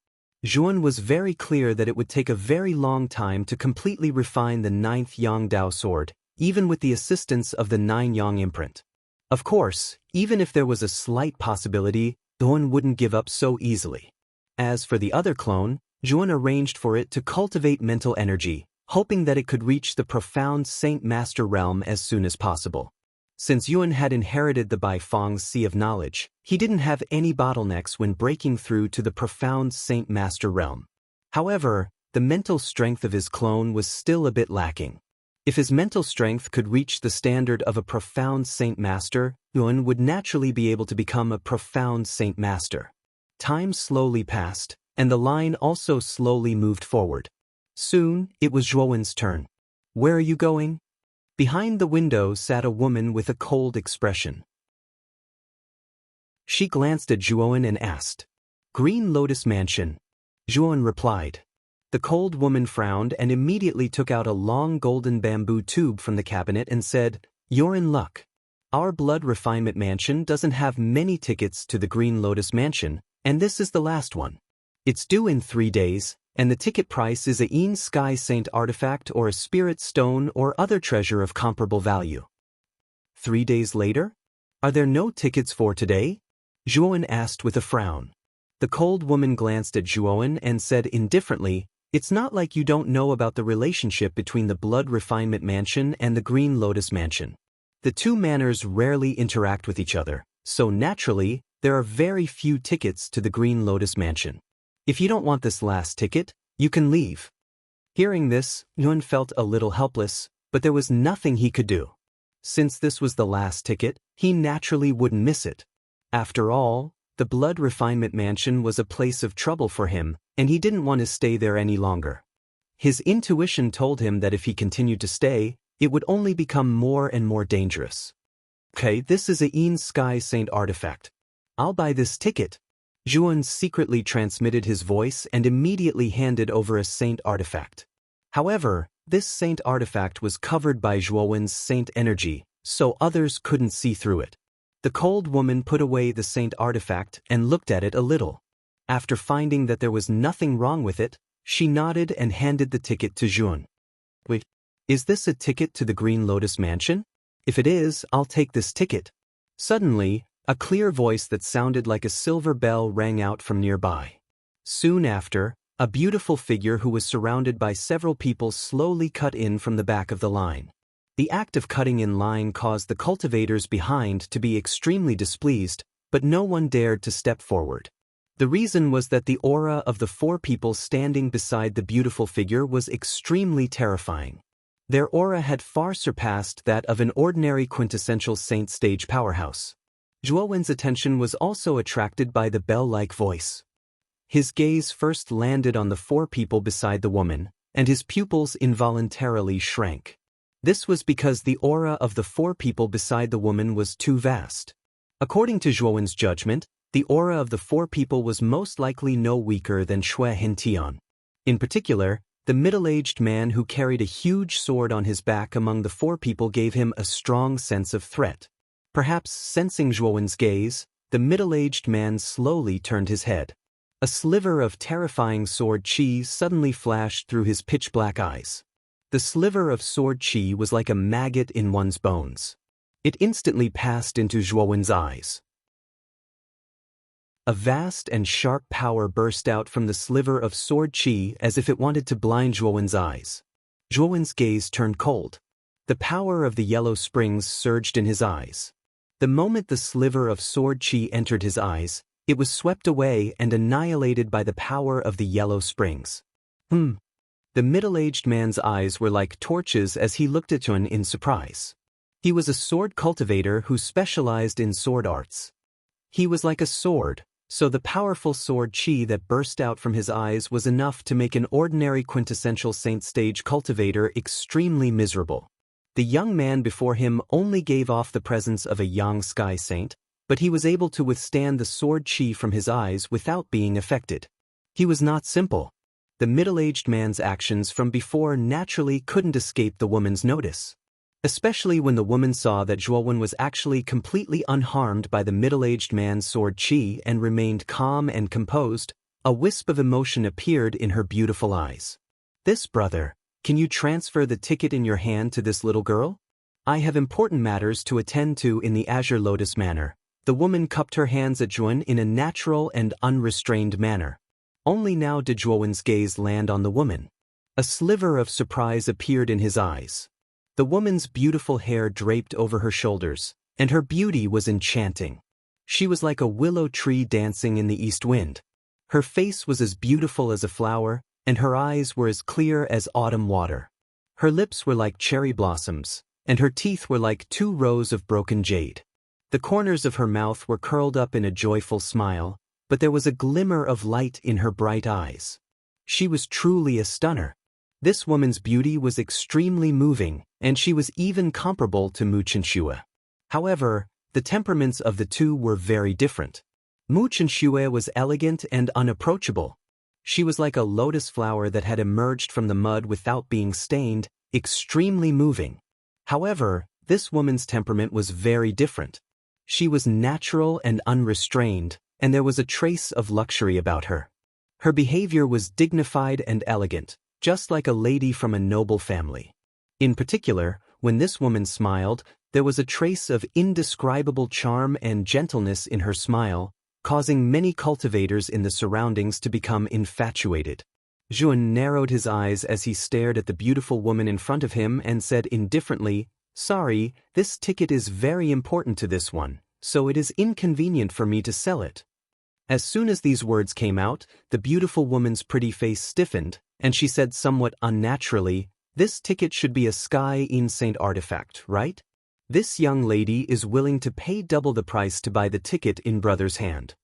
Zhuan was very clear that it would take a very long time to completely refine the 9th Yang Dao sword, even with the assistance of the 9 Yang imprint. Of course, even if there was a slight possibility, Zhuan wouldn't give up so easily. As for the other clone, Zhuan arranged for it to cultivate mental energy, hoping that it could reach the profound Saint Master realm as soon as possible. Since Yuan had inherited the Baifeng's Sea of Knowledge, he didn't have any bottlenecks when breaking through to the profound Saint Master realm. However, the mental strength of his clone was still a bit lacking. If his mental strength could reach the standard of a profound Saint Master, Yuan would naturally be able to become a profound Saint Master. Time slowly passed, and the line also slowly moved forward. Soon, it was Zhuan's turn. "Where are you going?" Behind the window sat a woman with a cold expression. She glanced at Zhuan and asked, Green Lotus Mansion. Zhuan replied. The cold woman frowned and immediately took out a long golden bamboo tube from the cabinet and said, "You're in luck. Our blood refinement mansion doesn't have many tickets to the Green Lotus Mansion, and this is the last one. It's due in 3 days, and the ticket price is a Een Sky Saint artifact or a spirit stone or other treasure of comparable value." 3 days later? Are there no tickets for today? Zhuan asked with a frown. The cold woman glanced at Zhuan and said indifferently, "It's not like you don't know about the relationship between the Blood Refinement Mansion and the Green Lotus Mansion. The two manors rarely interact with each other, so naturally, there are very few tickets to the Green Lotus Mansion. If you don't want this last ticket, you can leave." Hearing this, Yuan felt a little helpless, but there was nothing he could do. Since this was the last ticket, he naturally wouldn't miss it. After all, the Blood Refinement Mansion was a place of trouble for him, and he didn't want to stay there any longer. His intuition told him that if he continued to stay, it would only become more and more dangerous. "Okay, this is a Een Sky Saint artifact. I'll buy this ticket." Zhuan secretly transmitted his voice and immediately handed over a saint artifact. However, this saint artifact was covered by Zhuan's saint energy, so others couldn't see through it. The cold woman put away the saint artifact and looked at it a little. After finding that there was nothing wrong with it, she nodded and handed the ticket to Zhuan. "Wait, is this a ticket to the Green Lotus Mansion? If it is, I'll take this ticket." Suddenly, a clear voice that sounded like a silver bell rang out from nearby. Soon after, a beautiful figure who was surrounded by several people slowly cut in from the back of the line. The act of cutting in line caused the cultivators behind to be extremely displeased, but no one dared to step forward. The reason was that the aura of the 4 people standing beside the beautiful figure was extremely terrifying. Their aura had far surpassed that of an ordinary quintessential saint stage powerhouse. Zhuowen's attention was also attracted by the bell-like voice. His gaze first landed on the 4 people beside the woman, and his pupils involuntarily shrank. This was because the aura of the 4 people beside the woman was too vast. According to Zhuowen's judgment, the aura of the 4 people was most likely no weaker than Shui Hintian. In particular, the middle-aged man who carried a huge sword on his back among the 4 people gave him a strong sense of threat. Perhaps sensing Zhuowen's gaze, the middle-aged man slowly turned his head. A sliver of terrifying sword chi suddenly flashed through his pitch-black eyes. The sliver of sword chi was like a maggot in one's bones. It instantly passed into Zhuowen's eyes. A vast and sharp power burst out from the sliver of sword chi as if it wanted to blind Zhuowen's eyes. Zhuowen's gaze turned cold. The power of the yellow springs surged in his eyes. The moment the sliver of sword chi entered his eyes, it was swept away and annihilated by the power of the yellow springs. The middle-aged man's eyes were like torches as he looked at Yuan in surprise. He was a sword cultivator who specialized in sword arts. He was like a sword, so the powerful sword chi that burst out from his eyes was enough to make an ordinary quintessential saint stage cultivator extremely miserable. The young man before him only gave off the presence of a Yang Sky Saint, but he was able to withstand the sword chi from his eyes without being affected. He was not simple. The middle-aged man's actions from before naturally couldn't escape the woman's notice. Especially when the woman saw that Zhuowen was actually completely unharmed by the middle-aged man's sword chi and remained calm and composed, a wisp of emotion appeared in her beautiful eyes. "This brother, can you transfer the ticket in your hand to this little girl? I have important matters to attend to in the Azure Lotus manner." The woman cupped her hands at Zhuowen in a natural and unrestrained manner. Only now did Zhuowen's gaze land on the woman. A sliver of surprise appeared in his eyes. The woman's beautiful hair draped over her shoulders, and her beauty was enchanting. She was like a willow tree dancing in the east wind. Her face was as beautiful as a flower, and her eyes were as clear as autumn water. Her lips were like cherry blossoms, and her teeth were like 2 rows of broken jade. The corners of her mouth were curled up in a joyful smile, but there was a glimmer of light in her bright eyes. She was truly a stunner. This woman's beauty was extremely moving, and she was even comparable to Mu Chenxue. However, the temperaments of the two were very different. Mu Chenxue was elegant and unapproachable. She was like a lotus flower that had emerged from the mud without being stained, extremely moving. However, this woman's temperament was very different. She was natural and unrestrained, and there was a trace of luxury about her. Her behavior was dignified and elegant, just like a lady from a noble family. In particular, when this woman smiled, there was a trace of indescribable charm and gentleness in her smile, causing many cultivators in the surroundings to become infatuated. Zhuan narrowed his eyes as he stared at the beautiful woman in front of him and said indifferently, "Sorry, this ticket is very important to this one, so it is inconvenient for me to sell it." As soon as these words came out, the beautiful woman's pretty face stiffened, and she said somewhat unnaturally, "This ticket should be a Sky in Saint artifact, right? This young lady is willing to pay double the price to buy the ticket in brother's hand.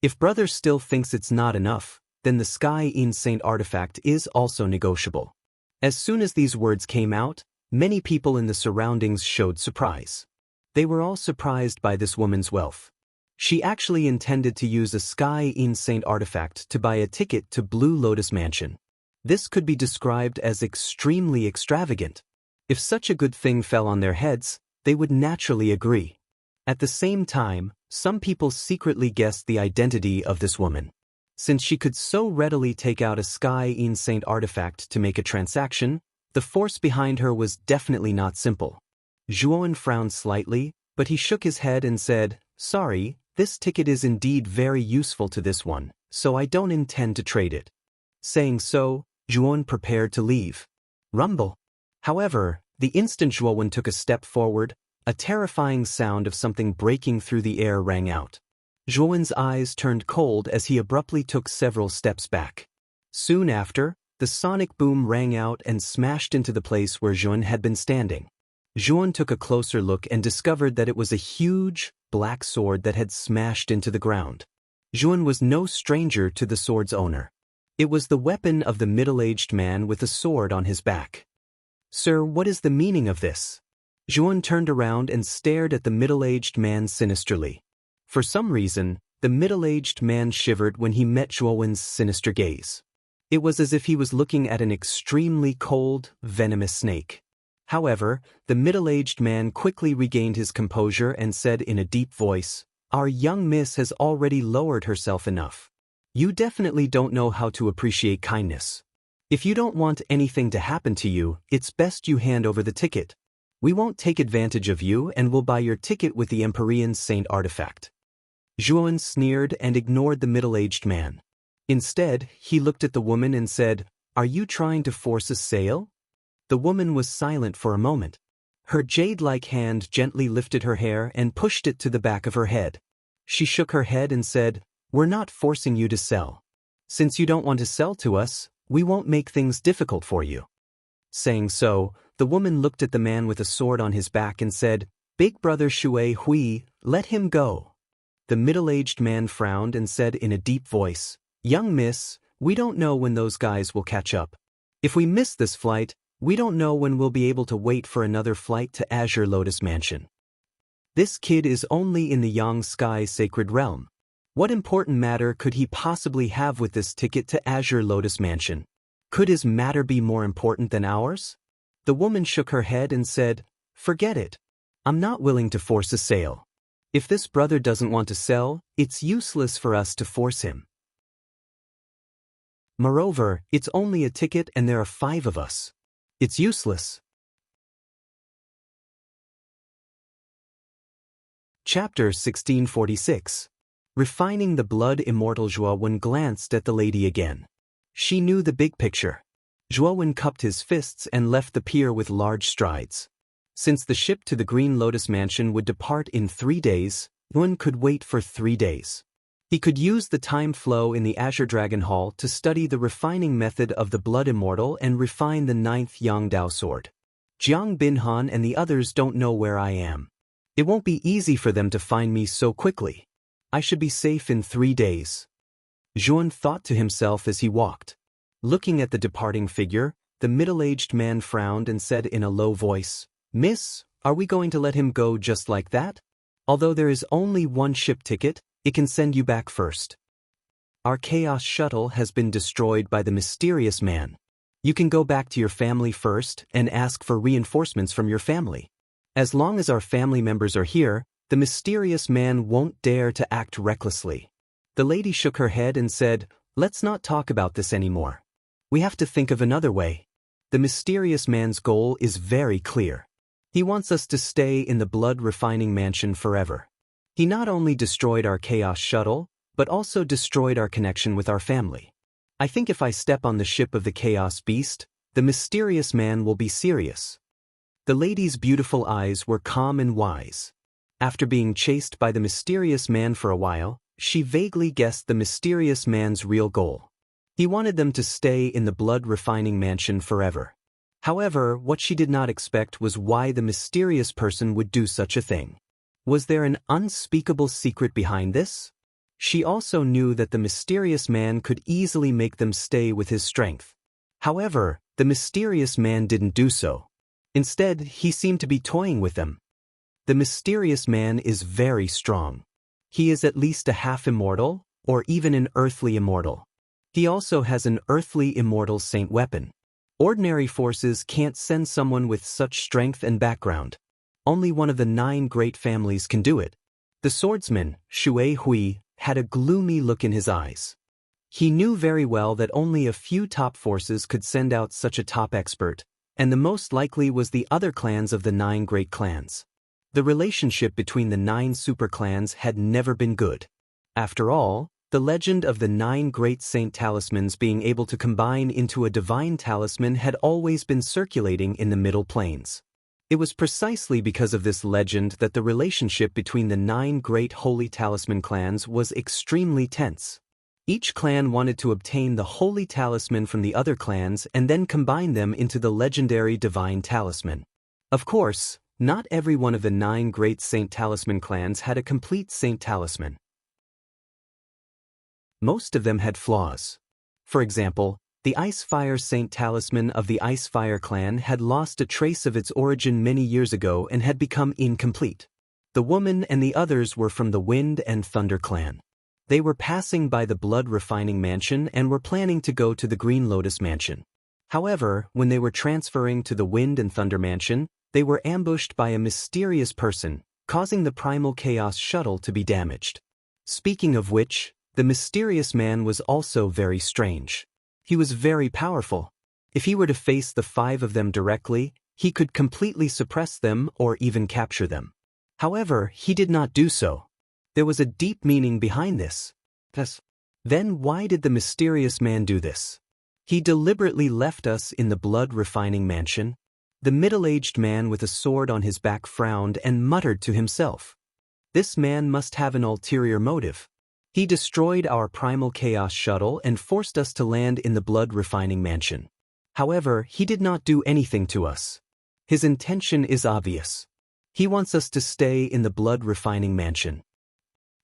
If brother still thinks it's not enough, then the Sky in Saint artifact is also negotiable." As soon as these words came out, many people in the surroundings showed surprise. They were all surprised by this woman's wealth. She actually intended to use a Sky in Saint artifact to buy a ticket to Blue Lotus Mansion. This could be described as extremely extravagant. If such a good thing fell on their heads, they would naturally agree. At the same time, some people secretly guessed the identity of this woman. Since she could so readily take out a Sky in Saint artifact to make a transaction, the force behind her was definitely not simple. Zhuan frowned slightly, but he shook his head and said, "Sorry, this ticket is indeed very useful to this one, so I don't intend to trade it." Saying so, Zhuan prepared to leave. Rumble. However, the instant Zhuan took a step forward, a terrifying sound of something breaking through the air rang out. Zhuan's eyes turned cold as he abruptly took several steps back. Soon after, the sonic boom rang out and smashed into the place where Zhuan had been standing. Zhuan took a closer look and discovered that it was a huge, black sword that had smashed into the ground. Zhuan was no stranger to the sword's owner. It was the weapon of the middle-aged man with a sword on his back. "Sir, what is the meaning of this?" Zhuan turned around and stared at the middle-aged man sinisterly. For some reason, the middle-aged man shivered when he met Zhuan's sinister gaze. It was as if he was looking at an extremely cold, venomous snake. However, the middle-aged man quickly regained his composure and said in a deep voice, "Our young miss has already lowered herself enough. You definitely don't know how to appreciate kindness. If you don't want anything to happen to you, it's best you hand over the ticket. We won't take advantage of you and will buy your ticket with the Empyrean Saint artifact." Zhuan sneered and ignored the middle-aged man. Instead, he looked at the woman and said, "Are you trying to force a sale?" The woman was silent for a moment. Her jade-like hand gently lifted her hair and pushed it to the back of her head. She shook her head and said, "We're not forcing you to sell. Since you don't want to sell to us, we won't make things difficult for you." Saying so, the woman looked at the man with a sword on his back and said, "Big brother Shui Hui, let him go." The middle-aged man frowned and said in a deep voice, "Young miss, we don't know when those guys will catch up. If we miss this flight, we don't know when we'll be able to wait for another flight to Azure Lotus Mansion. This kid is only in the Yang Sky Sacred Realm. What important matter could he possibly have with this ticket to Azure Lotus Mansion? Could his matter be more important than ours?" The woman shook her head and said, "Forget it. I'm not willing to force a sale. If this brother doesn't want to sell, it's useless for us to force him. Moreover, it's only a ticket and there are 5 of us. It's useless." Chapter 1646. Refining the Blood. Immortal Zhuan glanced at the lady again. She knew the big picture. Zhuan cupped his fists and left the pier with large strides. Since the ship to the Green Lotus Mansion would depart in 3 days, Zhuan could wait for 3 days. He could use the time flow in the Azure Dragon Hall to study the refining method of the Blood Immortal and refine the 9th Yangdao sword. Jiang Binhan and the others don't know where I am. It won't be easy for them to find me so quickly. I should be safe in 3 days. Zhuan thought to himself as he walked. Looking at the departing figure, the middle-aged man frowned and said in a low voice, "Miss, are we going to let him go just like that?" Although there is only one ship ticket, it can send you back first. Our chaos shuttle has been destroyed by the mysterious man. You can go back to your family first and ask for reinforcements from your family. As long as our family members are here, the mysterious man won't dare to act recklessly. The lady shook her head and said, "Let's not talk about this anymore. We have to think of another way." The mysterious man's goal is very clear. He wants us to stay in the blood-refining mansion forever. He not only destroyed our chaos shuttle, but also destroyed our connection with our family. I think if I step on the ship of the chaos beast, the mysterious man will be serious. The lady's beautiful eyes were calm and wise. After being chased by the mysterious man for a while, she vaguely guessed the mysterious man's real goal. He wanted them to stay in the blood-refining mansion forever. However, what she did not expect was why the mysterious person would do such a thing. Was there an unspeakable secret behind this? She also knew that the mysterious man could easily make them stay with his strength. However, the mysterious man didn't do so. Instead, he seemed to be toying with them. The mysterious man is very strong. He is at least a half-immortal, or even an earthly immortal. He also has an earthly immortal saint weapon. Ordinary forces can't send someone with such strength and background. Only one of the 9 great families can do it. The swordsman, Shui Hui, had a gloomy look in his eyes. He knew very well that only a few top forces could send out such a top expert, and the most likely was the other clans of the 9 great clans. The relationship between the 9 super clans had never been good. After all, the legend of the 9 great saint talismans being able to combine into a divine talisman had always been circulating in the Middle Plains. It was precisely because of this legend that the relationship between the 9 great holy talisman clans was extremely tense. Each clan wanted to obtain the holy talisman from the other clans and then combine them into the legendary divine talisman. Of course, not every one of the 9 great saint talisman clans had a complete saint talisman. Most of them had flaws. For example, the Ice-Fire Saint Talisman of the Ice-Fire clan had lost a trace of its origin many years ago and had become incomplete. The woman and the others were from the Wind and Thunder clan. They were passing by the blood-refining mansion and were planning to go to the Green Lotus mansion. However, when they were transferring to the Wind and Thunder mansion, they were ambushed by a mysterious person, causing the Primal Chaos shuttle to be damaged. Speaking of which, the mysterious man was also very strange. He was very powerful. If he were to face the 5 of them directly, he could completely suppress them or even capture them. However, he did not do so. There was a deep meaning behind this. Then why did the mysterious man do this? He deliberately left us in the blood-refining mansion. The middle-aged man with a sword on his back frowned and muttered to himself. This man must have an ulterior motive. He destroyed our Primal Chaos shuttle and forced us to land in the blood-refining mansion. However, he did not do anything to us. His intention is obvious. He wants us to stay in the blood-refining mansion.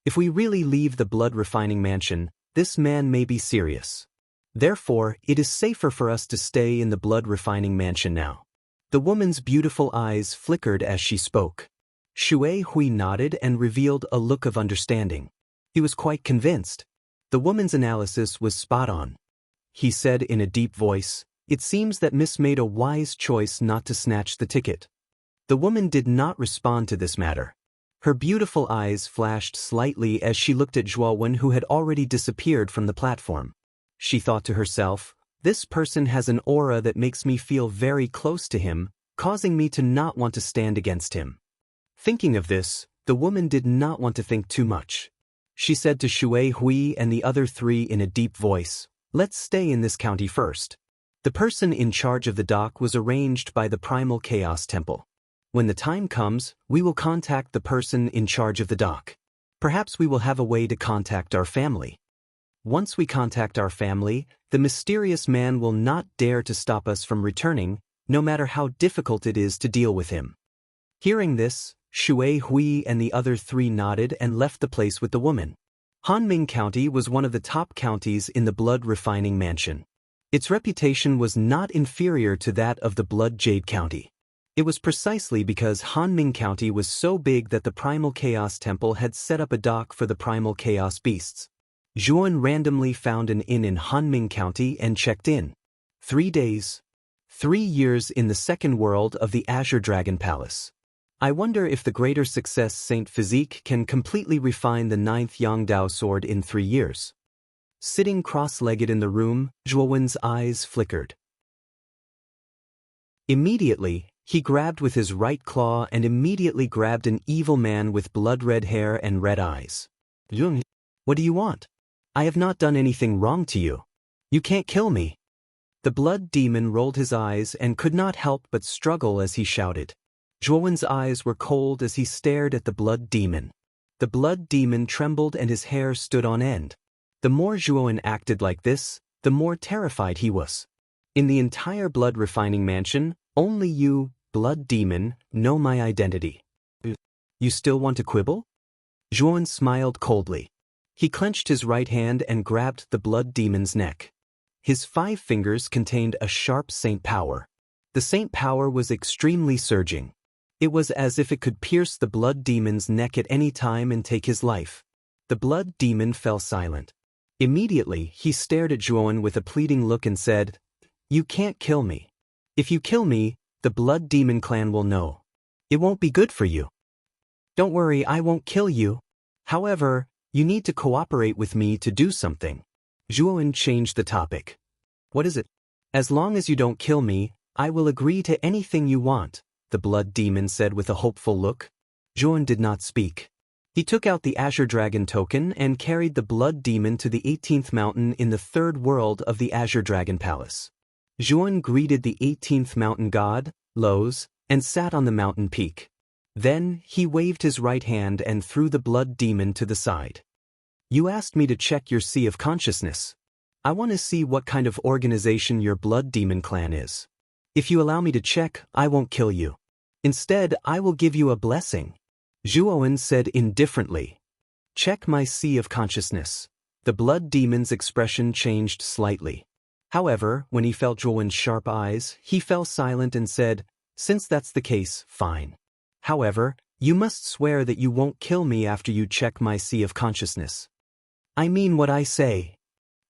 If we really leave the blood-refining mansion, this man may be serious. Therefore, it is safer for us to stay in the blood-refining mansion now. The woman's beautiful eyes flickered as she spoke. Shui Hui nodded and revealed a look of understanding. He was quite convinced. The woman's analysis was spot on. He said in a deep voice, "It seems that Miss made a wise choice not to snatch the ticket." The woman did not respond to this matter. Her beautiful eyes flashed slightly as she looked at Zhuowen, who had already disappeared from the platform. She thought to herself, "This person has an aura that makes me feel very close to him, causing me to not want to stand against him." Thinking of this, the woman did not want to think too much. She said to Shui Hui and the other 3 in a deep voice, "Let's stay in this county first." The person in charge of the dock was arranged by the Primal Chaos Temple. When the time comes, we will contact the person in charge of the dock. Perhaps we will have a way to contact our family. Once we contact our family, the mysterious man will not dare to stop us from returning, no matter how difficult it is to deal with him. Hearing this, Shui Hui and the other 3 nodded and left the place with the woman. Hanming County was one of the top counties in the blood-refining mansion. Its reputation was not inferior to that of the Blood Jade County. It was precisely because Hanming County was so big that the Primal Chaos Temple had set up a dock for the Primal Chaos Beasts. Zhuan randomly found an inn in Hanming County and checked in. 3 days. 3 years in the second world of the Azure Dragon Palace. I wonder if the greater success Saint Physique can completely refine the 9th Yangdao sword in 3 years. Sitting cross-legged in the room, Zhuowen's eyes flickered. Immediately, he grabbed with his right claw and immediately grabbed an evil man with blood-red hair and red eyes. Zhuang, what do you want? I have not done anything wrong to you. You can't kill me. The blood demon rolled his eyes and could not help but struggle as he shouted. Zhuowen's eyes were cold as he stared at the blood demon. The blood demon trembled and his hair stood on end. The more Zhuowen acted like this, the more terrified he was. In the entire blood refining mansion, only you, blood demon, know my identity. You still want to quibble? Zhuowen smiled coldly. He clenched his right hand and grabbed the blood demon's neck. His 5 fingers contained a sharp saint power. The saint power was extremely surging. It was as if it could pierce the blood demon's neck at any time and take his life. The blood demon fell silent. Immediately, he stared at Zhuowen with a pleading look and said, "You can't kill me. If you kill me, the blood demon clan will know. It won't be good for you. Don't worry, I won't kill you. However, you need to cooperate with me to do something." Zhuowen changed the topic. "What is it?" "As long as you don't kill me, I will agree to anything you want," the blood demon said with a hopeful look. Zhuowen did not speak. He took out the Azure Dragon token and carried the blood demon to the 18th mountain in the 3rd world of the Azure Dragon Palace. Zhuowen greeted the 18th mountain god, Loz, and sat on the mountain peak. Then, he waved his right hand and threw the blood demon to the side. "You asked me to check your sea of consciousness. I want to see what kind of organization your blood demon clan is. If you allow me to check, I won't kill you. Instead, I will give you a blessing," Zhuowen said indifferently. "Check my sea of consciousness." The blood demon's expression changed slightly. However, when he felt Zhuowen's sharp eyes, he fell silent and said, "Since that's the case, fine. However, you must swear that you won't kill me after you check my sea of consciousness." "I mean what I say,"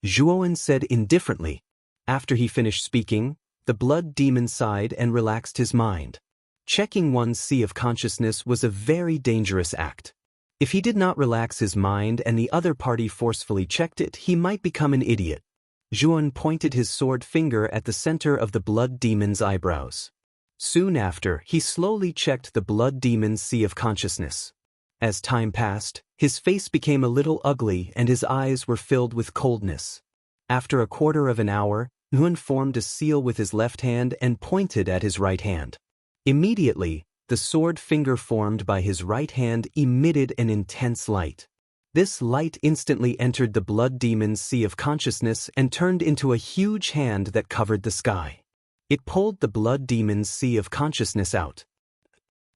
Zhuowen said indifferently. After he finished speaking, the blood demon sighed and relaxed his mind. Checking one's sea of consciousness was a very dangerous act. If he did not relax his mind and the other party forcefully checked it, he might become an idiot. Zhuowen pointed his sword finger at the center of the blood demon's eyebrows. Soon after, he slowly checked the blood demon's sea of consciousness. As time passed, his face became a little ugly and his eyes were filled with coldness. After a quarter of an hour, Zhuowen formed a seal with his left hand and pointed at his right hand. Immediately, the sword finger formed by his right hand emitted an intense light. This light instantly entered the blood demon's sea of consciousness and turned into a huge hand that covered the sky. It pulled the blood demon's sea of consciousness out.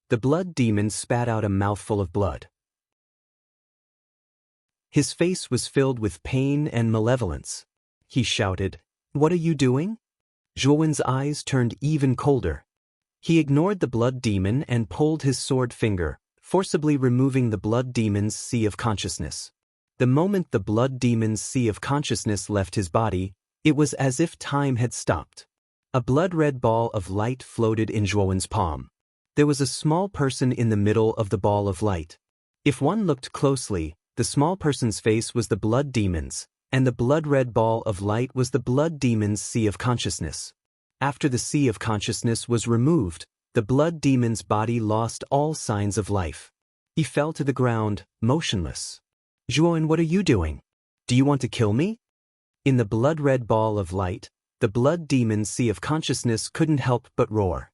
The blood demon spat out a mouthful of blood. His face was filled with pain and malevolence. He shouted, "What are you doing?" Zhuowen's eyes turned even colder. He ignored the blood demon and pulled his sword finger, forcibly removing the blood demon's sea of consciousness. The moment the blood demon's sea of consciousness left his body, it was as if time had stopped. A blood-red ball of light floated in Zhuowen's palm. There was a small person in the middle of the ball of light. If one looked closely, the small person's face was the blood demon's, and the blood-red ball of light was the blood demon's sea of consciousness. After the sea of consciousness was removed, the blood demon's body lost all signs of life. He fell to the ground, motionless. "Zhuowen, what are you doing? Do you want to kill me?" In the blood-red ball of light, the blood demon's sea of consciousness couldn't help but roar.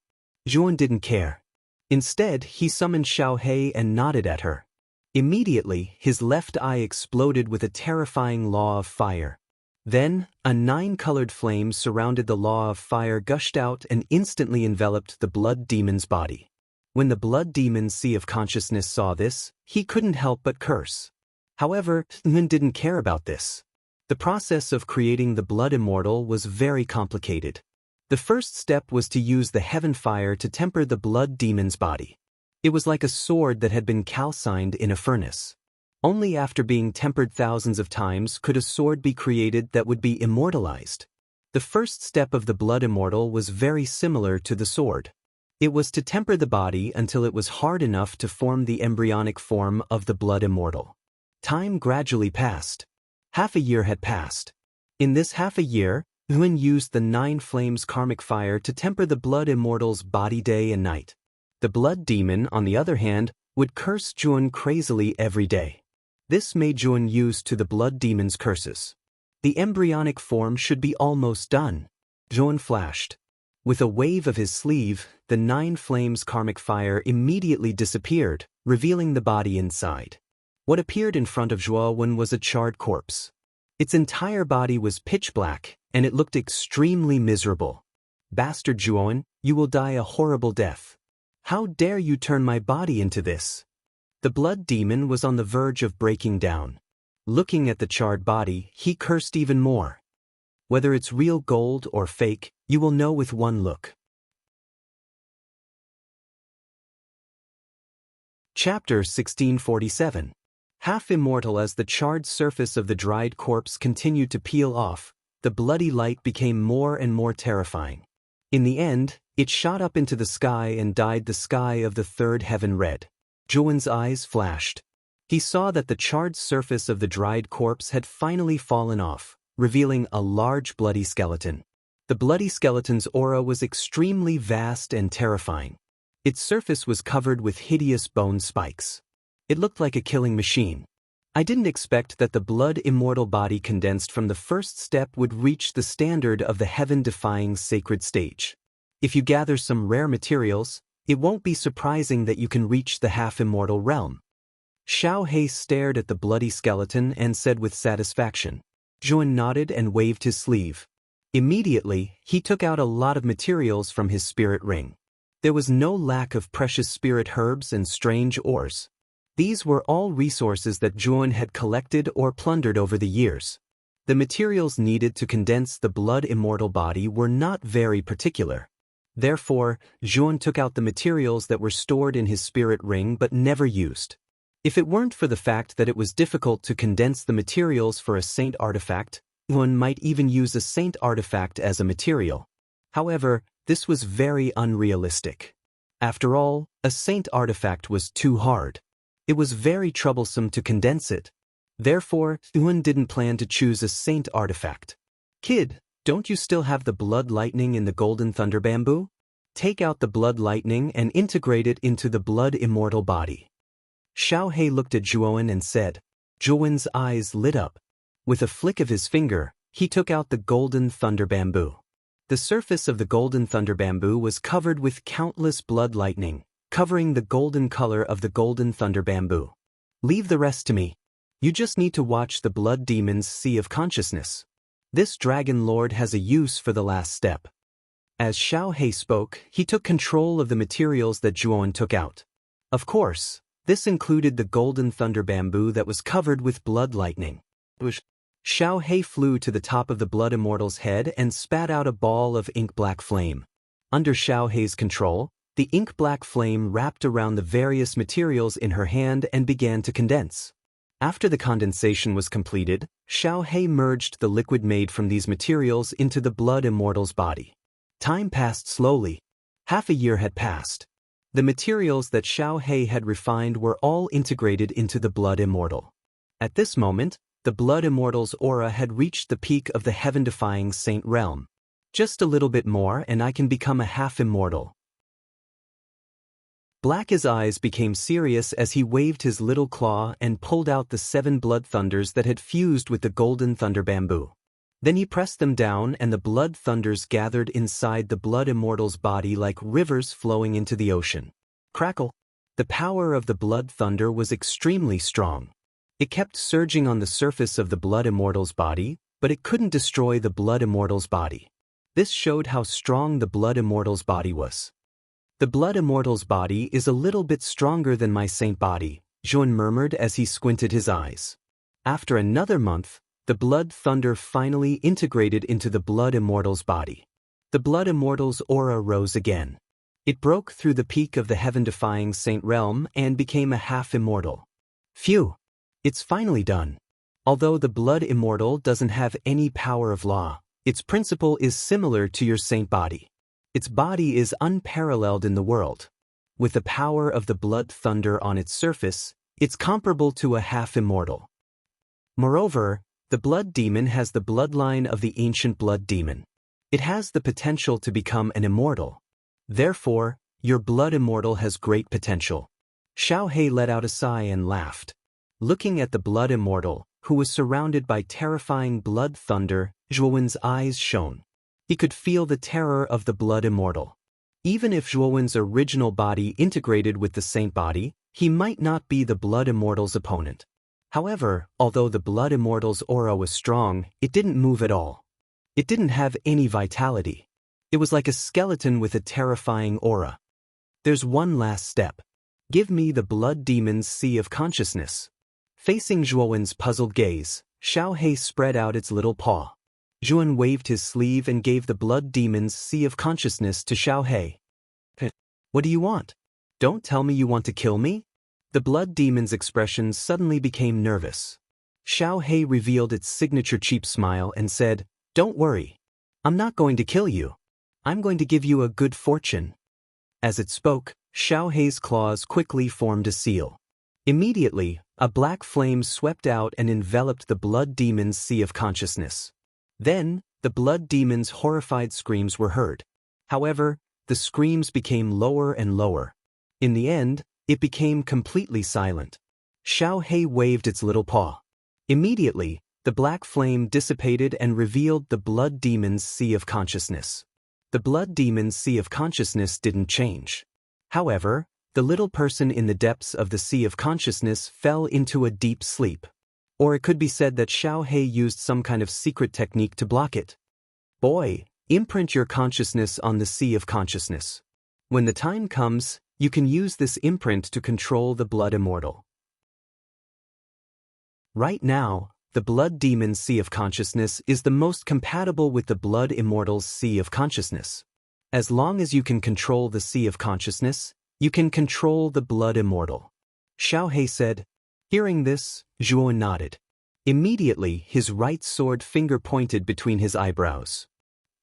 Zhuowen didn't care. Instead, he summoned Xiaohei and nodded at her. Immediately, his left eye exploded with a terrifying law of fire. Then, a 9-colored flame surrounded the law of fire gushed out and instantly enveloped the blood demon's body. When the blood demon's sea of consciousness saw this, he couldn't help but curse. However, Zhuowen didn't care about this. The process of creating the blood immortal was very complicated. The first step was to use the heaven fire to temper the blood demon's body. It was like a sword that had been calcined in a furnace. Only after being tempered thousands of times could a sword be created that would be immortalized. The first step of the blood immortal was very similar to the sword. It was to temper the body until it was hard enough to form the embryonic form of the blood immortal. Time gradually passed. Half a year had passed. In this half a year, Yuan used the 9 flames karmic fire to temper the blood immortal's body day and night. The blood demon, on the other hand, would curse Yuan crazily every day. This made Yuan used to the blood demon's curses. The embryonic form should be almost done. Yuan flashed. With a wave of his sleeve, the 9 flames karmic fire immediately disappeared, revealing the body inside. What appeared in front of Yuan was a charred corpse. Its entire body was pitch black, and it looked extremely miserable. Bastard Yuan, you will die a horrible death. How dare you turn my body into this? The blood demon was on the verge of breaking down. Looking at the charred body, he cursed even more. Whether it's real gold or fake, you will know with one look. Chapter 1647. Half immortal. As the charred surface of the dried corpse continued to peel off, the bloody light became more and more terrifying. In the end, it shot up into the sky and dyed the sky of the third heaven red. Yuan's eyes flashed. He saw that the charred surface of the dried corpse had finally fallen off, revealing a large bloody skeleton. The bloody skeleton's aura was extremely vast and terrifying. Its surface was covered with hideous bone spikes. It looked like a killing machine. I didn't expect that the blood immortal body condensed from the first step would reach the standard of the heaven-defying sacred stage. If you gather some rare materials, it won't be surprising that you can reach the half-immortal realm. Xiao He stared at the bloody skeleton and said with satisfaction. Yuan nodded and waved his sleeve. Immediately, he took out a lot of materials from his spirit ring. There was no lack of precious spirit herbs and strange ores. These were all resources that Yuan had collected or plundered over the years. The materials needed to condense the blood immortal body were not very particular. Therefore, Yuan took out the materials that were stored in his spirit ring but never used. If it weren't for the fact that it was difficult to condense the materials for a saint artifact, Yuan might even use a saint artifact as a material. However, this was very unrealistic. After all, a saint artifact was too hard. It was very troublesome to condense it. Therefore, Yuan didn't plan to choose a saint artifact. Kid, don't you still have the blood lightning in the golden thunder bamboo? Take out the blood lightning and integrate it into the blood immortal body. Xiao He looked at Yuan and said. Yuan's eyes lit up. With a flick of his finger, he took out the golden thunder bamboo. The surface of the golden thunder bamboo was covered with countless blood lightning, covering the golden color of the golden thunder bamboo. Leave the rest to me. You just need to watch the blood demon's sea of consciousness. This dragon lord has a use for the last step. As Xiao He spoke, he took control of the materials that Yuan took out. Of course, this included the golden thunder bamboo that was covered with blood lightning. Xiao He flew to the top of the blood immortal's head and spat out a ball of ink-black flame. Under Xiao He's control, the ink-black flame wrapped around the various materials in her hand and began to condense. After the condensation was completed, Xiao He merged the liquid made from these materials into the blood immortal's body. Time passed slowly. Half a year had passed. The materials that Xiao He had refined were all integrated into the blood immortal. At this moment, the blood immortal's aura had reached the peak of the heaven-defying saint realm. Just a little bit more and I can become a half-immortal. Black's eyes became serious as he waved his little claw and pulled out the 7 blood thunders that had fused with the golden thunder bamboo. Then he pressed them down and the blood thunders gathered inside the blood immortal's body like rivers flowing into the ocean. Crackle! The power of the blood thunder was extremely strong. It kept surging on the surface of the blood immortal's body, but it couldn't destroy the blood immortal's body. This showed how strong the blood immortal's body was. The blood immortal's body is a little bit stronger than my saint body, Yuan murmured as he squinted his eyes. After another month, the blood thunder finally integrated into the blood immortal's body. The Blood Immortal's aura rose again. It broke through the peak of the heaven-defying Saint realm and became a half-immortal. Phew! It's finally done. Although the Blood Immortal doesn't have any power of law, its principle is similar to your saint body. Its body is unparalleled in the world. With the power of the blood thunder on its surface, it's comparable to a half-immortal. Moreover, the blood demon has the bloodline of the ancient blood demon. It has the potential to become an immortal. Therefore, your blood immortal has great potential. Xiao He let out a sigh and laughed. Looking at the blood immortal, who was surrounded by terrifying blood thunder, Zhuowen's eyes shone. He could feel the terror of the blood immortal. Even if Zhuowen's original body integrated with the saint body, he might not be the blood immortal's opponent. However, although the blood immortal's aura was strong, it didn't move at all. It didn't have any vitality. It was like a skeleton with a terrifying aura. There's one last step. Give me the blood demon's sea of consciousness. Facing Zhuowen's puzzled gaze, Xiao He spread out its little paw. Zhuowen waved his sleeve and gave the blood demon's sea of consciousness to Xiao He. What do you want? Don't tell me you want to kill me? The blood demon's expression suddenly became nervous. Xiao He revealed its signature cheap smile and said, "Don't worry. I'm not going to kill you. I'm going to give you a good fortune." As it spoke, Xiao He's claws quickly formed a seal. Immediately, a black flame swept out and enveloped the blood demon's sea of consciousness. Then, the blood demon's horrified screams were heard. However, the screams became lower and lower. In the end, it became completely silent. Xiao He waved its little paw. Immediately, the black flame dissipated and revealed the blood demon's sea of consciousness. The blood demon's sea of consciousness didn't change. However, the little person in the depths of the sea of consciousness fell into a deep sleep. Or it could be said that Xiao He used some kind of secret technique to block it. Boy, imprint your consciousness on the sea of consciousness. When the time comes, you can use this imprint to control the blood immortal. Right now, the blood demon's sea of consciousness is the most compatible with the blood immortal's sea of consciousness. As long as you can control the sea of consciousness, you can control the blood immortal. Xiao He said. Hearing this, Zhuowen nodded. Immediately, his right sword finger pointed between his eyebrows.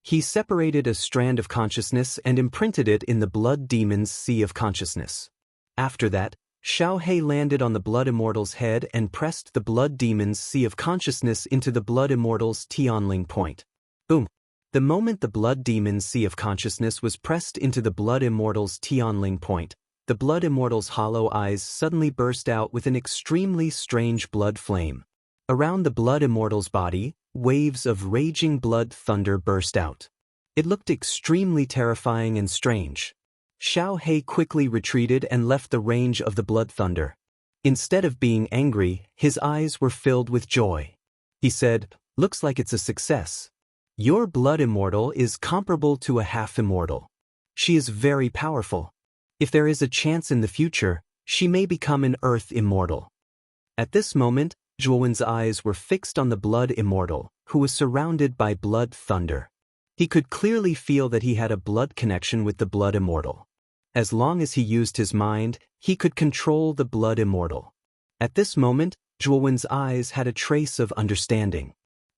He separated a strand of consciousness and imprinted it in the blood demon's sea of consciousness. After that, Xiao He landed on the blood immortal's head and pressed the blood demon's sea of consciousness into the blood immortal's Tianling point. Boom! The moment the blood demon's sea of consciousness was pressed into the blood immortal's Tianling point, the blood immortal's hollow eyes suddenly burst out with an extremely strange blood flame. Around the blood immortal's body, waves of raging blood thunder burst out. It looked extremely terrifying and strange. Xiao He quickly retreated and left the range of the blood thunder. Instead of being angry, his eyes were filled with joy. He said, "Looks like it's a success. Your blood immortal is comparable to a half-immortal. She is very powerful. If there is a chance in the future, she may become an earth immortal." At this moment, Zhuowen's eyes were fixed on the blood immortal, who was surrounded by blood thunder. He could clearly feel that he had a blood connection with the blood immortal. As long as he used his mind, he could control the blood immortal. At this moment, Zhuowen's eyes had a trace of understanding.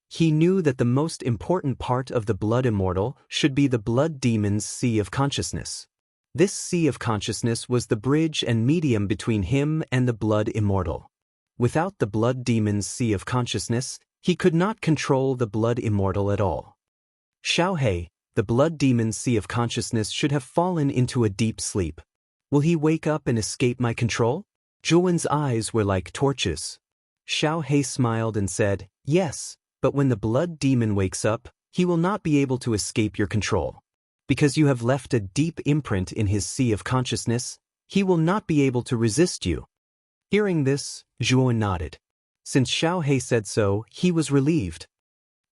He knew that the most important part of the blood immortal should be the blood demon's sea of consciousness. This sea of consciousness was the bridge and medium between him and the blood immortal. Without the blood demon's sea of consciousness, he could not control the blood immortal at all. Xiao He, the blood demon's sea of consciousness should have fallen into a deep sleep. Will he wake up and escape my control? Zhuowen's eyes were like torches. Xiao He smiled and said, "Yes, but when the blood demon wakes up, he will not be able to escape your control. Because you have left a deep imprint in his sea of consciousness, he will not be able to resist you." Hearing this, Zhuowen nodded. Since Xiao He said so, he was relieved.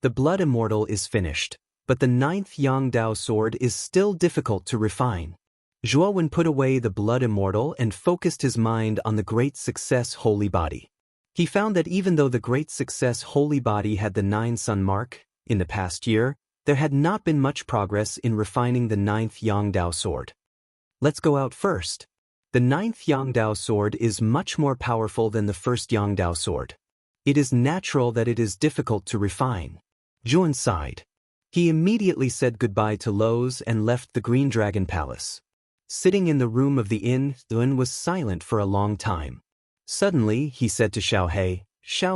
The blood immortal is finished, but the 9th Yangdao sword is still difficult to refine. Zhuowen put away the blood immortal and focused his mind on the Great Success Holy Body. He found that even though the Great Success Holy Body had the 9 sun mark, in the past year, there had not been much progress in refining the 9th Yangdao sword. Let's go out first. The 9th Yangdao sword is much more powerful than the 1st Yangdao sword. It is natural that it is difficult to refine. Zhuan sighed. He immediately said goodbye to Lowe's and left the Green Dragon Palace. Sitting in the room of the inn, Zhuan was silent for a long time. Suddenly, he said to Xiao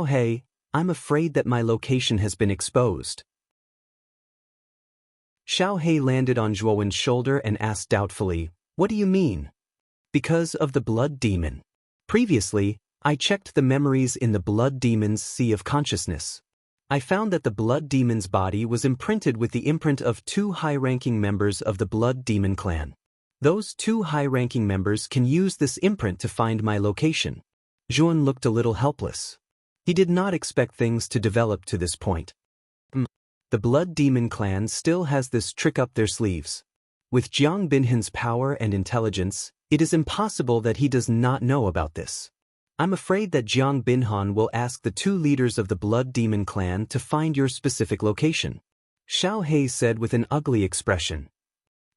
He, I'm afraid that my location has been exposed. Xiao He landed on Zhuowen's shoulder and asked doubtfully, What do you mean? Because of the blood demon. Previously, I checked the memories in the blood demon's sea of consciousness. I found that the blood demon's body was imprinted with the imprint of 2 high-ranking members of the blood demon clan. Those 2 high-ranking members can use this imprint to find my location. Zhuan looked a little helpless. He did not expect things to develop to this point. The blood demon clan still has this trick up their sleeves. With Jiang Binhan's power and intelligence, it is impossible that he does not know about this. I'm afraid that Jiang Binhan will ask the 2 leaders of the blood demon clan to find your specific location. Xiao He said with an ugly expression.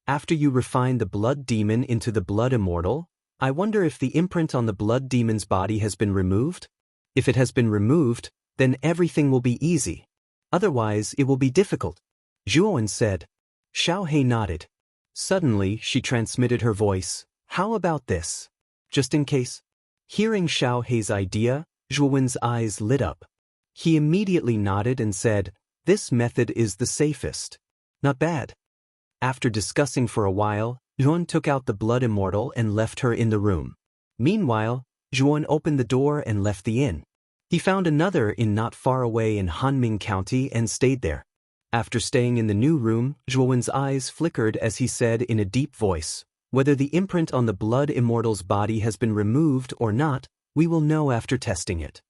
After you refine the blood demon into the blood immortal, I wonder if the imprint on the blood demon's body has been removed? If it has been removed, then everything will be easy. Otherwise, it will be difficult. Zhuowen said. Xiao He nodded. Suddenly, she transmitted her voice. How about this? Just in case. Hearing Xiao He's idea, Zhuowen's eyes lit up. He immediately nodded and said, This method is the safest. Not bad. After discussing for a while, Zhuowen took out the blood immortal and left her in the room. Meanwhile, Zhuowen opened the door and left the inn. He found another inn not far away in Hanming County and stayed there. After staying in the new room, Zhuowen's eyes flickered as he said in a deep voice, Whether the imprint on the blood immortal's body has been removed or not, we will know after testing it.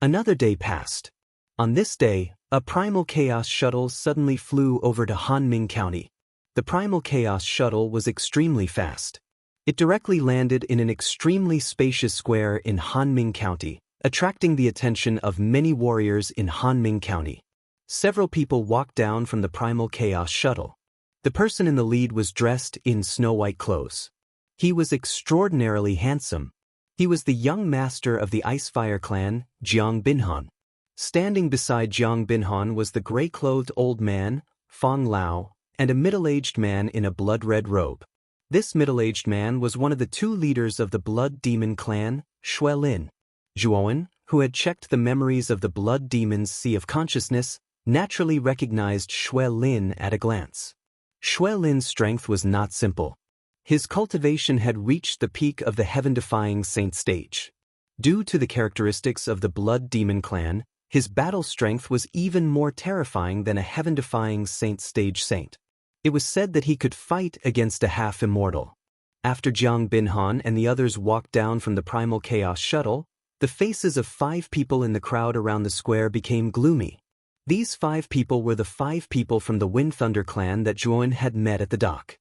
Another day passed. On this day, a Primal Chaos shuttle suddenly flew over to Hanming County. The Primal Chaos shuttle was extremely fast. It directly landed in an extremely spacious square in Hanming County, attracting the attention of many warriors in Hanming County. Several people walked down from the Primal Chaos shuttle. The person in the lead was dressed in snow-white clothes. He was extraordinarily handsome. He was the young master of the Icefire clan, Jiang Binhan. Standing beside Jiang Binhan was the gray-clothed old man, Fong Lao, and a middle-aged man in a blood-red robe. This middle-aged man was one of the 2 leaders of the blood demon clan, Shui Lin. Zhuowen, who had checked the memories of the blood demon's sea of consciousness, naturally recognized Shui Lin at a glance. Shui Lin's strength was not simple. His cultivation had reached the peak of the heaven-defying saint stage. Due to the characteristics of the blood demon clan, his battle strength was even more terrifying than a heaven-defying saint stage saint. It was said that he could fight against a half-immortal. After Jiang Binhan and the others walked down from the Primal Chaos shuttle, the faces of 5 people in the crowd around the square became gloomy. These 5 people were the 5 people from the Wind Thunder clan that Zhuowen had met at the dock.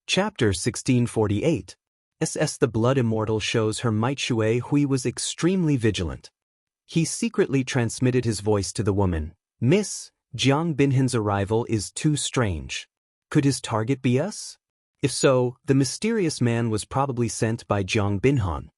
Chapter 1648. SS The Blood Immortal shows her might. Shui Hui was extremely vigilant. He secretly transmitted his voice to the woman. Miss, Jiang Binhan's arrival is too strange. Could his target be us? If so, the mysterious man was probably sent by Jiang Binhan.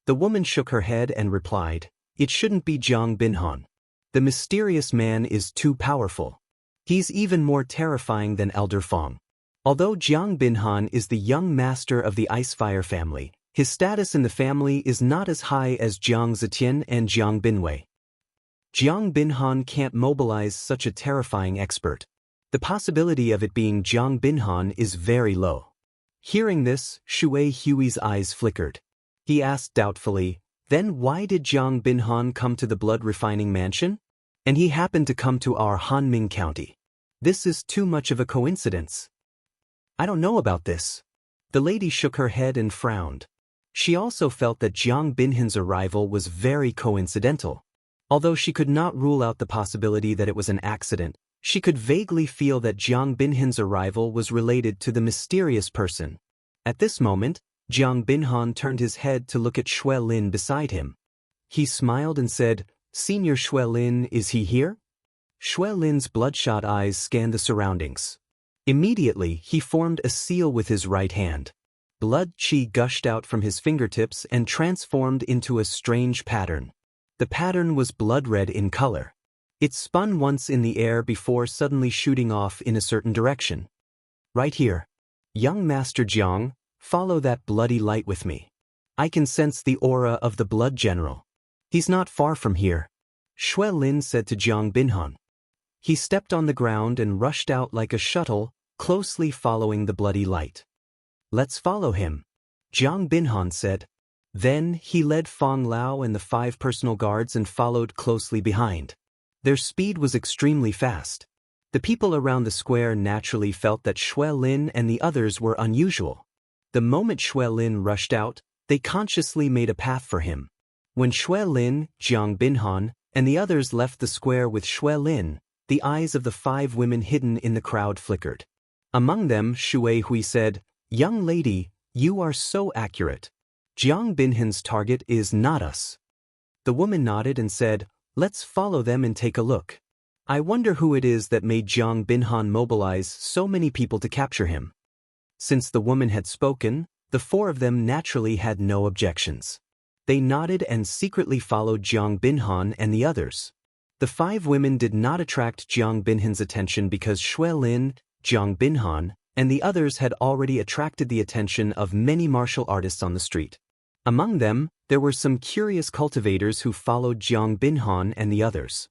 The woman shook her head and replied, It shouldn't be Jiang Binhan. The mysterious man is too powerful. He's even more terrifying than Elder Fong. Although Jiang Binhan is the young master of the Icefire family, his status in the family is not as high as Jiang Zetian and Jiang Binwei. Jiang Binhan can't mobilize such a terrifying expert. The possibility of it being Jiang Binhan is very low. Hearing this, Shui Hui's eyes flickered. He asked doubtfully, Then why did Jiang Binhan come to the blood refining mansion? And he happened to come to our Hanming County. This is too much of a coincidence. I don't know about this. The lady shook her head and frowned. She also felt that Jiang Binhan's arrival was very coincidental. Although she could not rule out the possibility that it was an accident, she could vaguely feel that Jiang Binhan's arrival was related to the mysterious person. At this moment, Jiang Binhan turned his head to look at Shui Lin beside him. He smiled and said, Senior Xuelin, is he here? Xuelin's bloodshot eyes scanned the surroundings. Immediately, he formed a seal with his right hand. Blood chi gushed out from his fingertips and transformed into a strange pattern. The pattern was blood red in color. It spun once in the air before suddenly shooting off in a certain direction. Right here. Young Master Jiang, follow that bloody light with me. I can sense the aura of the blood general. He's not far from here. Xuelin said to Jiang Binhan. He stepped on the ground and rushed out like a shuttle, closely following the bloody light. Let's follow him, Jiang Binhan said. Then he led Fong Lao and the 5 personal guards and followed closely behind. Their speed was extremely fast. The people around the square naturally felt that Xuelin and the others were unusual. The moment Xuelin rushed out, they consciously made a path for him. When Xuelin, Jiang Binhan, and the others left the square with Xuelin, the eyes of the 5 women hidden in the crowd flickered. Among them, Xue Hui said, "Young lady, you are so accurate. Jiang Binhan's target is not us." The woman nodded and said, "Let's follow them and take a look. I wonder who it is that made Jiang Binhan mobilize so many people to capture him." Since the woman had spoken, the 4 of them naturally had no objections. They nodded and secretly followed Jiang Binhan and the others. The 5 women did not attract Jiang Binhan's attention because Xuelin, Jiang Binhan, and the others had already attracted the attention of many martial artists on the street. Among them, there were some curious cultivators who followed Jiang Binhan and the others.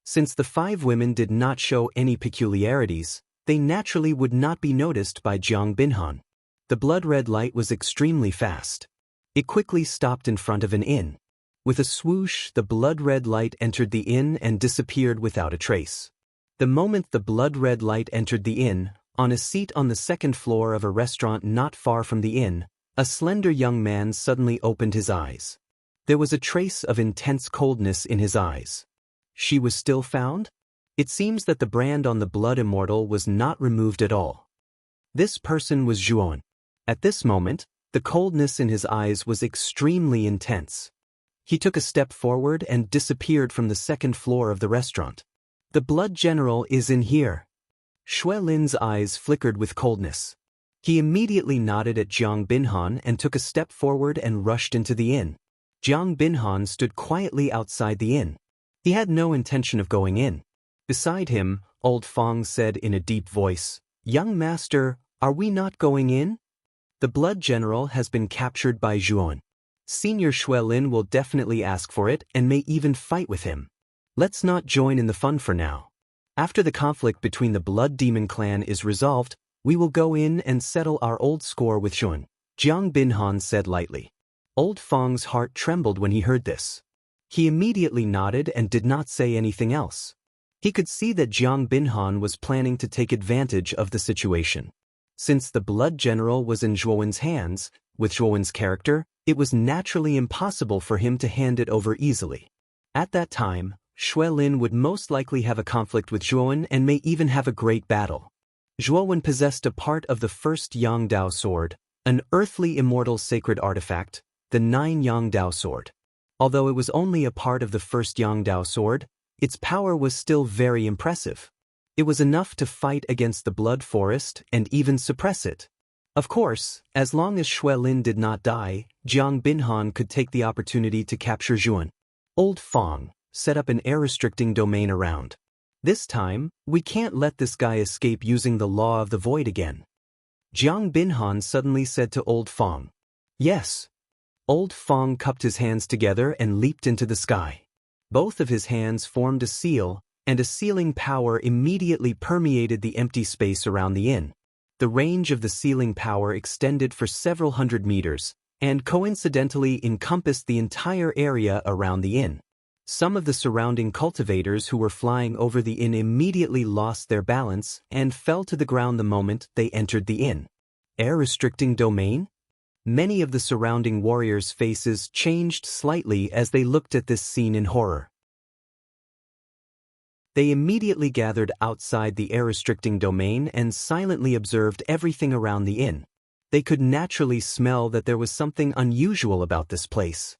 Since the 5 women did not show any peculiarities, they naturally would not be noticed by Jiang Binhan. The blood-red light was extremely fast. It quickly stopped in front of an inn. With a swoosh, the blood-red light entered the inn and disappeared without a trace. The moment the blood-red light entered the inn, on a seat on the 2nd floor of a restaurant not far from the inn, a slender young man suddenly opened his eyes. There was a trace of intense coldness in his eyes. She was still found? It seems that the brand on the blood immortal was not removed at all. This person was Zhuan. At this moment, the coldness in his eyes was extremely intense. He took a step forward and disappeared from the 2nd floor of the restaurant. The blood general is in here. Xuelin's eyes flickered with coldness. He immediately nodded at Jiang Binhan and took a step forward and rushed into the inn. Jiang Binhan stood quietly outside the inn. He had no intention of going in. Beside him, old Fong said in a deep voice, "Young master, are we not going in? The blood general has been captured by Zhuan. Senior Xuelin will definitely ask for it and may even fight with him. Let's not join in the fun for now. After the conflict between the Blood Demon clan is resolved, we will go in and settle our old score with Zhuan," Jiang Binhan said lightly. Old Fong's heart trembled when he heard this. He immediately nodded and did not say anything else. He could see that Jiang Binhan was planning to take advantage of the situation. Since the blood general was in Zhuan's hands, with Zhuan's character, it was naturally impossible for him to hand it over easily. At that time, Xuelin would most likely have a conflict with Zhuan and may even have a great battle. Zhuan possessed a part of the first Yang Dao sword, an earthly immortal sacred artifact, the 9 Yang Dao sword. Although it was only a part of the first Yang Dao sword, its power was still very impressive. It was enough to fight against the blood forest and even suppress it. Of course, as long as Xuelin did not die, Jiang Binhan could take the opportunity to capture Zhuan. Old Fong set up an air-restricting domain around. This time, we can't let this guy escape using the law of the void again. Jiang Binhan suddenly said to Old Fong. Yes. Old Fong cupped his hands together and leaped into the sky. Both of his hands formed a seal, and a sealing power immediately permeated the empty space around the inn. The range of the sealing power extended for several hundred meters, and coincidentally encompassed the entire area around the inn. Some of the surrounding cultivators who were flying over the inn immediately lost their balance and fell to the ground the moment they entered the inn. Air-restricting domain? Many of the surrounding warriors' faces changed slightly as they looked at this scene in horror. They immediately gathered outside the air-restricting domain and silently observed everything around the inn. They could naturally smell that there was something unusual about this place.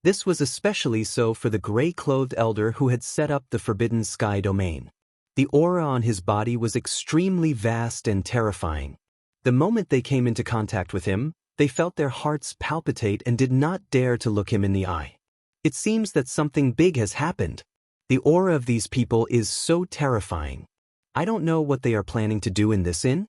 This was especially so for the gray-clothed elder who had set up the Forbidden Sky domain. The aura on his body was extremely vast and terrifying. The moment they came into contact with him, they felt their hearts palpitate and did not dare to look him in the eye. It seems that something big has happened. The aura of these people is so terrifying. I don't know what they are planning to do in this inn.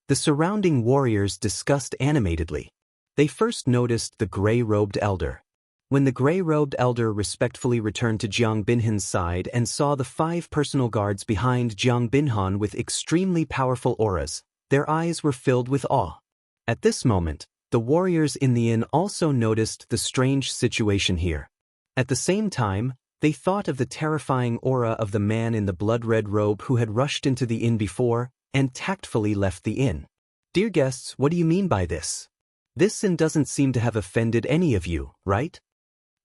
The surrounding warriors discussed animatedly. They first noticed the gray-robed elder. When the gray-robed elder respectfully returned to Jiang Binhan's side and saw the 5 personal guards behind Jiang Binhan with extremely powerful auras, their eyes were filled with awe. At this moment, the warriors in the inn also noticed the strange situation here. At the same time, they thought of the terrifying aura of the man in the blood-red robe who had rushed into the inn before and tactfully left the inn. Dear guests, what do you mean by this? This inn doesn't seem to have offended any of you, right?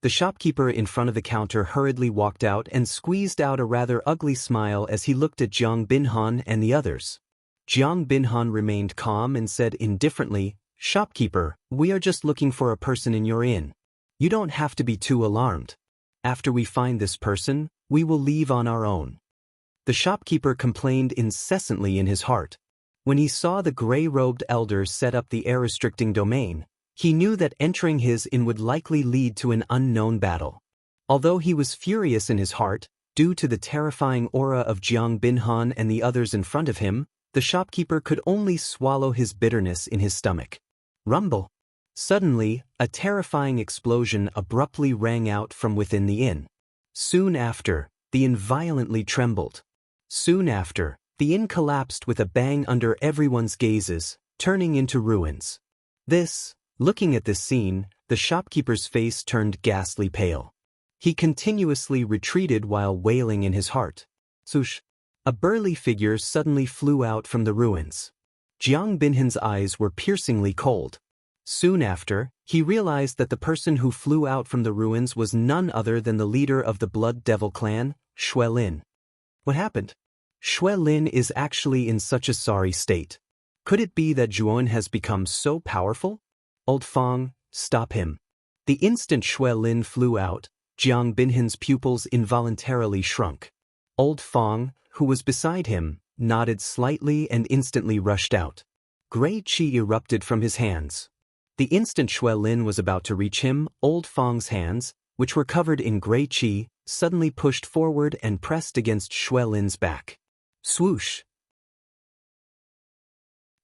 The shopkeeper in front of the counter hurriedly walked out and squeezed out a rather ugly smile as he looked at Jiang Binhan and the others. Jiang Binhan remained calm and said indifferently, "Shopkeeper, we are just looking for a person in your inn. You don't have to be too alarmed. After we find this person, we will leave on our own." The shopkeeper complained incessantly in his heart. When he saw the gray-robed elder set up the air-restricting domain, he knew that entering his inn would likely lead to an unknown battle. Although he was furious in his heart, due to the terrifying aura of Jiang Binhan and the others in front of him, the shopkeeper could only swallow his bitterness in his stomach. Rumble. Suddenly, a terrifying explosion abruptly rang out from within the inn. Soon after, the inn violently trembled. Soon after, the inn collapsed with a bang under everyone's gazes, turning into ruins. Looking at this scene, the shopkeeper's face turned ghastly pale. He continuously retreated while wailing in his heart. Swoosh! A burly figure suddenly flew out from the ruins. Jiang Binhan's eyes were piercingly cold. Soon after, he realized that the person who flew out from the ruins was none other than the leader of the Blood Devil clan, Xue Lin. What happened? Xue Lin is actually in such a sorry state. Could it be that Zhuan has become so powerful? Old Fang, stop him. The instant Xue Lin flew out, Jiang Binhan's pupils involuntarily shrunk. Old Fang, who was beside him, nodded slightly and instantly rushed out. Gray qi erupted from his hands. The instant Xue Lin was about to reach him, Old Fang's hands, which were covered in gray qi, suddenly pushed forward and pressed against Xue Lin's back. Swoosh!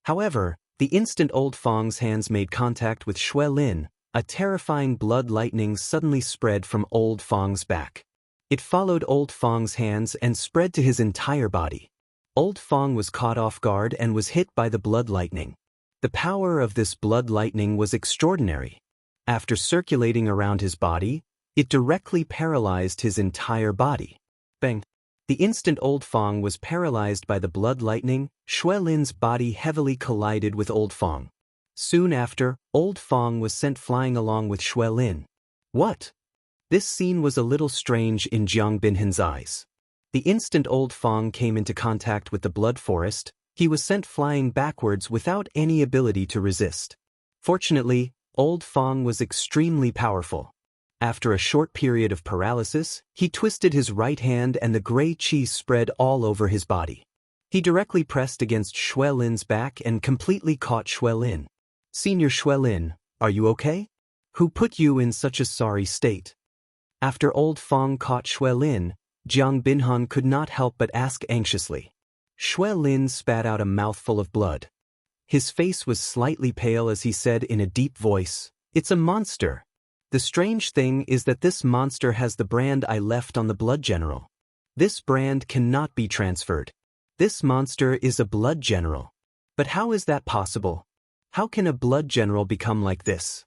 However, the instant Old Fang's hands made contact with Xue Lin, a terrifying blood lightning suddenly spread from Old Fang's back. It followed Old Fang's hands and spread to his entire body. Old Fang was caught off guard and was hit by the blood lightning. The power of this blood lightning was extraordinary. After circulating around his body, it directly paralyzed his entire body. Bang! The instant Old Fang was paralyzed by the blood lightning, Xue Lin's body heavily collided with Old Fang. Soon after, Old Fang was sent flying along with Xue Lin. What? This scene was a little strange in Jiang Binhan's eyes. The instant Old Fang came into contact with the blood forest, he was sent flying backwards without any ability to resist. Fortunately, Old Fang was extremely powerful. After a short period of paralysis, he twisted his right hand and the gray qi spread all over his body. He directly pressed against Xue Lin's back and completely caught Xue Lin. "Senior Xue Lin, are you okay? Who put you in such a sorry state?" After Old Fang caught Xue Lin, Jiang Binhan could not help but ask anxiously. Xue Lin spat out a mouthful of blood. His face was slightly pale as he said in a deep voice, "It's a monster. The strange thing is that this monster has the brand I left on the Blood General. This brand cannot be transferred. This monster is a Blood General. But how is that possible? How can a Blood General become like this?"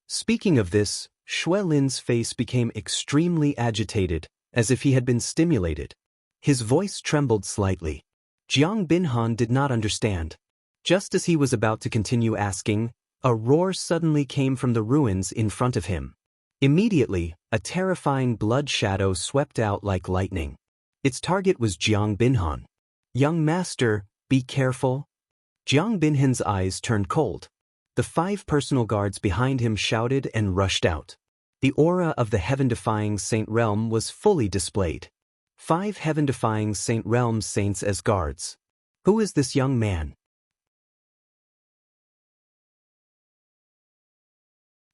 Speaking of this, Xue Lin's face became extremely agitated, as if he had been stimulated. His voice trembled slightly. Jiang Binhan did not understand. Just as he was about to continue asking, a roar suddenly came from the ruins in front of him. Immediately, a terrifying blood shadow swept out like lightning. Its target was Jiang Binhan. "Young master, be careful." Jiang Binhan's eyes turned cold. The 5 personal guards behind him shouted and rushed out. The aura of the heaven-defying Saint Realm was fully displayed. 5 heaven-defying Saint Realm saints as guards. Who is this young man?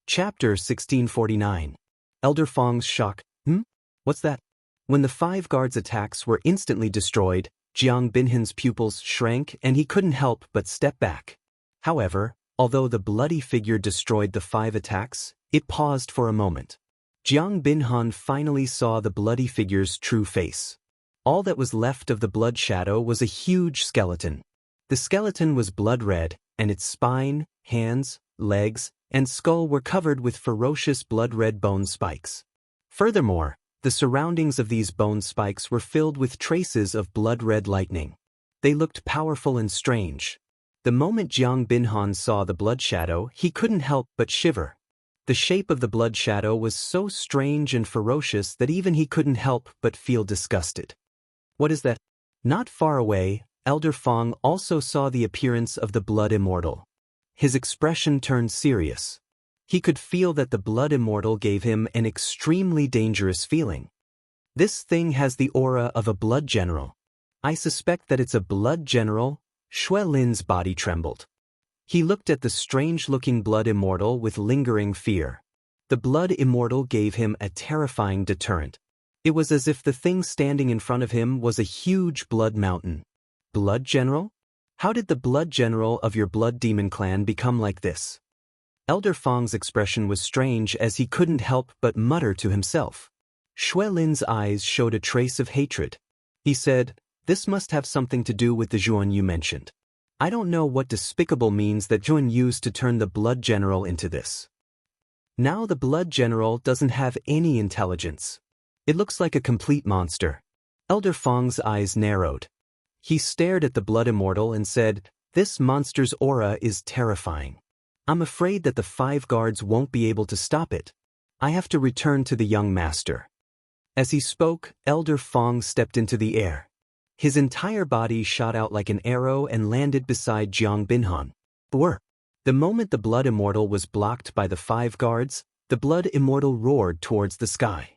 Chapter 1649. Elder Fong's shock. What's that? When the 5 guards' attacks were instantly destroyed, Jiang Binhan's pupils shrank and he couldn't help but step back. However, although the bloody figure destroyed the 5 attacks, it paused for a moment. Jiang Binhan finally saw the bloody figure's true face. All that was left of the blood shadow was a huge skeleton. The skeleton was blood red, and its spine, hands, legs, and skull were covered with ferocious blood-red bone spikes. Furthermore, the surroundings of these bone spikes were filled with traces of blood-red lightning. They looked powerful and strange. The moment Jiang Binhan saw the blood shadow, he couldn't help but shiver. The shape of the blood shadow was so strange and ferocious that even he couldn't help but feel disgusted. What is that? Not far away, Elder Fong also saw the appearance of the Blood Immortal. His expression turned serious. He could feel that the Blood Immortal gave him an extremely dangerous feeling. This thing has the aura of a blood general. I suspect that it's a blood general. Xue Lin's body trembled. He looked at the strange-looking Blood Immortal with lingering fear. The Blood Immortal gave him a terrifying deterrent. It was as if the thing standing in front of him was a huge blood mountain. Blood general? How did the blood general of your blood demon clan become like this? Elder Fong's expression was strange as he couldn't help but mutter to himself. Xue Lin's eyes showed a trace of hatred. He said, "This must have something to do with the Zhuan you mentioned. I don't know what despicable means that Zhuan used to turn the blood general into this. Now the blood general doesn't have any intelligence. It looks like a complete monster." Elder Fong's eyes narrowed. He stared at the Blood Immortal and said, "This monster's aura is terrifying. I'm afraid that the 5 guards won't be able to stop it. I have to return to the young master." As he spoke, Elder Fong stepped into the air. His entire body shot out like an arrow and landed beside Jiang Binhan. The moment the Blood Immortal was blocked by the 5 guards, the Blood Immortal roared towards the sky.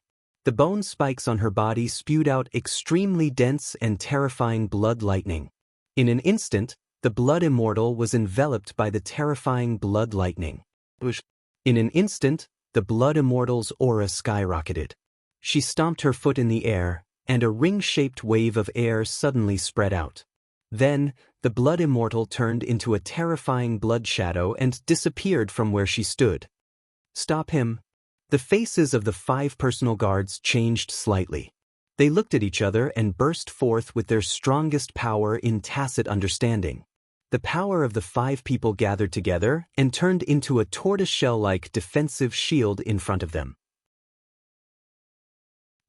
The bone spikes on her body spewed out extremely dense and terrifying blood lightning. In an instant, the Blood Immortal was enveloped by the terrifying blood lightning. In an instant, the Blood Immortal's aura skyrocketed. She stomped her foot in the air, and a ring-shaped wave of air suddenly spread out. Then, the Blood Immortal turned into a terrifying blood shadow and disappeared from where she stood. "Stop him." The faces of the 5 personal guards changed slightly. They looked at each other and burst forth with their strongest power in tacit understanding. The power of the 5 people gathered together and turned into a tortoiseshell-like defensive shield in front of them.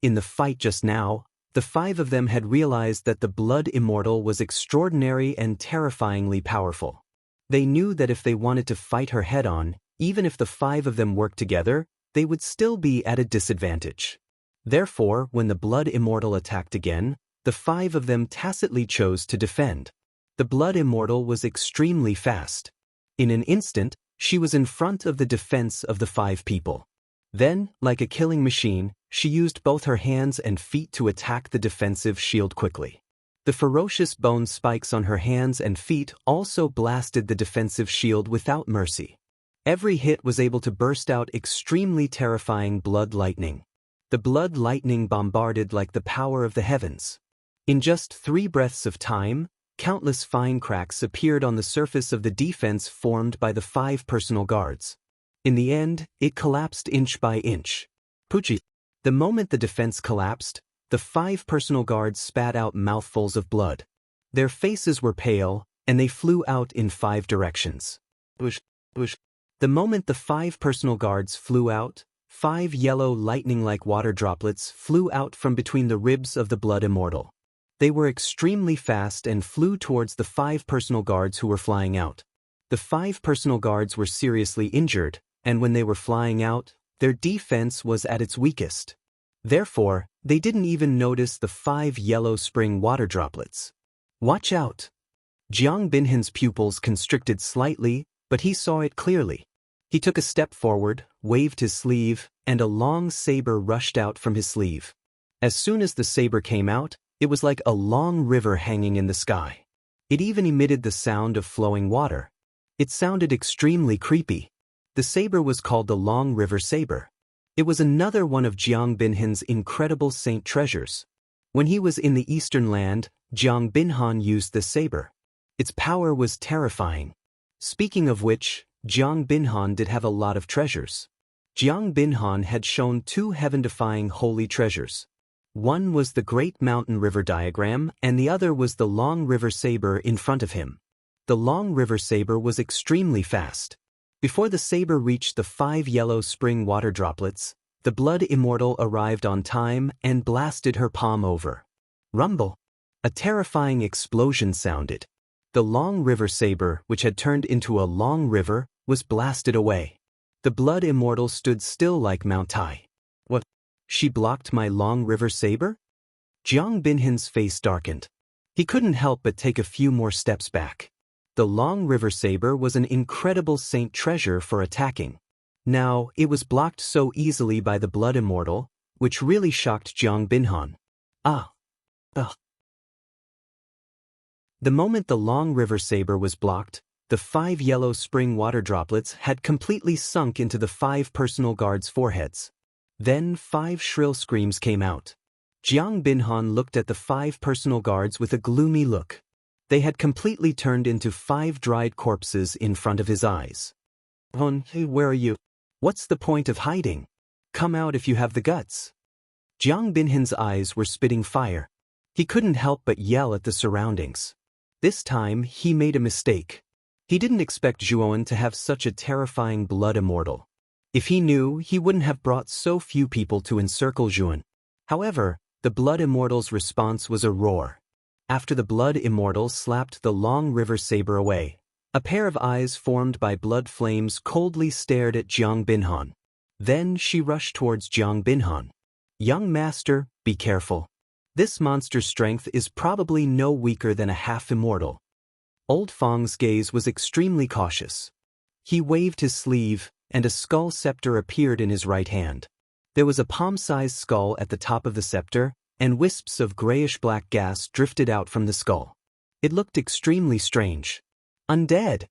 In the fight just now, the 5 of them had realized that the Blood Immortal was extraordinary and terrifyingly powerful. They knew that if they wanted to fight her head-on, even if the 5 of them worked together, they would still be at a disadvantage. Therefore, when the Blood Immortal attacked again, the 5 of them tacitly chose to defend. The Blood Immortal was extremely fast. In an instant, she was in front of the defense of the 5 people. Then, like a killing machine, she used both her hands and feet to attack the defensive shield quickly. The ferocious bone spikes on her hands and feet also blasted the defensive shield without mercy. Every hit was able to burst out extremely terrifying blood lightning. The blood lightning bombarded like the power of the heavens. In just 3 breaths of time, countless fine cracks appeared on the surface of the defense formed by the 5 personal guards. In the end, it collapsed inch by inch. The moment the defense collapsed, the 5 personal guards spat out mouthfuls of blood. Their faces were pale, and they flew out in 5 directions. The moment the 5 personal guards flew out, 5 yellow lightning-like water droplets flew out from between the ribs of the Blood Immortal. They were extremely fast and flew towards the 5 personal guards who were flying out. The 5 personal guards were seriously injured, and when they were flying out, their defense was at its weakest. Therefore, they didn't even notice the 5 yellow spring water droplets. "Watch out!" Jiang Binhan's pupils constricted slightly, but he saw it clearly. He took a step forward, waved his sleeve, and a long saber rushed out from his sleeve. As soon as the saber came out, it was like a long river hanging in the sky. It even emitted the sound of flowing water. It sounded extremely creepy. The saber was called the Long River Saber. It was another one of Jiang Binhan's incredible saint treasures. When he was in the Eastern Land, Jiang Binhan used the saber. Its power was terrifying. Speaking of which, Jiang Binhan did have a lot of treasures. Jiang Binhan had shown two heaven-defying holy treasures. One was the Great Mountain River diagram, and the other was the Long River Saber in front of him. The Long River Saber was extremely fast. Before the saber reached the 5 yellow spring water droplets, the Blood Immortal arrived on time and blasted her palm over. Rumble! A terrifying explosion sounded. The Long River Saber, which had turned into a long river, was blasted away. The Blood Immortal stood still like Mount Tai. What? She blocked my Long River Saber? Jiang Binhan's face darkened. He couldn't help but take a few more steps back. The Long River Saber was an incredible saint treasure for attacking. Now, it was blocked so easily by the Blood Immortal, which really shocked Jiang Binhan. Ah! Ugh! The moment the Long River Saber was blocked, the 5 yellow spring water droplets had completely sunk into the 5 personal guards' foreheads. Then 5 shrill screams came out. Jiang Binhan looked at the 5 personal guards with a gloomy look. They had completely turned into 5 dried corpses in front of his eyes. "Hun, where are you? What's the point of hiding? Come out if you have the guts." Jiang Binhan's eyes were spitting fire. He couldn't help but yell at the surroundings. This time, he made a mistake. He didn't expect Zhuowen to have such a terrifying Blood Immortal. If he knew, he wouldn't have brought so few people to encircle Zhuowen. However, the Blood Immortal's response was a roar. After the Blood Immortal slapped the Long River Saber away, a pair of eyes formed by blood flames coldly stared at Jiang Binhan. Then she rushed towards Jiang Binhan. "Young master, be careful. This monster's strength is probably no weaker than a half-immortal." Old Fang's gaze was extremely cautious. He waved his sleeve, and a skull scepter appeared in his right hand. There was a palm-sized skull at the top of the scepter, and wisps of grayish-black gas drifted out from the skull. It looked extremely strange. "Undead!"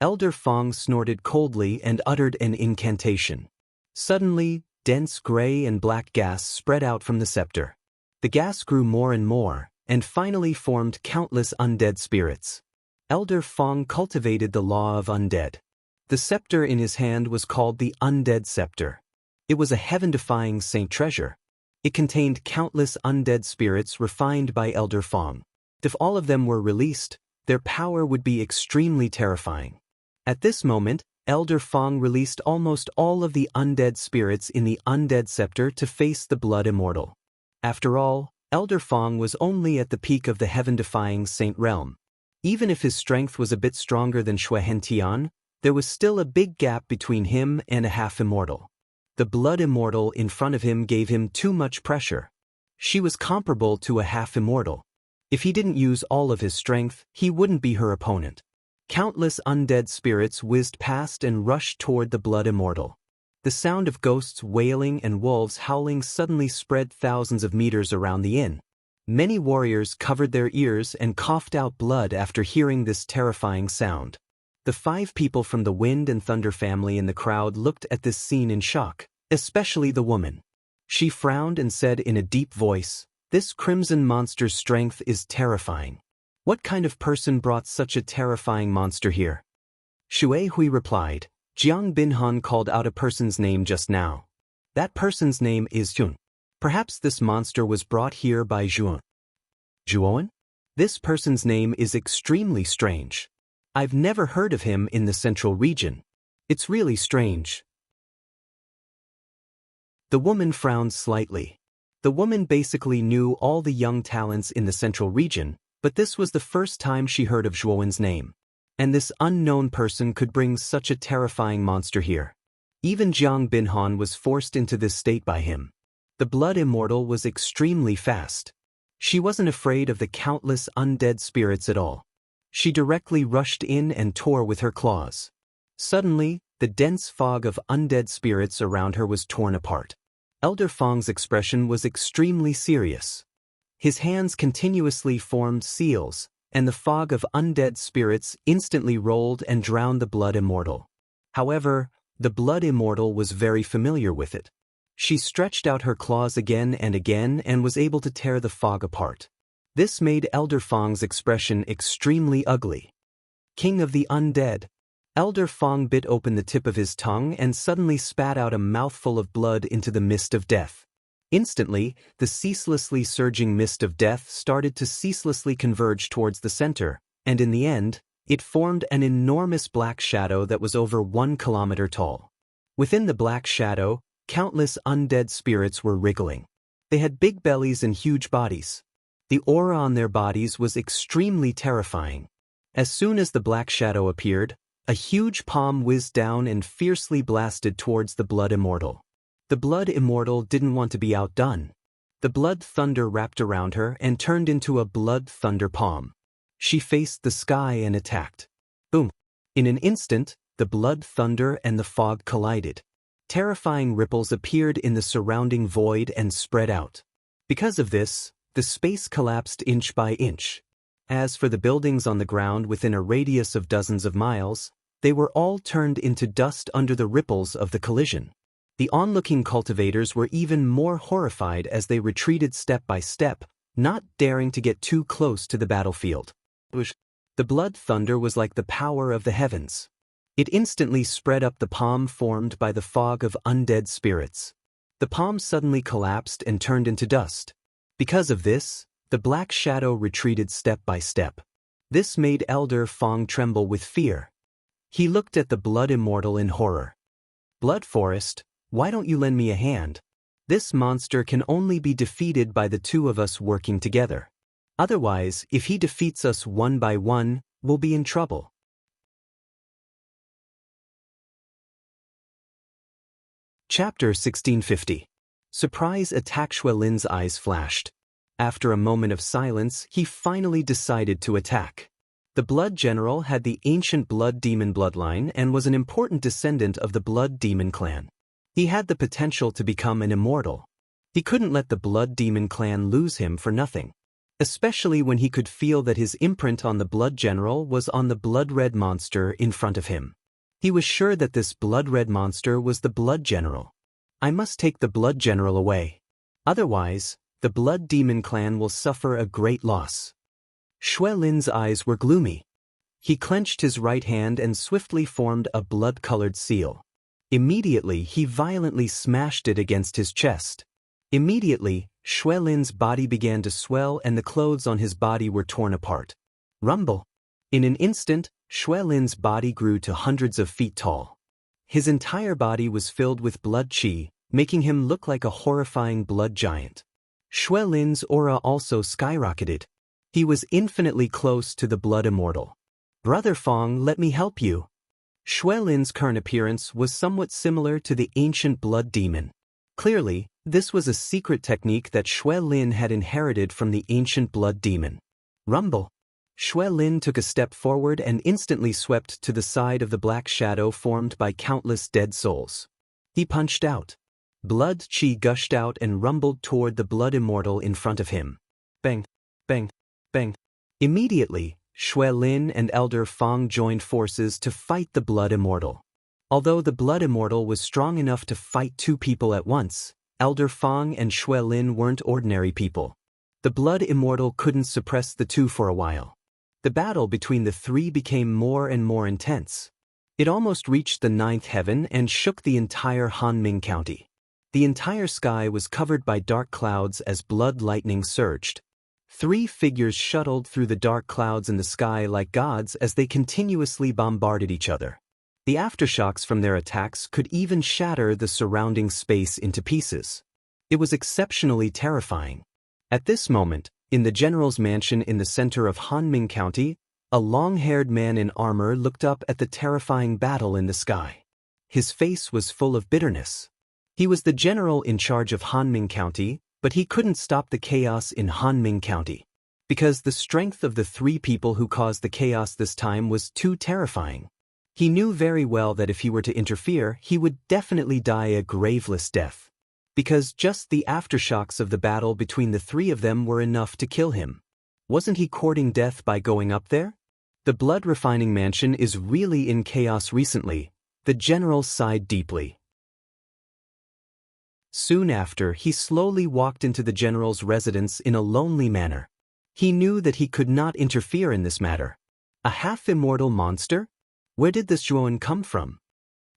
Elder Fang snorted coldly and uttered an incantation. Suddenly, dense gray and black gas spread out from the scepter. The gas grew more and more, and finally formed countless undead spirits. Elder Fang cultivated the law of undead. The scepter in his hand was called the Undead Scepter. It was a heaven-defying saint treasure. It contained countless undead spirits refined by Elder Fang. If all of them were released, their power would be extremely terrifying. At this moment, Elder Fang released almost all of the undead spirits in the Undead Scepter to face the Blood Immortal. After all, Elder Fang was only at the peak of the heaven-defying saint realm. Even if his strength was a bit stronger than Xue Hentian, there was still a big gap between him and a half-immortal. The Blood Immortal in front of him gave him too much pressure. She was comparable to a half-immortal. If he didn't use all of his strength, he wouldn't be her opponent. Countless undead spirits whizzed past and rushed toward the Blood Immortal. The sound of ghosts wailing and wolves howling suddenly spread thousands of meters around the inn. Many warriors covered their ears and coughed out blood after hearing this terrifying sound. The 5 people from the Wind and Thunder family in the crowd looked at this scene in shock, especially the woman. She frowned and said in a deep voice, "This crimson monster's strength is terrifying. What kind of person brought such a terrifying monster here?" Xue Hui replied, "Jiang Binhan called out a person's name just now. That person's name is Zhuowen. Perhaps this monster was brought here by Zhuowen." "Zhuowen? This person's name is extremely strange. I've never heard of him in the central region. It's really strange." The woman frowned slightly. The woman basically knew all the young talents in the central region, but this was the first time she heard of Zhuowen's name. And this unknown person could bring such a terrifying monster here. Even Jiang Binhan was forced into this state by him. The Blood Immortal was extremely fast. She wasn't afraid of the countless undead spirits at all. She directly rushed in and tore with her claws. Suddenly, the dense fog of undead spirits around her was torn apart. Elder Fong's expression was extremely serious. His hands continuously formed seals, and the fog of undead spirits instantly rolled and drowned the Blood Immortal. However, the Blood Immortal was very familiar with it. She stretched out her claws again and again and was able to tear the fog apart. This made Elder Fong's expression extremely ugly. King of the Undead. Elder Fong bit open the tip of his tongue and suddenly spat out a mouthful of blood into the mist of death. Instantly, the ceaselessly surging mist of death started to ceaselessly converge towards the center, and in the end, it formed an enormous black shadow that was over 1 kilometer tall. Within the black shadow, countless undead spirits were wriggling. They had big bellies and huge bodies. The aura on their bodies was extremely terrifying. As soon as the black shadow appeared, a huge palm whizzed down and fiercely blasted towards the Blood Immortal. The Blood Immortal didn't want to be outdone. The blood thunder wrapped around her and turned into a blood thunder palm. She faced the sky and attacked. Boom! In an instant, the blood thunder and the fog collided. Terrifying ripples appeared in the surrounding void and spread out. Because of this, the space collapsed inch by inch. As for the buildings on the ground within a radius of dozens of miles, they were all turned into dust under the ripples of the collision. The onlooking cultivators were even more horrified as they retreated step by step, not daring to get too close to the battlefield. The blood thunder was like the power of the heavens. It instantly spread up the palm formed by the fog of undead spirits. The palm suddenly collapsed and turned into dust. Because of this, the black shadow retreated step by step. This made Elder Fong tremble with fear. He looked at the Blood Immortal in horror. Blood Forest, why don't you lend me a hand? This monster can only be defeated by the two of us working together. Otherwise, if he defeats us one by one, we'll be in trouble. Chapter 1650. Surprise attack. Xue Lin's eyes flashed. After a moment of silence, he finally decided to attack. The Blood General had the ancient Blood Demon bloodline and was an important descendant of the Blood Demon clan. He had the potential to become an immortal. He couldn't let the Blood Demon clan lose him for nothing. Especially when he could feel that his imprint on the Blood General was on the blood-red monster in front of him. He was sure that this blood-red monster was the Blood General. I must take the Blood General away. Otherwise, the Blood Demon clan will suffer a great loss. Xue Lin's eyes were gloomy. He clenched his right hand and swiftly formed a blood-colored seal. Immediately, he violently smashed it against his chest. Immediately, Xue Lin's body began to swell and the clothes on his body were torn apart. Rumble! In an instant, Xue Lin's body grew to hundreds of feet tall. His entire body was filled with blood qi, making him look like a horrifying blood giant. Xue Lin's aura also skyrocketed. He was infinitely close to the Blood Immortal. Brother Fong, let me help you. Xue Lin's current appearance was somewhat similar to the ancient Blood Demon. Clearly, this was a secret technique that Xue Lin had inherited from the ancient Blood Demon. Rumble! Xue Lin took a step forward and instantly swept to the side of the black shadow formed by countless dead souls. He punched out. Blood qi gushed out and rumbled toward the Blood Immortal in front of him. Bang! Bang! Bang! Immediately, Xue Lin and Elder Fong joined forces to fight the Blood Immortal. Although the Blood Immortal was strong enough to fight two people at once, Elder Fong and Xue Lin weren't ordinary people. The Blood Immortal couldn't suppress the two for a while. The battle between the three became more and more intense. It almost reached the 9th heaven and shook the entire Hanming County. The entire sky was covered by dark clouds as blood lightning surged. 3 figures shuttled through the dark clouds in the sky like gods as they continuously bombarded each other. The aftershocks from their attacks could even shatter the surrounding space into pieces. It was exceptionally terrifying. At this moment, in the general's mansion in the center of Hanming County, a long-haired man in armor looked up at the terrifying battle in the sky. His face was full of bitterness. He was the general in charge of Hanming County, but he couldn't stop the chaos in Hanming County. Because the strength of the 3 people who caused the chaos this time was too terrifying. He knew very well that if he were to interfere, he would definitely die a graveless death. Because just the aftershocks of the battle between the three of them were enough to kill him. Wasn't he courting death by going up there? The blood-refining mansion is really in chaos recently. The general sighed deeply. Soon after, he slowly walked into the general's residence in a lonely manner. He knew that he could not interfere in this matter. A half-immortal monster? Where did this Zhuan come from?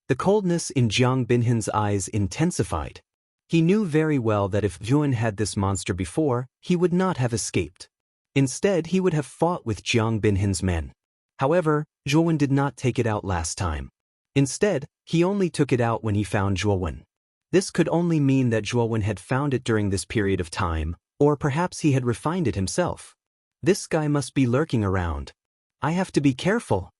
The coldness in Jiang Binhan's eyes intensified. He knew very well that if Zhuan had this monster before, he would not have escaped. Instead, he would have fought with Jiang Binhan's men. However, Zhuan did not take it out last time. Instead, he only took it out when he found Zhuan. This could only mean that Zhuan had found it during this period of time, or perhaps he had refined it himself. This guy must be lurking around. I have to be careful.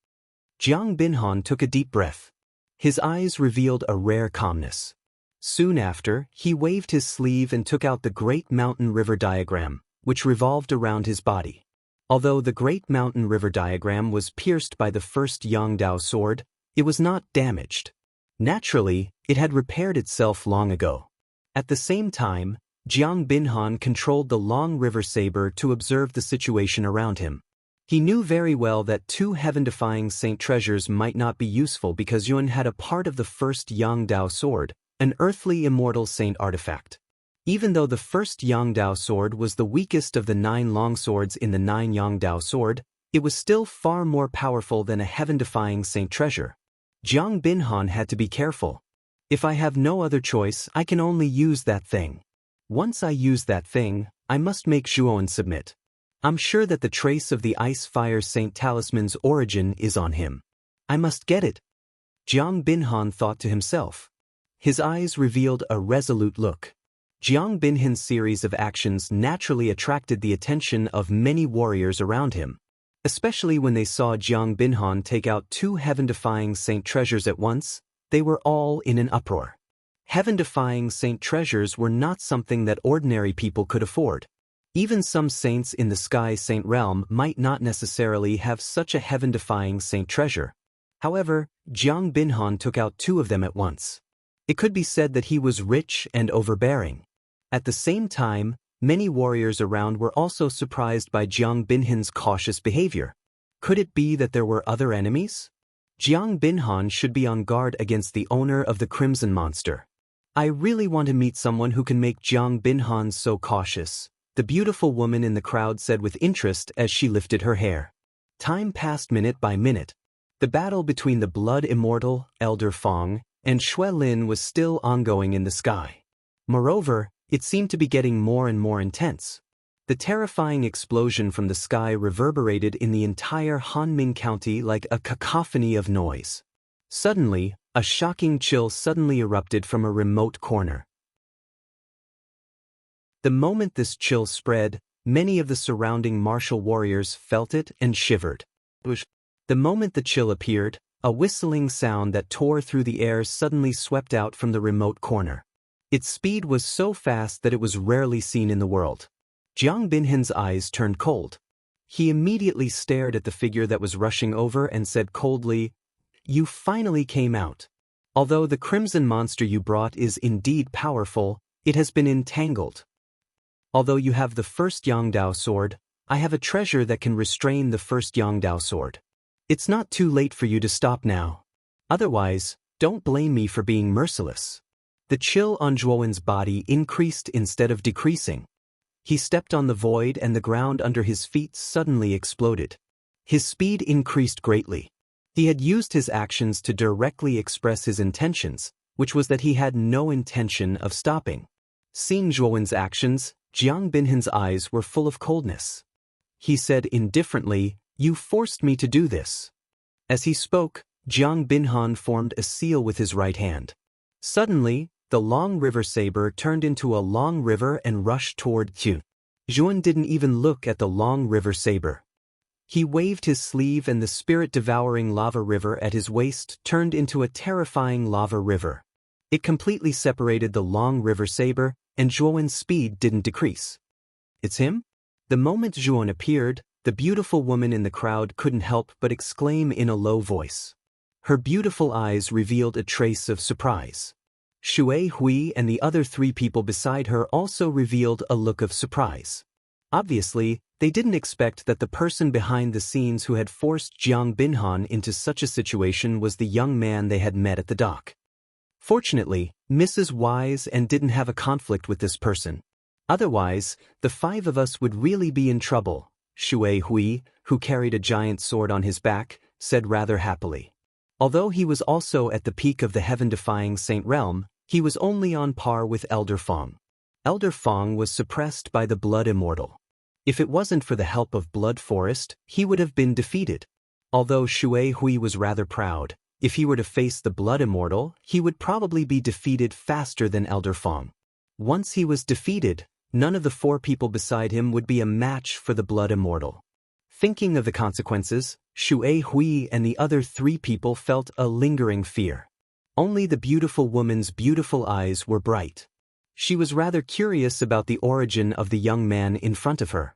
Jiang Binhan took a deep breath. His eyes revealed a rare calmness. Soon after, he waved his sleeve and took out the Great Mountain River diagram, which revolved around his body. Although the Great Mountain River diagram was pierced by the first Yangdao sword, it was not damaged. Naturally, it had repaired itself long ago. At the same time, Jiang Binhan controlled the long river saber to observe the situation around him. He knew very well that two heaven-defying saint treasures might not be useful because Yun had a part of the first Yangdao sword, an earthly immortal saint artifact. Even though the first Yangdao sword was the weakest of the 9 longswords in the 9 Yangdao sword, it was still far more powerful than a heaven-defying saint treasure. Jiang Binhan had to be careful. If I have no other choice, I can only use that thing. Once I use that thing, I must make Zhuan submit. I'm sure that the trace of the Ice-Fire Saint Talisman's origin is on him. I must get it. Jiang Binhan thought to himself. His eyes revealed a resolute look. Jiang Binhan's series of actions naturally attracted the attention of many warriors around him. Especially when they saw Jiang Binhan take out 2 heaven-defying saint treasures at once, they were all in an uproar. Heaven-defying saint treasures were not something that ordinary people could afford. Even some saints in the Sky Saint realm might not necessarily have such a heaven-defying saint treasure. However, Jiang Binhan took out 2 of them at once. It could be said that he was rich and overbearing. At the same time, many warriors around were also surprised by Jiang Binhan's cautious behavior. Could it be that there were other enemies? Jiang Binhan should be on guard against the owner of the Crimson Monster. I really want to meet someone who can make Jiang Binhan so cautious, the beautiful woman in the crowd said with interest as she lifted her hair. Time passed minute by minute. The battle between the blood immortal, Elder Fong, and Xue Lin was still ongoing in the sky. Moreover, it seemed to be getting more and more intense. The terrifying explosion from the sky reverberated in the entire Hanming County like a cacophony of noise. Suddenly, a shocking chill suddenly erupted from a remote corner. The moment this chill spread, many of the surrounding martial warriors felt it and shivered. The moment the chill appeared, a whistling sound that tore through the air suddenly swept out from the remote corner. Its speed was so fast that it was rarely seen in the world. Jiang Binhan's eyes turned cold. He immediately stared at the figure that was rushing over and said coldly, "You finally came out. Although the crimson monster you brought is indeed powerful, it has been entangled. Although you have the first Yangdao sword, I have a treasure that can restrain the first Yangdao sword. It's not too late for you to stop now. Otherwise, don't blame me for being merciless." The chill on Zhuowen's body increased instead of decreasing. He stepped on the void and the ground under his feet suddenly exploded. His speed increased greatly. He had used his actions to directly express his intentions, which was that he had no intention of stopping. Seeing Zhuowen's actions, Jiang Binhan's eyes were full of coldness. He said indifferently, "You forced me to do this." As he spoke, Jiang Binhan formed a seal with his right hand. Suddenly, the long river saber turned into a long river and rushed toward Zhu. Zhuan didn't even look at the long river saber. He waved his sleeve and the spirit-devouring lava river at his waist turned into a terrifying lava river. It completely separated the long river saber, and Zhuowen's speed didn't decrease. "It's him?" The moment Zhuan appeared, the beautiful woman in the crowd couldn't help but exclaim in a low voice. Her beautiful eyes revealed a trace of surprise. Shui Hui and the other 3 people beside her also revealed a look of surprise. Obviously, they didn't expect that the person behind the scenes who had forced Jiang Binhan into such a situation was the young man they had met at the dock. Fortunately, Mrs. Wise and didn't have a conflict with this person. Otherwise, the 5 of us would really be in trouble, Shui Hui, who carried a giant sword on his back, said rather happily. Although he was also at the peak of the heaven-defying Saint Realm, he was only on par with Elder Fong. Elder Fong was suppressed by the Blood Immortal. If it wasn't for the help of Blood Forest, he would have been defeated. Although Shui Hui was rather proud, if he were to face the Blood Immortal, he would probably be defeated faster than Elder Fong. Once he was defeated, none of the 4 people beside him would be a match for the Blood Immortal. Thinking of the consequences, Shui Hui and the other 3 people felt a lingering fear. Only the beautiful woman's beautiful eyes were bright. She was rather curious about the origin of the young man in front of her.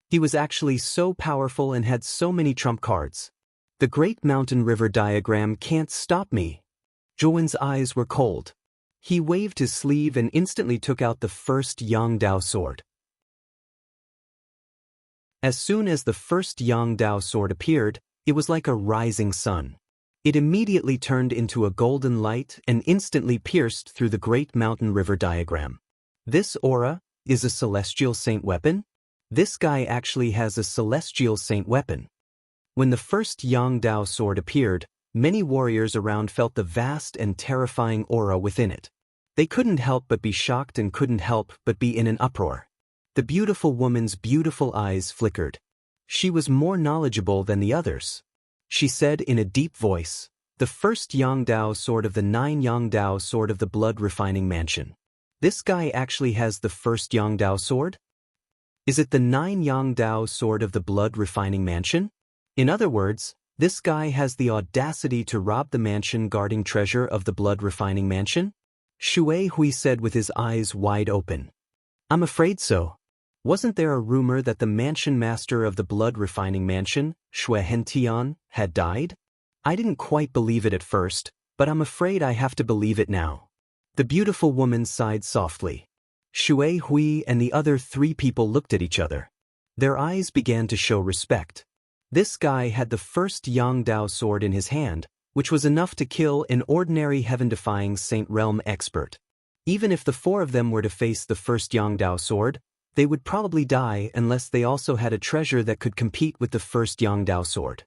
He was actually so powerful and had so many trump cards. The Great Mountain River diagram can't stop me. Zhuan's eyes were cold. He waved his sleeve and instantly took out the first Yang Dao sword. As soon as the first Yang Dao sword appeared, it was like a rising sun. It immediately turned into a golden light and instantly pierced through the Great Mountain River diagram. This aura is a celestial saint weapon? This guy actually has a celestial saint weapon. When the first Yang Dao sword appeared, many warriors around felt the vast and terrifying aura within it. They couldn't help but be shocked and couldn't help but be in an uproar. The beautiful woman's beautiful eyes flickered. She was more knowledgeable than the others. She said in a deep voice, "The first Yang Dao sword of the 9 Yang Dao sword of the blood refining mansion. This guy actually has the first Yang Dao sword? Is it the 9 Yang Dao sword of the blood refining mansion? In other words, this guy has the audacity to rob the mansion guarding treasure of the blood refining mansion?" Shui Hui said with his eyes wide open. "I'm afraid so. Wasn't there a rumor that the mansion master of the blood refining mansion, Shui Hentian, had died? I didn't quite believe it at first, but I'm afraid I have to believe it now." The beautiful woman sighed softly. Shui Hui and the other 3 people looked at each other. Their eyes began to show respect. This guy had the first Yang Dao sword in his hand, which was enough to kill an ordinary heaven-defying Saint Realm expert. Even if the 4 of them were to face the first Yang Dao sword, they would probably die unless they also had a treasure that could compete with the first Yang Dao sword.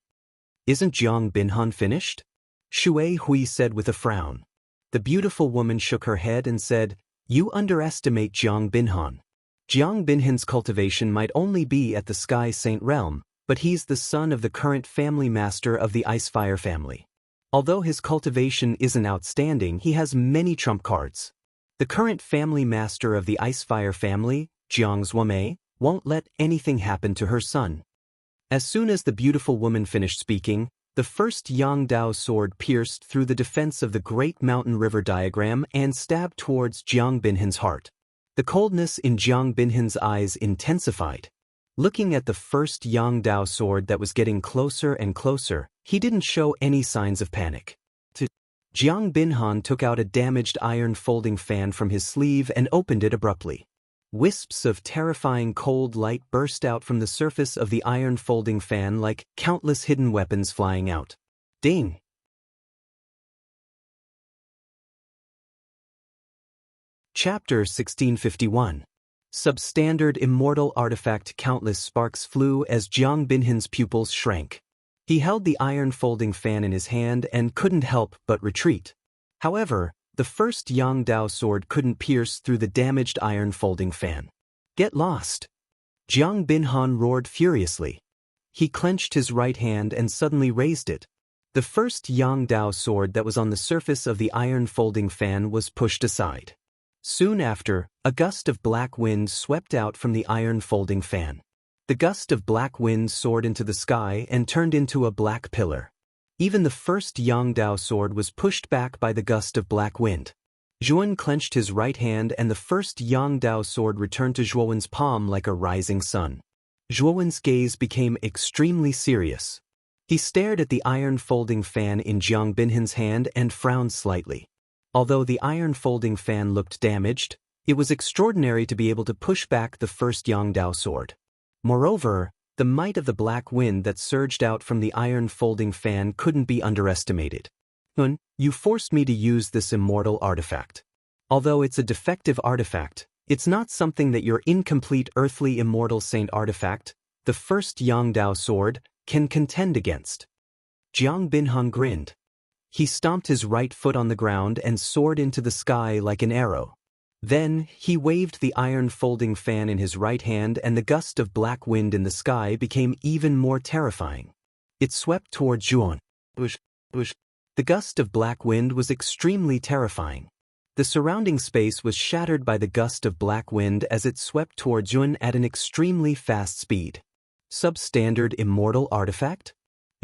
"Isn't Jiang Binhan finished?" Shui Hui said with a frown. The beautiful woman shook her head and said, "You underestimate Jiang Binhan. Jiang Binhan's cultivation might only be at the Sky Saint Realm, but he's the son of the current family master of the Icefire family. Although his cultivation isn't outstanding, he has many trump cards. The current family master of the Icefire family, Jiang Zhuame, won't let anything happen to her son." As soon as the beautiful woman finished speaking, the first Yang Dao sword pierced through the defense of the Great Mountain River diagram and stabbed towards Jiang Binhan's heart. The coldness in Jiang Binhan's eyes intensified. Looking at the first Yang Dao sword that was getting closer and closer, he didn't show any signs of panic. Jiang Binhan took out a damaged iron folding fan from his sleeve and opened it abruptly. Wisps of terrifying cold light burst out from the surface of the iron folding fan like countless hidden weapons flying out. Ding! Chapter 1651. Substandard immortal artifact. Countless sparks flew as Jiang Binhan's pupils shrank. He held the iron folding fan in his hand and couldn't help but retreat. However, the first Yang Dao sword couldn't pierce through the damaged iron folding fan. "Get lost!" Jiang Binhan roared furiously. He clenched his right hand and suddenly raised it. The first Yang Dao sword that was on the surface of the iron folding fan was pushed aside. Soon after, a gust of black wind swept out from the iron folding fan. The gust of black wind soared into the sky and turned into a black pillar. Even the first Yang Dao sword was pushed back by the gust of black wind. Zhuan clenched his right hand and the first Yang Dao sword returned to Zhuan's palm like a rising sun. Zhuan's gaze became extremely serious. He stared at the iron folding fan in Jiang Binhan's hand and frowned slightly. Although the iron folding fan looked damaged, it was extraordinary to be able to push back the first Yangdao sword. Moreover, the might of the black wind that surged out from the iron folding fan couldn't be underestimated. You forced me to use this immortal artifact. Although it's a defective artifact, it's not something that your incomplete earthly immortal saint artifact, the first Yangdao sword, can contend against. Jiang Binhan grinned. He stomped his right foot on the ground and soared into the sky like an arrow. Then, he waved the iron folding fan in his right hand and the gust of black wind in the sky became even more terrifying. It swept toward Zhuan. The gust of black wind was extremely terrifying. The surrounding space was shattered by the gust of black wind as it swept toward Zhuan at an extremely fast speed. Substandard immortal artifact?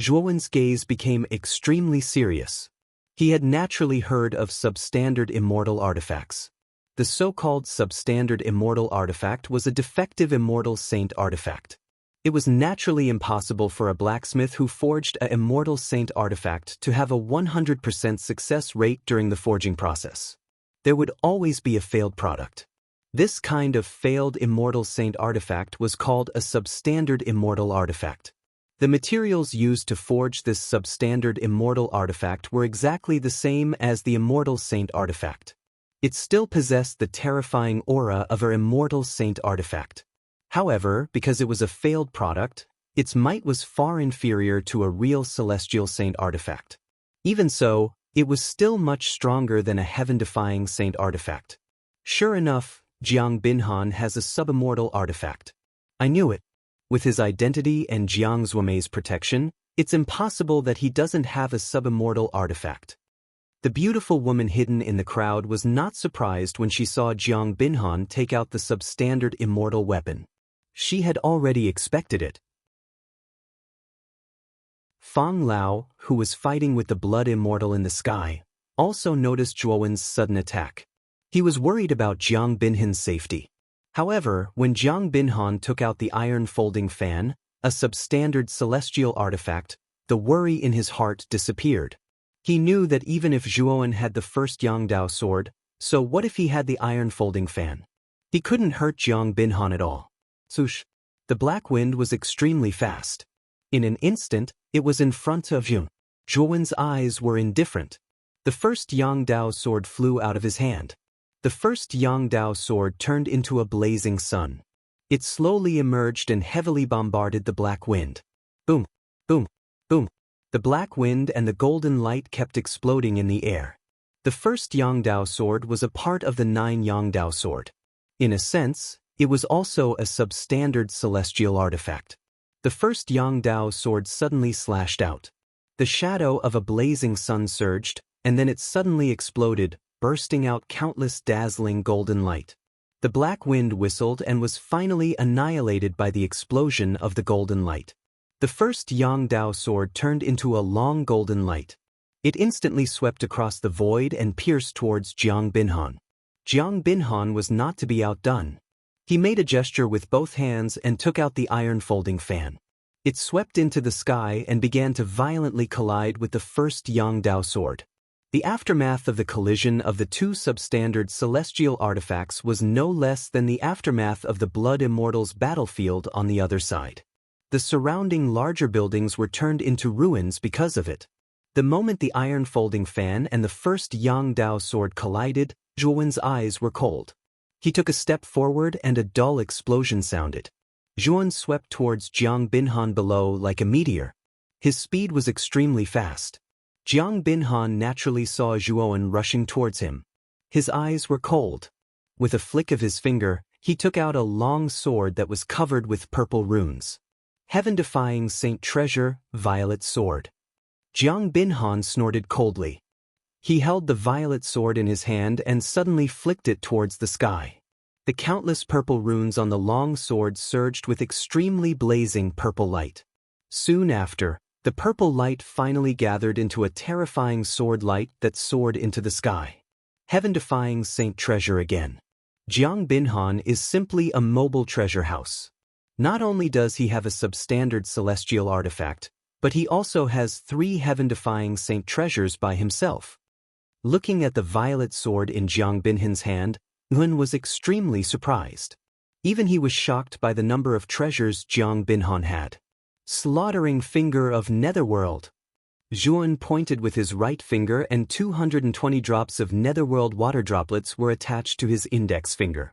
Zhuan's gaze became extremely serious. He had naturally heard of substandard immortal artifacts. The so-called substandard immortal artifact was a defective immortal saint artifact. It was naturally impossible for a blacksmith who forged an immortal saint artifact to have a 100% success rate during the forging process. There would always be a failed product. This kind of failed immortal saint artifact was called a substandard immortal artifact. The materials used to forge this substandard immortal artifact were exactly the same as the immortal saint artifact. It still possessed the terrifying aura of an immortal saint artifact. However, because it was a failed product, its might was far inferior to a real celestial saint artifact. Even so, it was still much stronger than a heaven-defying saint artifact. Sure enough, Jiang Binhan has a subimmortal artifact. I knew it. With his identity and Jiang Zuomei's protection, it's impossible that he doesn't have a subimmortal artifact. The beautiful woman hidden in the crowd was not surprised when she saw Jiang Binhan take out the substandard immortal weapon. She had already expected it. Fang Lao, who was fighting with the blood immortal in the sky, also noticed Zhuowen's sudden attack. He was worried about Jiang Binhan's safety. However, when Jiang Binhan took out the iron folding fan, a substandard celestial artifact, the worry in his heart disappeared. He knew that even if Zhuowen had the first Yangdao sword, so what if he had the iron folding fan? He couldn't hurt Jiang Binhan at all. Swoosh! The black wind was extremely fast. In an instant, it was in front of Zhuowen. Zhuowen's eyes were indifferent. The first Yangdao sword flew out of his hand. The first Yangdao sword turned into a blazing sun. It slowly emerged and heavily bombarded the black wind. Boom! Boom! Boom! The black wind and the golden light kept exploding in the air. The first Yangdao sword was a part of the 9 Yangdao sword. In a sense, it was also a substandard celestial artifact. The first Yangdao sword suddenly slashed out. The shadow of a blazing sun surged, and then it suddenly exploded, bursting out countless dazzling golden light. The black wind whistled and was finally annihilated by the explosion of the golden light. The first Yangdao sword turned into a long golden light. It instantly swept across the void and pierced towards Jiang Binhan. Jiang Binhan was not to be outdone. He made a gesture with both hands and took out the iron folding fan. It swept into the sky and began to violently collide with the first Yangdao sword. The aftermath of the collision of the 2 substandard celestial artifacts was no less than the aftermath of the Blood Immortals battlefield on the other side. The surrounding larger buildings were turned into ruins because of it. The moment the iron folding fan and the first Yangdao sword collided, Zhuowen's eyes were cold. He took a step forward and a dull explosion sounded. Zhuowen swept towards Jiang Binhan below like a meteor. His speed was extremely fast. Jiang Binhan naturally saw Zhuowen rushing towards him. His eyes were cold. With a flick of his finger, he took out a long sword that was covered with purple runes. Heaven-defying Saint Treasure, Violet Sword. Jiang Binhan snorted coldly. He held the violet sword in his hand and suddenly flicked it towards the sky. The countless purple runes on the long sword surged with extremely blazing purple light. Soon after, the purple light finally gathered into a terrifying sword light that soared into the sky. Heaven-defying Saint Treasure again. Jiang Binhan is simply a mobile treasure house. Not only does he have a substandard celestial artifact, But he also has 3 heaven-defying saint treasures by himself. Looking at the violet sword in Jiang Binhan's hand, Nguyen was extremely surprised. Even he was shocked by the number of treasures Jiang Binhan had. Slaughtering finger of Netherworld. Zhuan pointed with his right finger and 220 drops of Netherworld water droplets were attached to his index finger.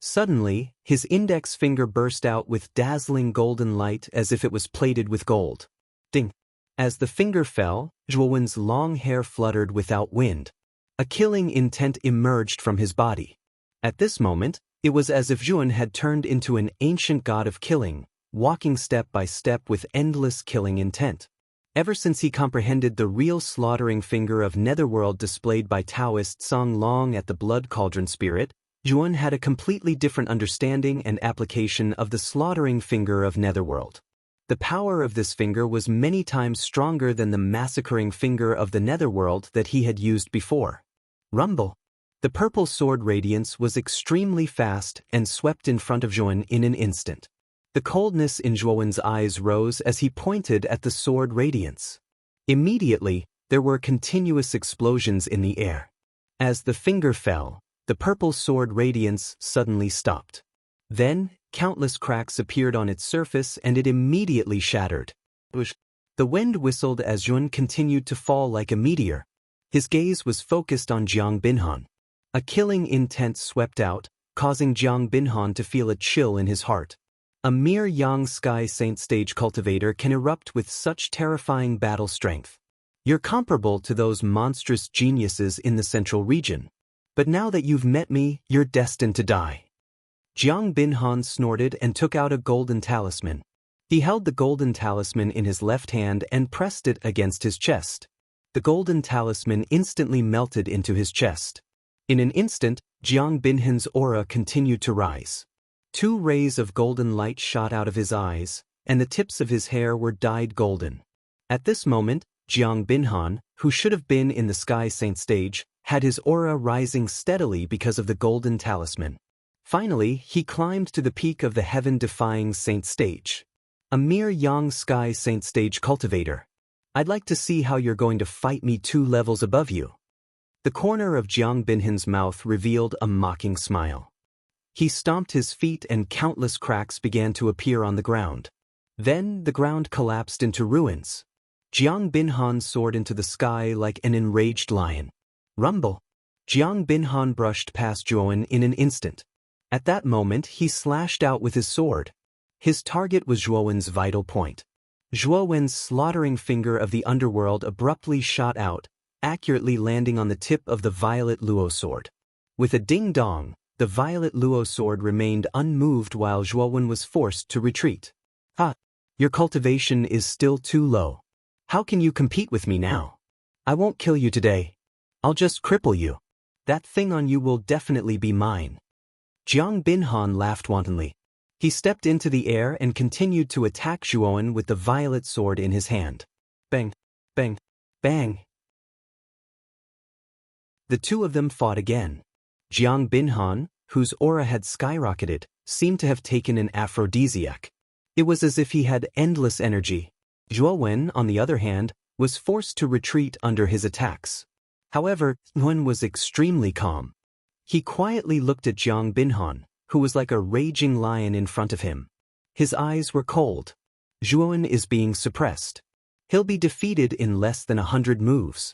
Suddenly, his index finger burst out with dazzling golden light as if it was plated with gold. Ding! As the finger fell, Zhuan's long hair fluttered without wind. A killing intent emerged from his body. At this moment, it was as if Zhuan had turned into an ancient god of killing, walking step by step with endless killing intent. Ever since he comprehended the real slaughtering finger of Netherworld displayed by Taoist Song Long at the Blood Cauldron Spirit, Zhuan had a completely different understanding and application of the slaughtering finger of Netherworld. The power of this finger was many times stronger than the massacring finger of the Netherworld that he had used before. Rumble! The purple sword radiance was extremely fast and swept in front of Zhuan in an instant. The coldness in Zhuan's eyes rose as he pointed at the sword radiance. Immediately, there were continuous explosions in the air. As the finger fell, the purple sword radiance suddenly stopped. Then, countless cracks appeared on its surface and it immediately shattered. The wind whistled as Zhuan continued to fall like a meteor. His gaze was focused on Jiang Binhan. A killing intent swept out, causing Jiang Binhan to feel a chill in his heart. A mere Yang Sky Saint stage cultivator can erupt with such terrifying battle strength. You're comparable to those monstrous geniuses in the central region. But now that you've met me, you're destined to die. Jiang Binhan snorted and took out a golden talisman. He held the golden talisman in his left hand and pressed it against his chest. The golden talisman instantly melted into his chest. In an instant, Jiang Binhan's aura continued to rise. 2 rays of golden light shot out of his eyes, and the tips of his hair were dyed golden. At this moment, Jiang Binhan, who should have been in the Sky Saint stage, had his aura rising steadily because of the golden talisman. Finally, he climbed to the peak of the heaven-defying saint stage. A mere Yang Sky Saint stage cultivator. I'd like to see how you're going to fight me 2 levels above you. The corner of Jiang Binhan's mouth revealed a mocking smile. He stomped his feet and countless cracks began to appear on the ground. Then the ground collapsed into ruins. Jiang Binhan soared into the sky like an enraged lion. Rumble! Jiang Binhan brushed past Zhuan in an instant. At that moment, he slashed out with his sword. His target was Zhuan's vital point. Zhuan's slaughtering finger of the underworld abruptly shot out, accurately landing on the tip of the violet luo sword. With a ding-dong, the violet luo sword remained unmoved while Zhuan was forced to retreat. Ha! Your cultivation is still too low. How can you compete with me now? I won't kill you today. I'll just cripple you. That thing on you will definitely be mine. Jiang Binhan laughed wantonly. He stepped into the air and continued to attack Zhuan with the violet sword in his hand. Bang! Bang! Bang! The 2 of them fought again. Jiang Binhan, whose aura had skyrocketed, seemed to have taken an aphrodisiac. It was as if he had endless energy. Zhuan, on the other hand, was forced to retreat under his attacks. However, Zhuan was extremely calm. He quietly looked at Jiang Binhan, who was like a raging lion in front of him. His eyes were cold. Zhuan is being suppressed. He'll be defeated in less than 100 moves.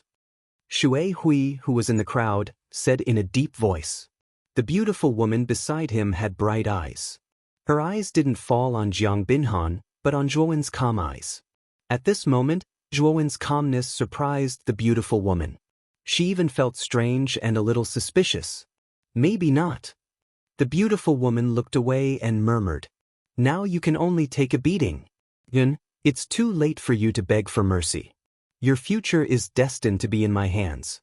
Shui Hui, who was in the crowd, said in a deep voice. The beautiful woman beside him had bright eyes. Her eyes didn't fall on Jiang Binhan, but on Zhuan's calm eyes. At this moment, Zhuan's calmness surprised the beautiful woman. She even felt strange and a little suspicious. Maybe not. The beautiful woman looked away and murmured, "Now you can only take a beating. Yun, it's too late for you to beg for mercy. Your future is destined to be in my hands."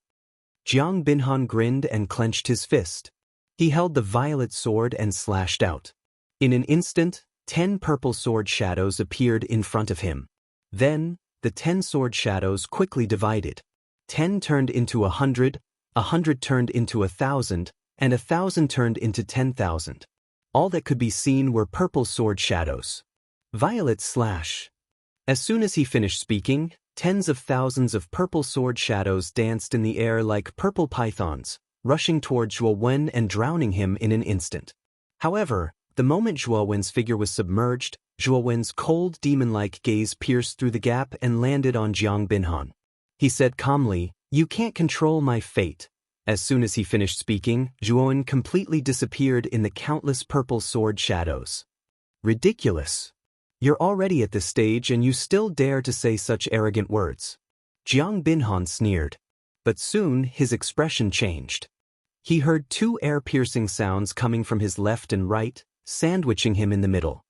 Jiang Binhan grinned and clenched his fist. He held the violet sword and slashed out. In an instant, 10 purple sword shadows appeared in front of him. Then, the 10 sword shadows quickly divided. 10 turned into 100, 100 turned into 1,000, and 1,000 turned into 10,000. All that could be seen were purple sword shadows. Violet slash. As soon as he finished speaking, tens of thousands of purple sword shadows danced in the air like purple pythons, rushing toward Zhuo Wen and drowning him in an instant. However, the moment Zhuo Wen's figure was submerged, Zhuo Wen's cold demon-like gaze pierced through the gap and landed on Jiang Binhan. He said calmly, "You can't control my fate." As soon as he finished speaking, Zhuo Wen completely disappeared in the countless purple sword shadows. Ridiculous. You're already at this stage and you still dare to say such arrogant words. Jiang Binhan sneered. But soon his expression changed. He heard two air-piercing sounds coming from his left and right, sandwiching him in the middle.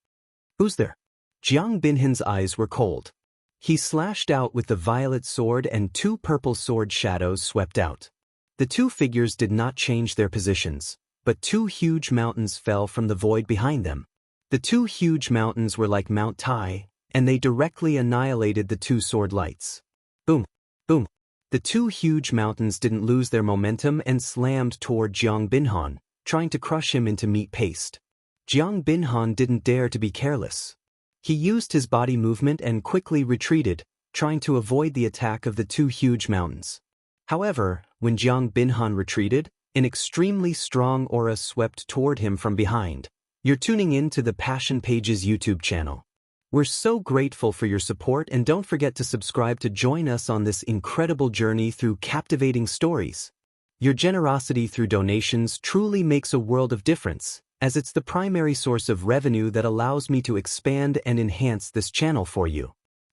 Who's there? Jiang Binhan's eyes were cold. He slashed out with the violet sword and two purple sword shadows swept out. The two figures did not change their positions, but two huge mountains fell from the void behind them. The two huge mountains were like Mount Tai, and they directly annihilated the two sword lights. Boom, boom. The two huge mountains didn't lose their momentum and slammed toward Jiang Binhan, trying to crush him into meat paste. Jiang Binhan didn't dare to be careless. He used his body movement and quickly retreated, trying to avoid the attack of the two huge mountains. However, when Jiang Binhan retreated, an extremely strong aura swept toward him from behind. You're tuning in to the Passion Pages YouTube channel. We're so grateful for your support, and don't forget to subscribe to join us on this incredible journey through captivating stories. Your generosity through donations truly makes a world of difference, as it's the primary source of revenue that allows me to expand and enhance this channel for you.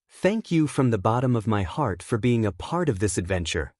Thank you from the bottom of my heart for being a part of this adventure.